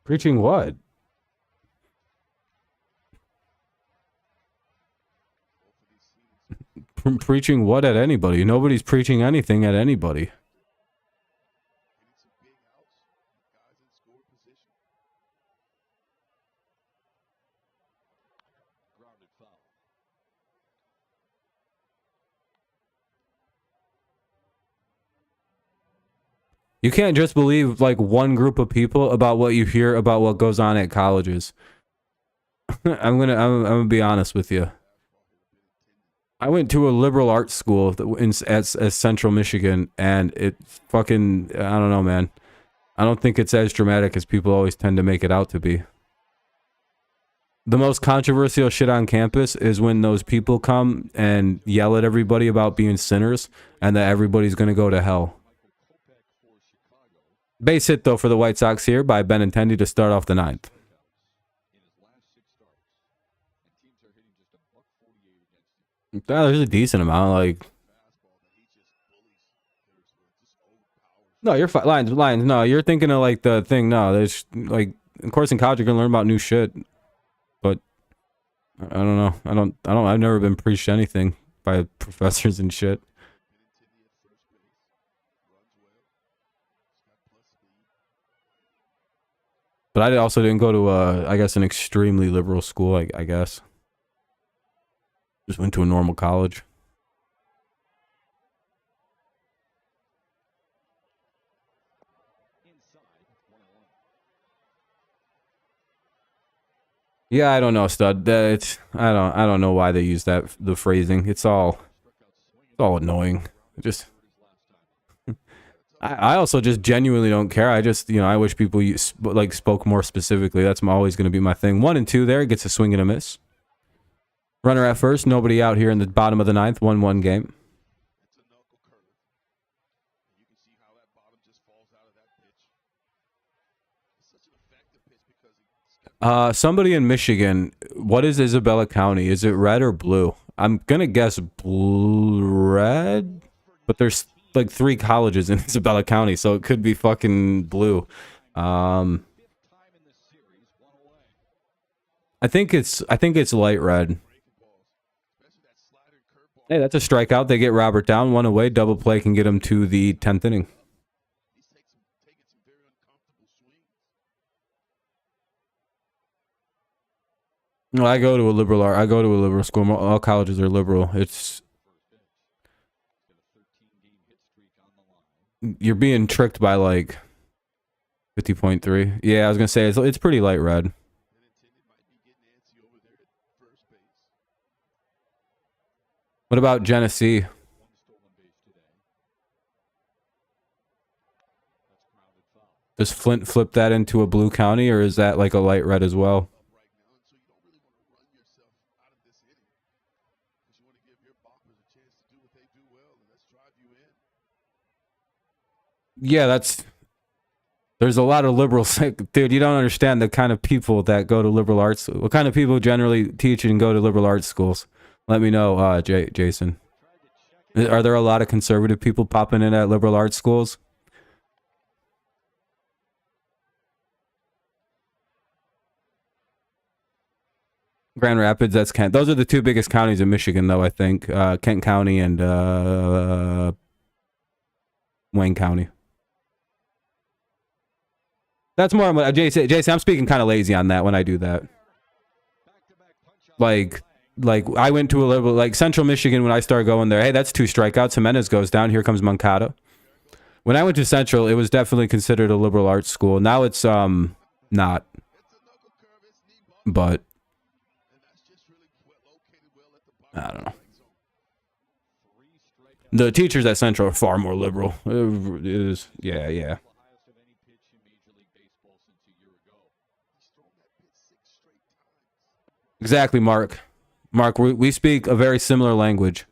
Preaching what? Preaching what at anybody? Nobody's preaching anything at anybody. Grounded foul. You can't just believe like one group of people about what you hear about what goes on at colleges. I'm gonna be honest with you. I went to a liberal arts school at Central Michigan, and it's fucking, I don't know, man. I don't think it's as dramatic as people always tend to make it out to be. The most controversial shit on campus is when those people come and yell at everybody about being sinners and that everybody's going to go to hell. Base hit, though, for the White Sox here by Benintendi to start off the ninth. There's a decent amount, like... No, you're fine. Lines. No, you're thinking of, like, the thing. No, there's, like... Of course, in college, you're going to learn about new shit. But I don't know. I've never been preached anything by professors and shit. But I also didn't go to I guess an extremely liberal school, I guess. Just went to a normal college. Yeah, I don't know, stud. I don't know why they use the phrasing. It's all annoying. Just I also just genuinely don't care. I just, I wish people spoke more specifically. That's always going to be my thing. 1 and 2 there, gets a swing and a miss. Runner at first, nobody out here in the bottom of the 9th, 1-1 game. Somebody in Michigan, what is Isabella County? Is it red or blue? I'm gonna guess red, but there's like 3 colleges in Isabella County, so it could be fucking blue. I think it's light red. Hey, that's a strikeout. They get Robert down, 1 away. Double play can get him to the 10th inning. No, I go to a liberal school. All colleges are liberal. You're being tricked by like 50.3. Yeah, I was gonna say it's pretty light red. What about Genesee? Does Flint flip that into a blue county, or is that like a light red as well? Yeah, there's a lot of liberals. Dude, you don't understand the kind of people that go to liberal arts. What kind of people generally teach and go to liberal arts schools? Let me know, Jason. Are there a lot of conservative people popping in at liberal arts schools? Grand Rapids, that's Kent. Those are the 2 biggest counties in Michigan, though, I think. Kent County and Wayne County. That's more, Jason, I'm speaking kind of lazy on that when I do that. Like I went to a liberal, like Central Michigan when I started going there. Hey, that's 2 strikeouts. Jimenez goes down. Here comes Moncada. When I went to Central, it was definitely considered a liberal arts school. Now it's not. But I don't know. The teachers at Central are far more liberal. It is, yeah. Exactly, Mark. Mark, we speak a very similar language.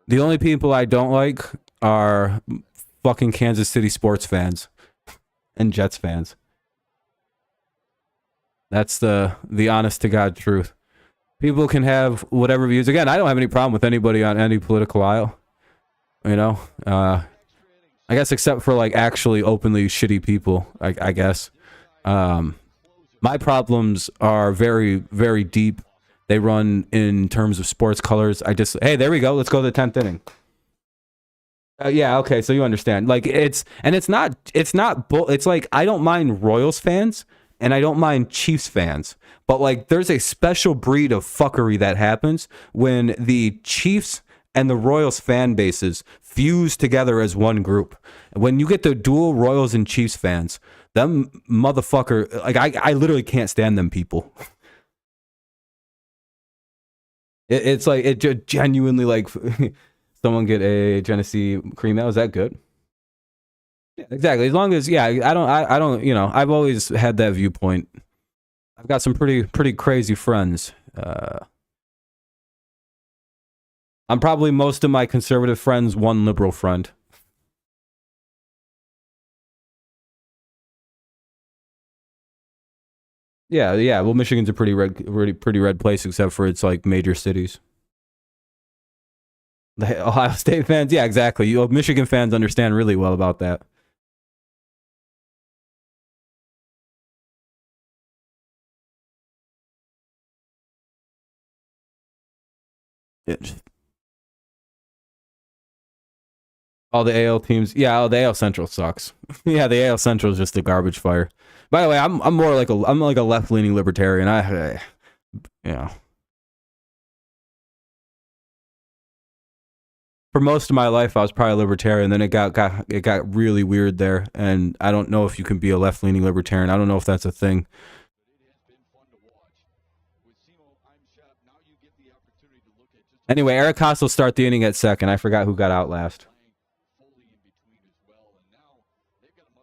The only people I don't like are fucking Kansas City sports fans and Jets fans. That's the honest to God truth. People can have whatever views. Again, I don't have any problem with anybody on any political aisle. I guess except for like actually openly shitty people, I guess. My problems are very, very deep. They run in terms of sports colors. Hey, there we go. Let's go to the 10th inning. Yeah, okay, so you understand. Like it's like I don't mind Royals fans and I don't mind Chiefs fans. But like there's a special breed of fuckery that happens when the Chiefs and the Royals fan bases fuse together as one group. When you get the dual Royals and Chiefs fans, them motherfucker, like I literally can't stand them people. It's like it genuinely like someone get a Genesee cream ale. Is that good? Yeah, exactly. As long as I don't. I've always had that viewpoint. I've got some pretty crazy friends. I'm probably most of my conservative friends, one liberal friend. Yeah. Well, Michigan's a pretty red place, except for its like major cities. The Ohio State fans, yeah, exactly. Michigan fans understand really well about that. All the AL teams, yeah. Oh, the AL Central sucks. Yeah, the AL Central is just a garbage fire. By the way, I'm more like I'm like a left leaning libertarian. You know, for most of my life I was probably libertarian. Then it got really weird there, and I don't know if you can be a left leaning libertarian. I don't know if that's a thing. Anyway, Eric Haas will start the inning at second. I forgot who got out last.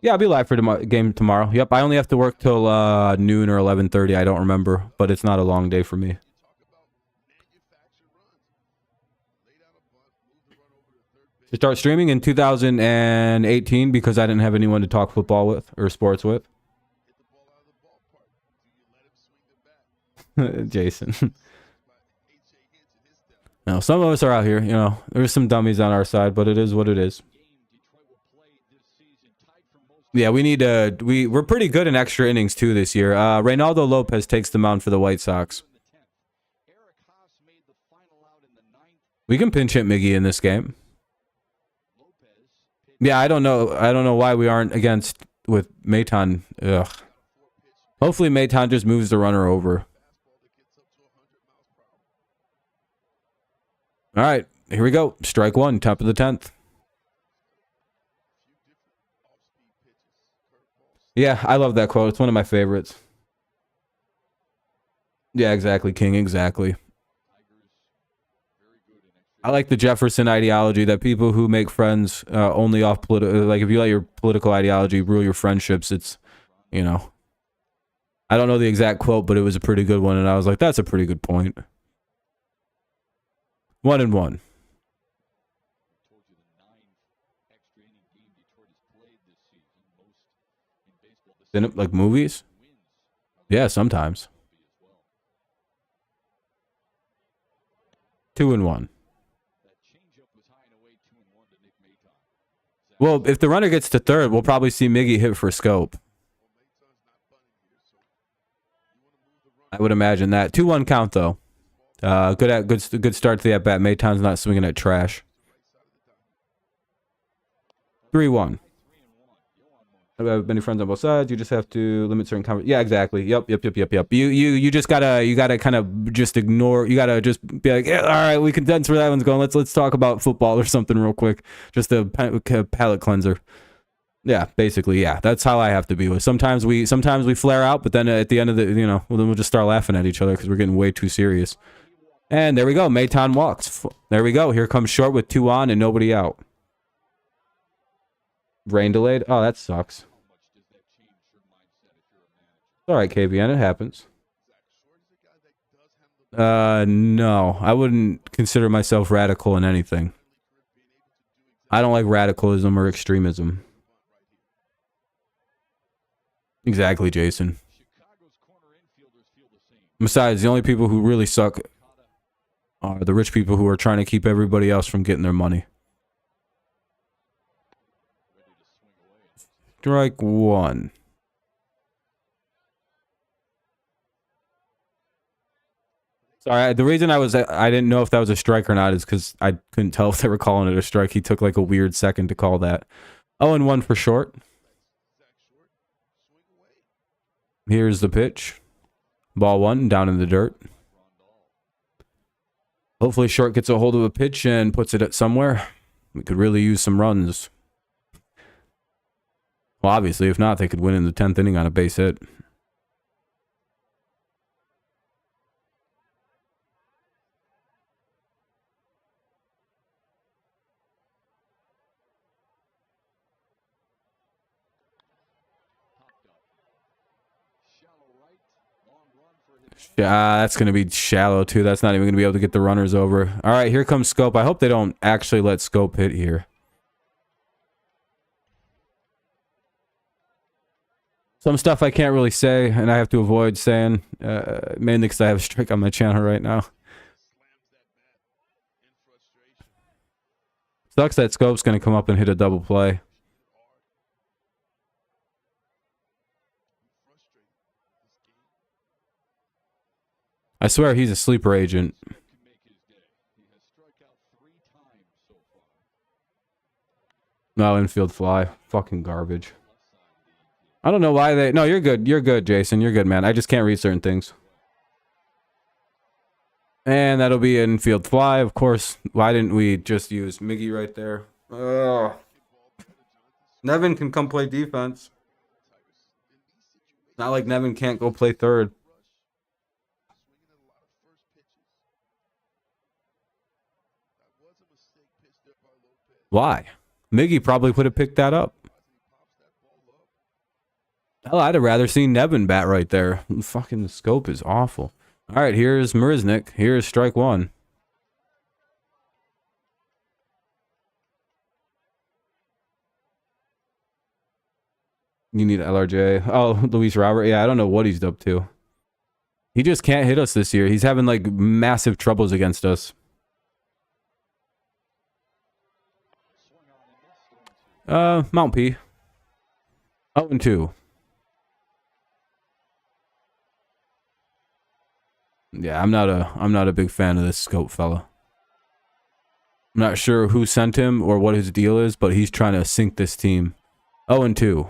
Yeah, I'll be live for the game tomorrow. Yep, I only have to work till noon or 11:30. I don't remember, but it's not a long day for me. To start streaming in 2018 because I didn't have anyone to talk football with or sports with. Jason. No, some of us are out here. You know, there's some dummies on our side, but it is what it is. Yeah, we need we're pretty good in extra innings too this year. Reynaldo Lopez takes the mound for the White Sox. We can pinch hit Miggy in this game. Yeah, I don't know why we aren't against with Maton. Ugh. Hopefully Maton just moves the runner over. All right, here we go. Strike one, top of the 10th. Yeah, I love that quote. It's one of my favorites. Yeah, exactly, King. Exactly. I like the Jefferson ideology that people who make friends only off political, like if you let your political ideology rule your friendships, it's, you know. I don't know the exact quote, but it was a pretty good one, and I was like, that's a pretty good point. 1-1. Like movies? Yeah, sometimes. 2-1. Well, if the runner gets to third, we'll probably see Miggy hit for scope. I would imagine that. 2-1 count though. Good start to the at bat. Mayton's not swinging at trash. 3-1. I have many friends on both sides. You just have to limit certain conversations. Yeah, exactly. Yep. You just gotta kind of just ignore. You gotta just be like, yeah, all right, we can. That's where that one's going. Let's talk about football or something real quick. Just a palate cleanser. Yeah, basically, yeah. That's how I have to be with. Sometimes we flare out, but then at the end of the, you know, then we'll just start laughing at each other because we're getting way too serious. And there we go. Maton walks. There we go. Here comes short with 2 on and nobody out. Rain delayed. Oh, that sucks. All right, KBN, it happens. No, I wouldn't consider myself radical in anything. I don't like radicalism or extremism. Exactly, Jason. Besides, the only people who really suck are the rich people who are trying to keep everybody else from getting their money. Strike one. Sorry, the reason I didn't know if that was a strike or not is because I couldn't tell if they were calling it a strike. He took like a weird second to call that. 0-1 for short. Here's the pitch. Ball one, down in the dirt. Hopefully short gets a hold of a pitch and puts it at somewhere. We could really use some runs. Well, obviously, if not, they could win in the 10th inning on a base hit. That's going to be shallow, too. That's not even going to be able to get the runners over. All right, here comes Scope. I hope they don't actually let Scope hit here. Some stuff I can't really say, and I have to avoid saying, mainly because I have a strike on my channel right now. Sucks that Scope's going to come up and hit a double play. I swear he's a sleeper agent. No, infield fly. Fucking garbage. I don't know why they... No, you're good. You're good, Jason. You're good, man. I just can't read certain things. And that'll be an infield fly, of course. Why didn't we just use Miggy right there? Ugh. Nevin can come play defense. Not like Nevin can't go play third. Why? Miggy probably would have picked that up. Hell, I'd have rather seen Nevin bat right there. Fucking the scope is awful. All right, here's Marisnik. Here's strike one. You need LRJ. Oh, Luis Robert. Yeah, I don't know what he's up to. He just can't hit us this year. He's having like massive troubles against us. Mount P. 0-2. Yeah, I'm not a big fan of this scope fella. I'm not sure who sent him or what his deal is, but he's trying to sink this team. 0-2.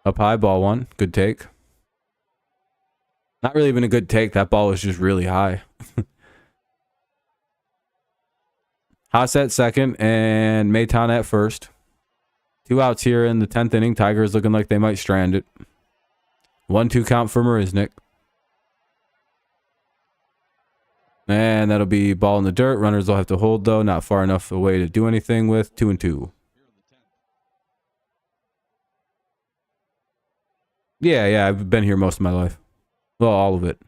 Up high, ball one. Good take. Not really even a good take. That ball was just really high. Haas at second and Mayton at first. 2 outs here in the 10th inning. Tigers looking like they might strand it. 1-2 count for Marisnik. And that'll be ball in the dirt. Runners will have to hold, though. Not far enough away to do anything with. 2-2. Yeah, I've been here most of my life. Well, all of it.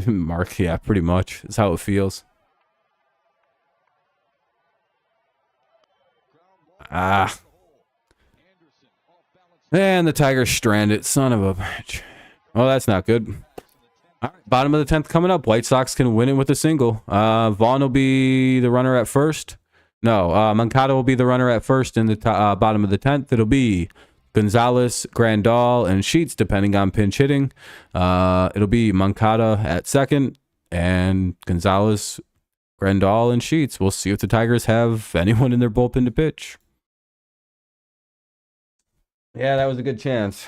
Mark, yeah, pretty much. That's how it feels. Ah. And the Tigers stranded. Son of a bitch. Oh, that's not good. All right, bottom of the 10th coming up. White Sox can win it with a single. Vaughn will be the runner at first. No, Moncada will be the runner at first in the bottom of the 10th. It'll be Gonzalez, Grandal, and Sheets, depending on pinch hitting. It'll be Moncada at second, and Gonzalez, Grandal, and Sheets. We'll see if the Tigers have anyone in their bullpen to pitch. Yeah, that was a good chance.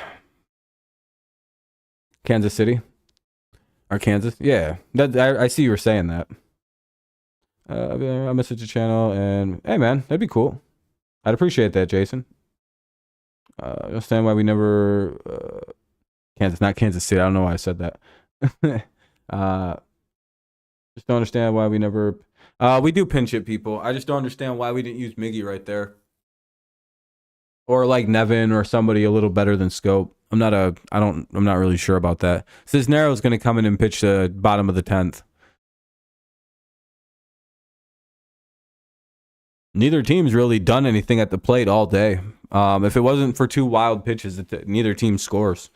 Kansas City? Or Kansas? Yeah, I see you were saying that. I messaged the channel, and hey, man, that'd be cool. I'd appreciate that, Jason. I understand why we never not Kansas City. I don't know why I said that. Just don't understand why we never we do pinch hit people. I just don't understand why we didn't use Miggy right there. Or like Nevin or somebody a little better than Scope. I'm not really sure about that. Cisneros going to come in and pitch the bottom of the 10th. Neither team's really done anything at the plate all day. If it wasn't for 2 wild pitches, neither team scores.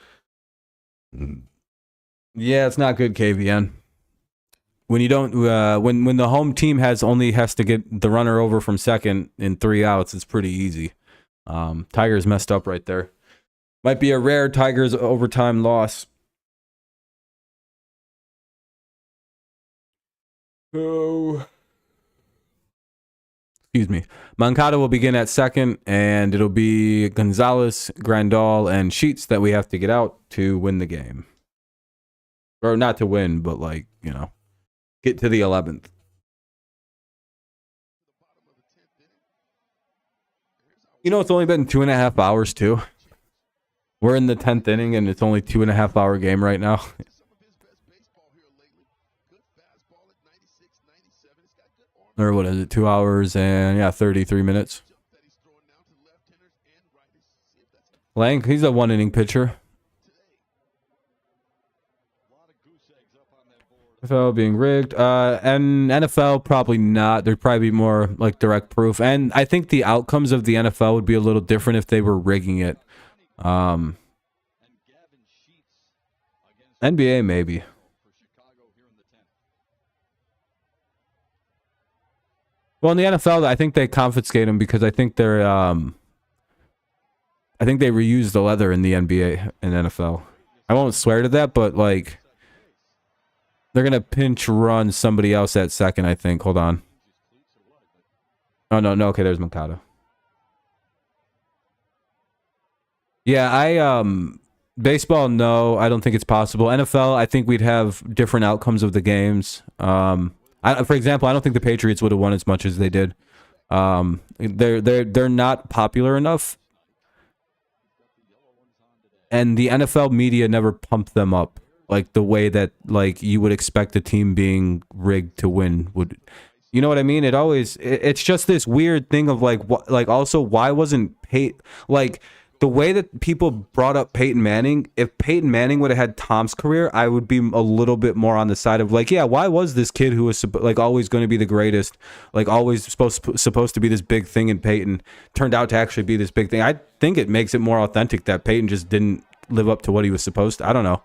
Yeah, it's not good, KVN. When you don't, when the home team has to get the runner over from second in 3 outs, it's pretty easy. Tigers messed up right there. Might be a rare Tigers overtime loss. Oh. Excuse me. Moncada will begin at second, and it'll be Gonzalez, Grandal, and Sheets that we have to get out to win the game. Or not to win, but like, get to the 11th. It's only been 2.5 hours, too. We're in the 10th inning, and it's only 2.5 hour game right now. Or what is it? 2 hours and 33 minutes. Lang, he's a 1 inning pitcher. NFL being rigged. And NFL probably not. There'd probably be more like direct proof. And I think the outcomes of the NFL would be a little different if they were rigging it. NBA maybe. Well, in the NFL, I think they confiscate them because I think they're I think they reuse the leather in the NBA and NFL. I won't swear to that, but like they're gonna pinch run somebody else at second, I think. Hold on. Oh no, okay, there's Mikado. Yeah, baseball, no, I don't think it's possible. NFL, I think we'd have different outcomes of the games. For example, I don't think the Patriots would have won as much as they did. They're not popular enough, and the NFL media never pumped them up like the way that like you would expect a team being rigged to win would. You know what I mean? It's just this weird thing of like also why wasn't Peyton like the way that people brought up Peyton Manning? If Peyton Manning would have had Tom's career, I would be a little bit more on the side of like, yeah, why was this kid who was like always going to be the greatest, like always supposed to be this big thing, and Peyton turned out to actually be this big thing? I think it makes it more authentic that Peyton just didn't live up to what he was supposed to. I don't know.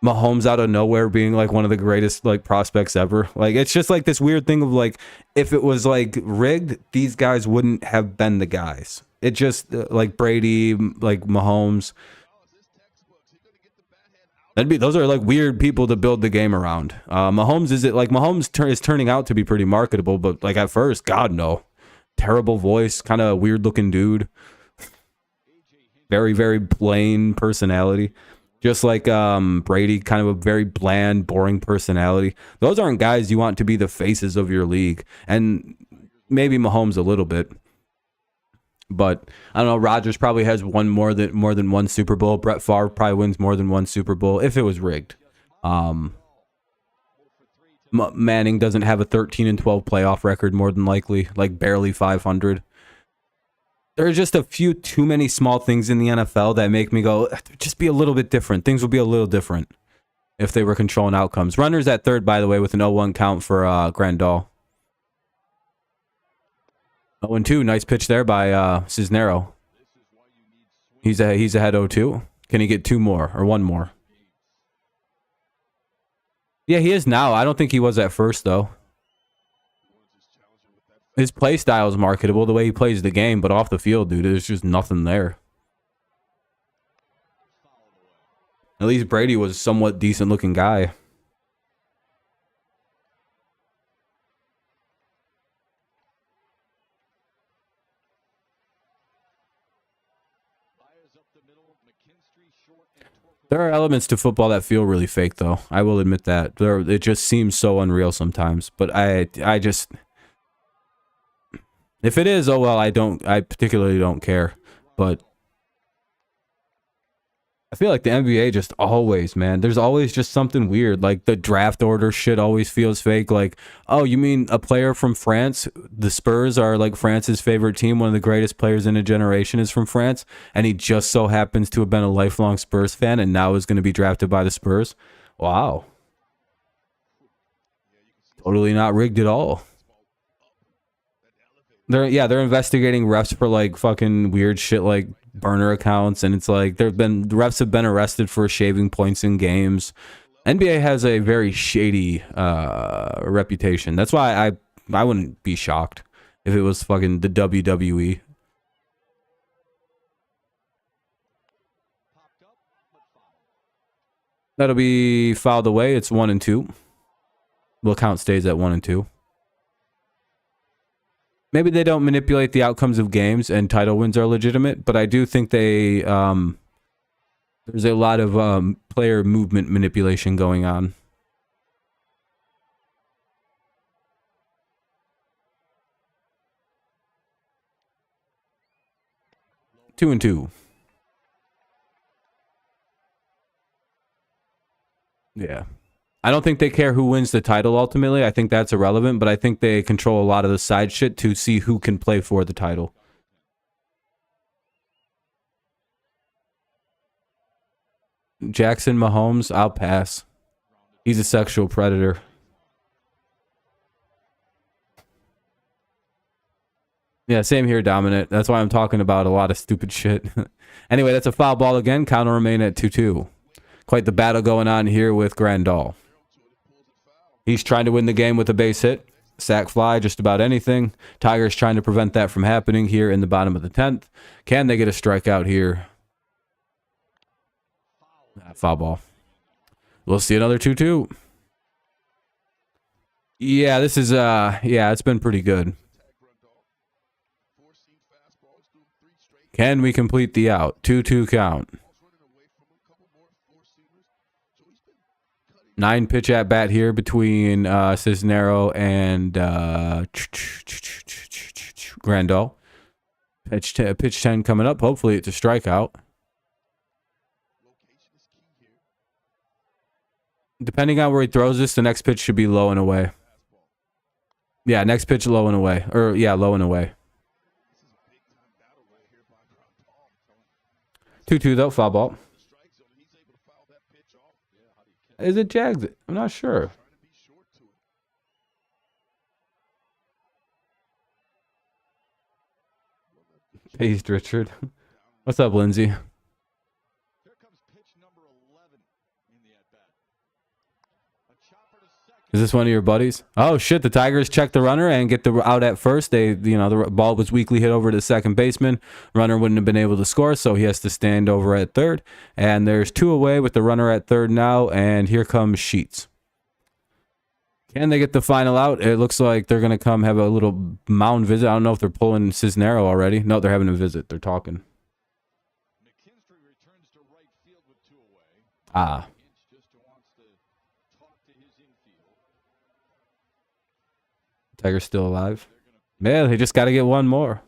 Mahomes out of nowhere being like one of the greatest like prospects ever. Like it's just like this weird thing of like if it was like rigged, these guys wouldn't have been the guys. It just like Brady, like Mahomes. Those are like weird people to build the game around. Mahomes is turning out to be pretty marketable, but like at first, God no, terrible voice, kind of weird looking dude, very very plain personality. Just like Brady, kind of a very bland, boring personality. Those aren't guys you want to be the faces of your league, and maybe Mahomes a little bit. But I don't know. Rodgers probably has won more than one Super Bowl. Brett Favre probably wins more than one Super Bowl if it was rigged. Manning doesn't have a 13-12 playoff record, more than likely, like barely 500. There are just a few too many small things in the NFL that make me go, just be a little bit different. Things would be a little different if they were controlling outcomes. Runners at third, by the way, with an 0-1 count for Grandal. 0-2, nice pitch there by Cisnero. He's ahead 0-2. Can he get two more or one more? Yeah, he is now. I don't think he was at first, though. His play style is marketable, the way he plays the game, but off the field, dude, there's just nothing there. At least Brady was a somewhat decent-looking guy. There are elements to football that feel really fake, though. I will admit that. It just seems so unreal sometimes. But I just... If it is, oh well, I particularly don't care. But I feel like the NBA just always, man, there's always just something weird. Like the draft order shit always feels fake. Like, oh, you mean a player from France? The Spurs are like France's favorite team. One of the greatest players in a generation is from France. And he just so happens to have been a lifelong Spurs fan and now is going to be drafted by the Spurs. Wow. Totally not rigged at all. They're investigating refs for like fucking weird shit like burner accounts, and it's like refs have been arrested for shaving points in games. NBA has a very shady reputation. That's why I wouldn't be shocked if it was fucking the WWE. That'll be fouled away. It's 1-2. The count stays at 1-2. Maybe they don't manipulate the outcomes of games and title wins are legitimate, but I do think there's a lot of player movement manipulation going on. Two and two. Yeah. I don't think they care who wins the title ultimately. I think that's irrelevant, but I think they control a lot of the side shit to see who can play for the title. Jackson Mahomes, I'll pass. He's a sexual predator. Yeah, same here, Dominant. That's why I'm talking about a lot of stupid shit. Anyway, that's a foul ball again. Count will remain at 2-2. Quite the battle going on here with Grandal. He's trying to win the game with a base hit. Sack fly, just about anything. Tigers trying to prevent that from happening here in the bottom of the 10th. Can they get a strikeout here? Foul ball. We'll see another 2-2. Yeah, this is yeah, it's been pretty good. Can we complete the out? 2-2 count. 9 pitch at bat here between Cisnero and Grandal. Pitch 10 coming up. Hopefully it's a strikeout. Depending on where he throws this, the next pitch should be low and away. Yeah, next pitch low and away. Or yeah, low and away. 2-2 though, foul ball. Is it Jags? I'm not sure. Paced Richard. What's up, Lindsay? Here comes pitch number 11 in the at-bat. A chopper to second. Is this one of your buddies? Oh shit, the Tigers check the runner and get the out at first. The ball was weakly hit over to second baseman. Runner wouldn't have been able to score, so he has to stand over at third. And there's 2 away with the runner at third now, and here comes Sheets. Can they get the final out? It looks like they're going to come have a little mound visit. I don't know if they're pulling Cisnero already. No, they're having a visit. They're talking. McKinstry returns to right field with 2 away. Ah. Just wants to talk to his infield. Tiger's still alive. Man, they just got to get one more.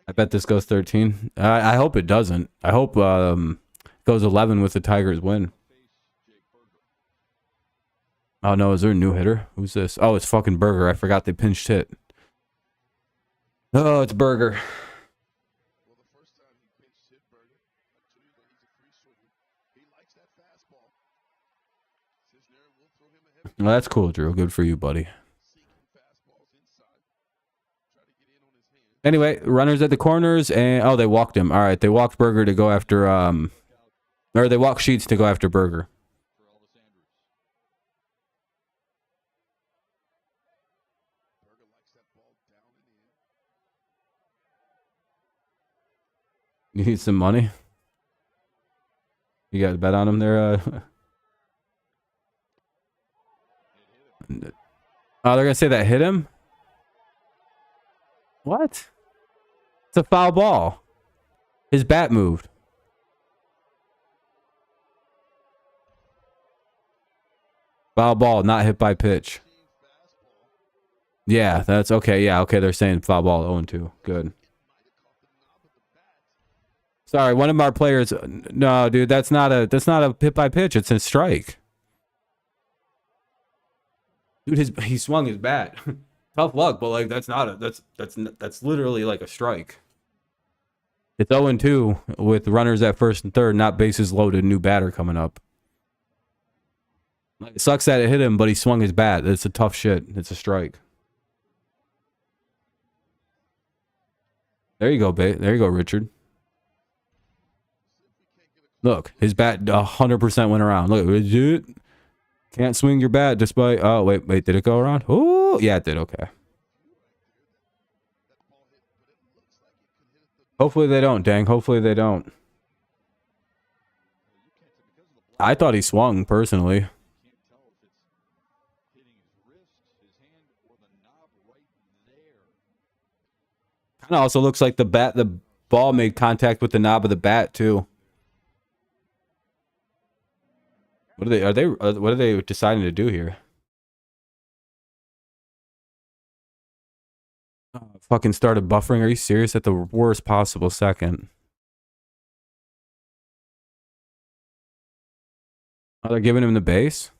I bet this goes 13. I hope it doesn't. I hope it goes 11 with the Tigers win. Oh, no, is there a new hitter? Who's this? Oh, it's fucking Berger. I forgot they pinched hit. Oh, it's Berger. Well, the first time he pinched hit Berger, I told you that he's a free swinger. He likes that fastball. Cisnero will throw him a heavy Well, that's cool, Drew. Good for you, buddy. seeking fastballs inside. Try to get in on his hand. Anyway, runners at the corners, and oh, they walked him. All right, they walked Berger to go after or they walked Sheets to go after Berger. Berger likes that ball down and in. You need some money? You got a bet on him there? Oh, they're gonna say that hit him? What? It's a foul ball. His bat moved. Foul ball, not hit by pitch. Yeah, that's okay. Yeah, okay. They're saying foul ball 0-2. Good. Sorry, one of our players. No, dude, that's not a hit by pitch. It's a strike. Dude, he swung his bat. Tough luck, but like that's literally like a strike. It's 0-2 with runners at first and third, not bases loaded. New batter coming up. It sucks that it hit him, but he swung his bat. It's a tough shit. It's a strike. There you go, there you go, Richard. Look, his bat 100% went around. Look, dude, can't swing your bat despite. Oh wait, did it go around? Oh yeah, it did. Okay. Hopefully they don't, dang. Hopefully they don't. I thought he swung personally. Kind of also looks like the ball made contact with the knob of the bat too. What are they deciding to do here? Fucking started buffering. Are you serious? At the worst possible second. Oh, they're giving him the base?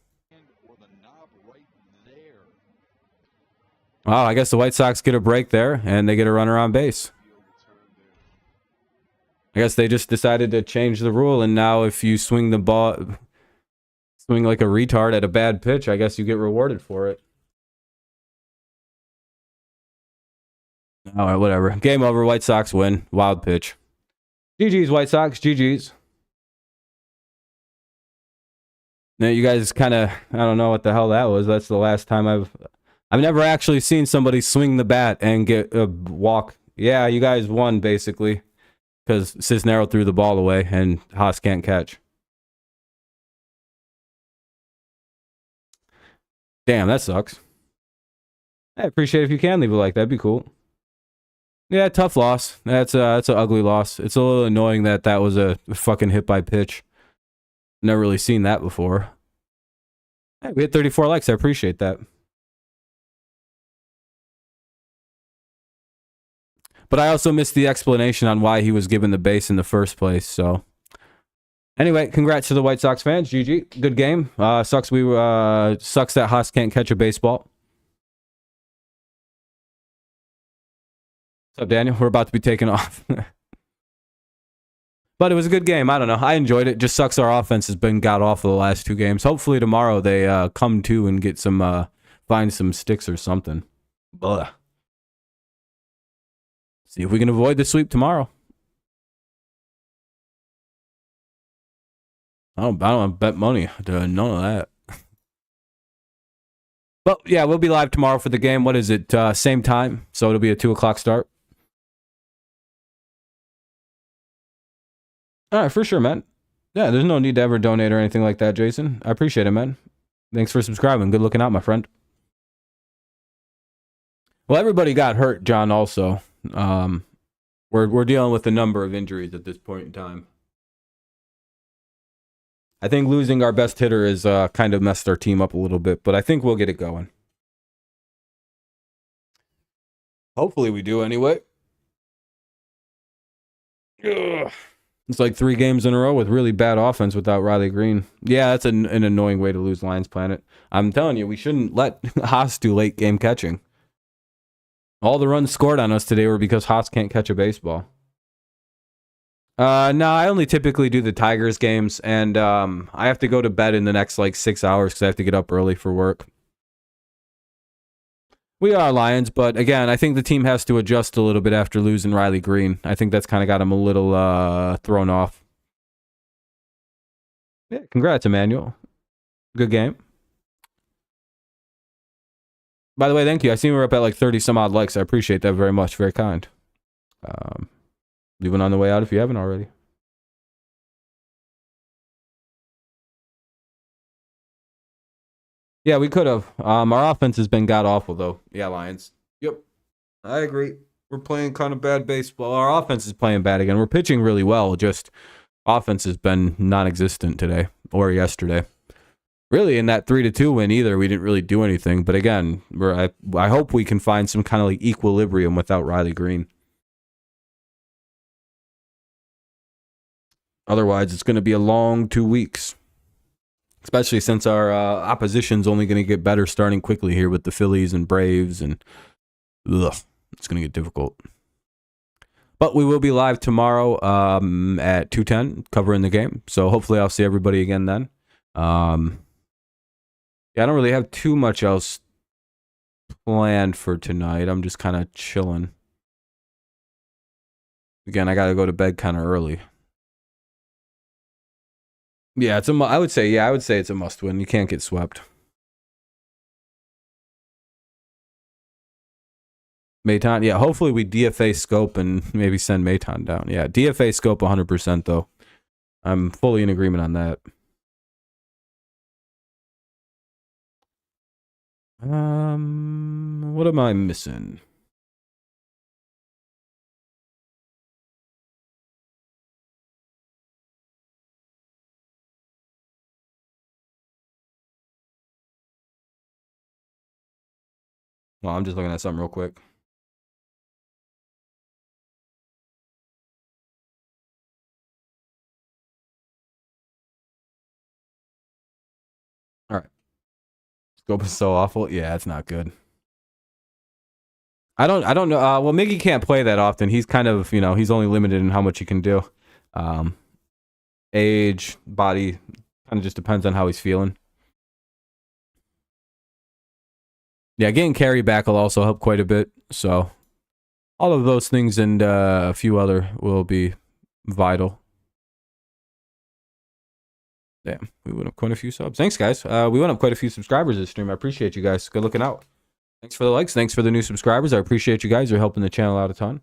Wow, I guess the White Sox get a break there, and they get a runner on base. I guess they just decided to change the rule, and now if you swing the ball, swing like a retard at a bad pitch, I guess you get rewarded for it. All right, whatever. Game over. White Sox win. Wild pitch. GG's, White Sox. GG's. Now, you guys kind of, I don't know what the hell that was. That's the last time I've never actually seen somebody swing the bat and get a walk. Yeah, you guys won, basically, because Cisnero threw the ball away and Haas can't catch. Damn, that sucks. I appreciate it if you can leave a like. That'd be cool. Yeah, tough loss. That's an ugly loss. It's a little annoying that was a fucking hit by pitch. Never really seen that before. Hey, we had 34 likes. I appreciate that. But I also missed the explanation on why he was given the base in the first place. So, anyway, congrats to the White Sox fans. GG, good game. Sucks that Haas can't catch a baseball. What's up, Daniel? We're about to be taken off. But it was a good game. I don't know. I enjoyed it. Just sucks our offense has been god awful the last 2 games. Hopefully tomorrow they come to and get some find some sticks or something. Blah. See if we can avoid the sweep tomorrow. I don't want to bet money. None of that. But yeah, we'll be live tomorrow for the game. What is it? Same time. So it'll be a 2 o'clock start. All right, for sure, man. Yeah, there's no need to ever donate or anything like that, Jason. I appreciate it, man. Thanks for subscribing. Good looking out, my friend. Well, everybody got hurt, John, also. We're dealing with a number of injuries at this point in time. I think losing our best hitter has kind of messed our team up a little bit, but I think we'll get it going. Hopefully we do anyway. Ugh. It's like 3 games in a row with really bad offense without Riley Green. Yeah, that's an annoying way to lose Lions Planet. I'm telling you, we shouldn't let Haas do late game catching. All the runs scored on us today were because Haas can't catch a baseball. No, I only typically do the Tigers games, and I have to go to bed in the next 6 hours because I have to get up early for work. We are Lions, but again, I think the team has to adjust a little bit after losing Riley Green. I think that's kind of got him a little thrown off. Yeah, congrats, Emmanuel. Good game. By the way, thank you. I see we're up at 30 some odd likes. I appreciate that very much. Very kind. Leave one on the way out if you haven't already. Yeah, we could have. Our offense has been god awful though. Yeah, Lions. Yep. I agree. We're playing kind of bad baseball. Our offense is playing bad again. We're pitching really well. Just offense has been non-existent today or yesterday. Really, in that 3-2 win either, we didn't really do anything. But again, I hope we can find some kind of equilibrium without Riley Green. Otherwise, it's going to be a long 2 weeks. Especially since our opposition's only going to get better starting quickly here with the Phillies and Braves. And it's going to get difficult. But we will be live tomorrow at 2:10 covering the game. So hopefully I'll see everybody again then. Yeah, I don't really have too much else planned for tonight. I'm just kind of chilling. Again, I got to go to bed kind of early. Yeah, I would say it's a must win. You can't get swept. Maton, yeah, hopefully we DFA Scope and maybe send Maton down. Yeah, DFA Scope 100% though. I'm fully in agreement on that. What am I missing? Well, I'm just looking at something real quick. All right. Scope is so awful. Yeah, it's not good. I don't know. Well, Miggy can't play that often. He's kind of, he's only limited in how much he can do. Age, body, kind of just depends on how he's feeling. Yeah, getting carry back will also help quite a bit. So all of those things and a few other will be vital. Damn, we went up quite a few subs. Thanks, guys. We went up quite a few subscribers this stream. I appreciate you guys. Good looking out. Thanks for the likes. Thanks for the new subscribers. I appreciate you guys. You're helping the channel out a ton.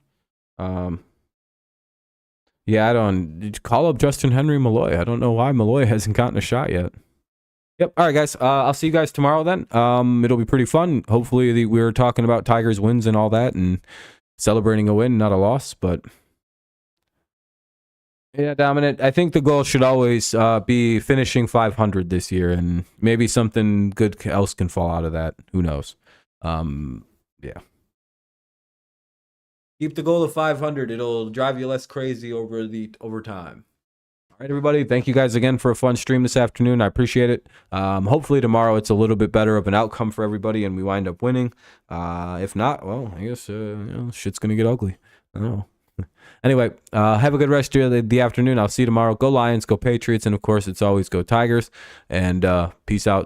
Yeah, did you call up Justin Henry Malloy? I don't know why Malloy hasn't gotten a shot yet. Yep. All right, guys. I'll see you guys tomorrow then. It'll be pretty fun. Hopefully, we're talking about Tigers wins and all that, and celebrating a win, not a loss. But yeah, Dominant. I think the goal should always be finishing 500 this year, and maybe something good else can fall out of that. Who knows? Yeah. Keep the goal of 500. It'll drive you less crazy over time. All right, everybody. Thank you guys again for a fun stream this afternoon. I appreciate it. Hopefully tomorrow it's a little bit better of an outcome for everybody and we wind up winning. If not, well, I guess shit's gonna get ugly. I don't know. Anyway, have a good rest of the afternoon. I'll see you tomorrow. Go Lions, go Patriots, and of course, it's always go Tigers. And peace out.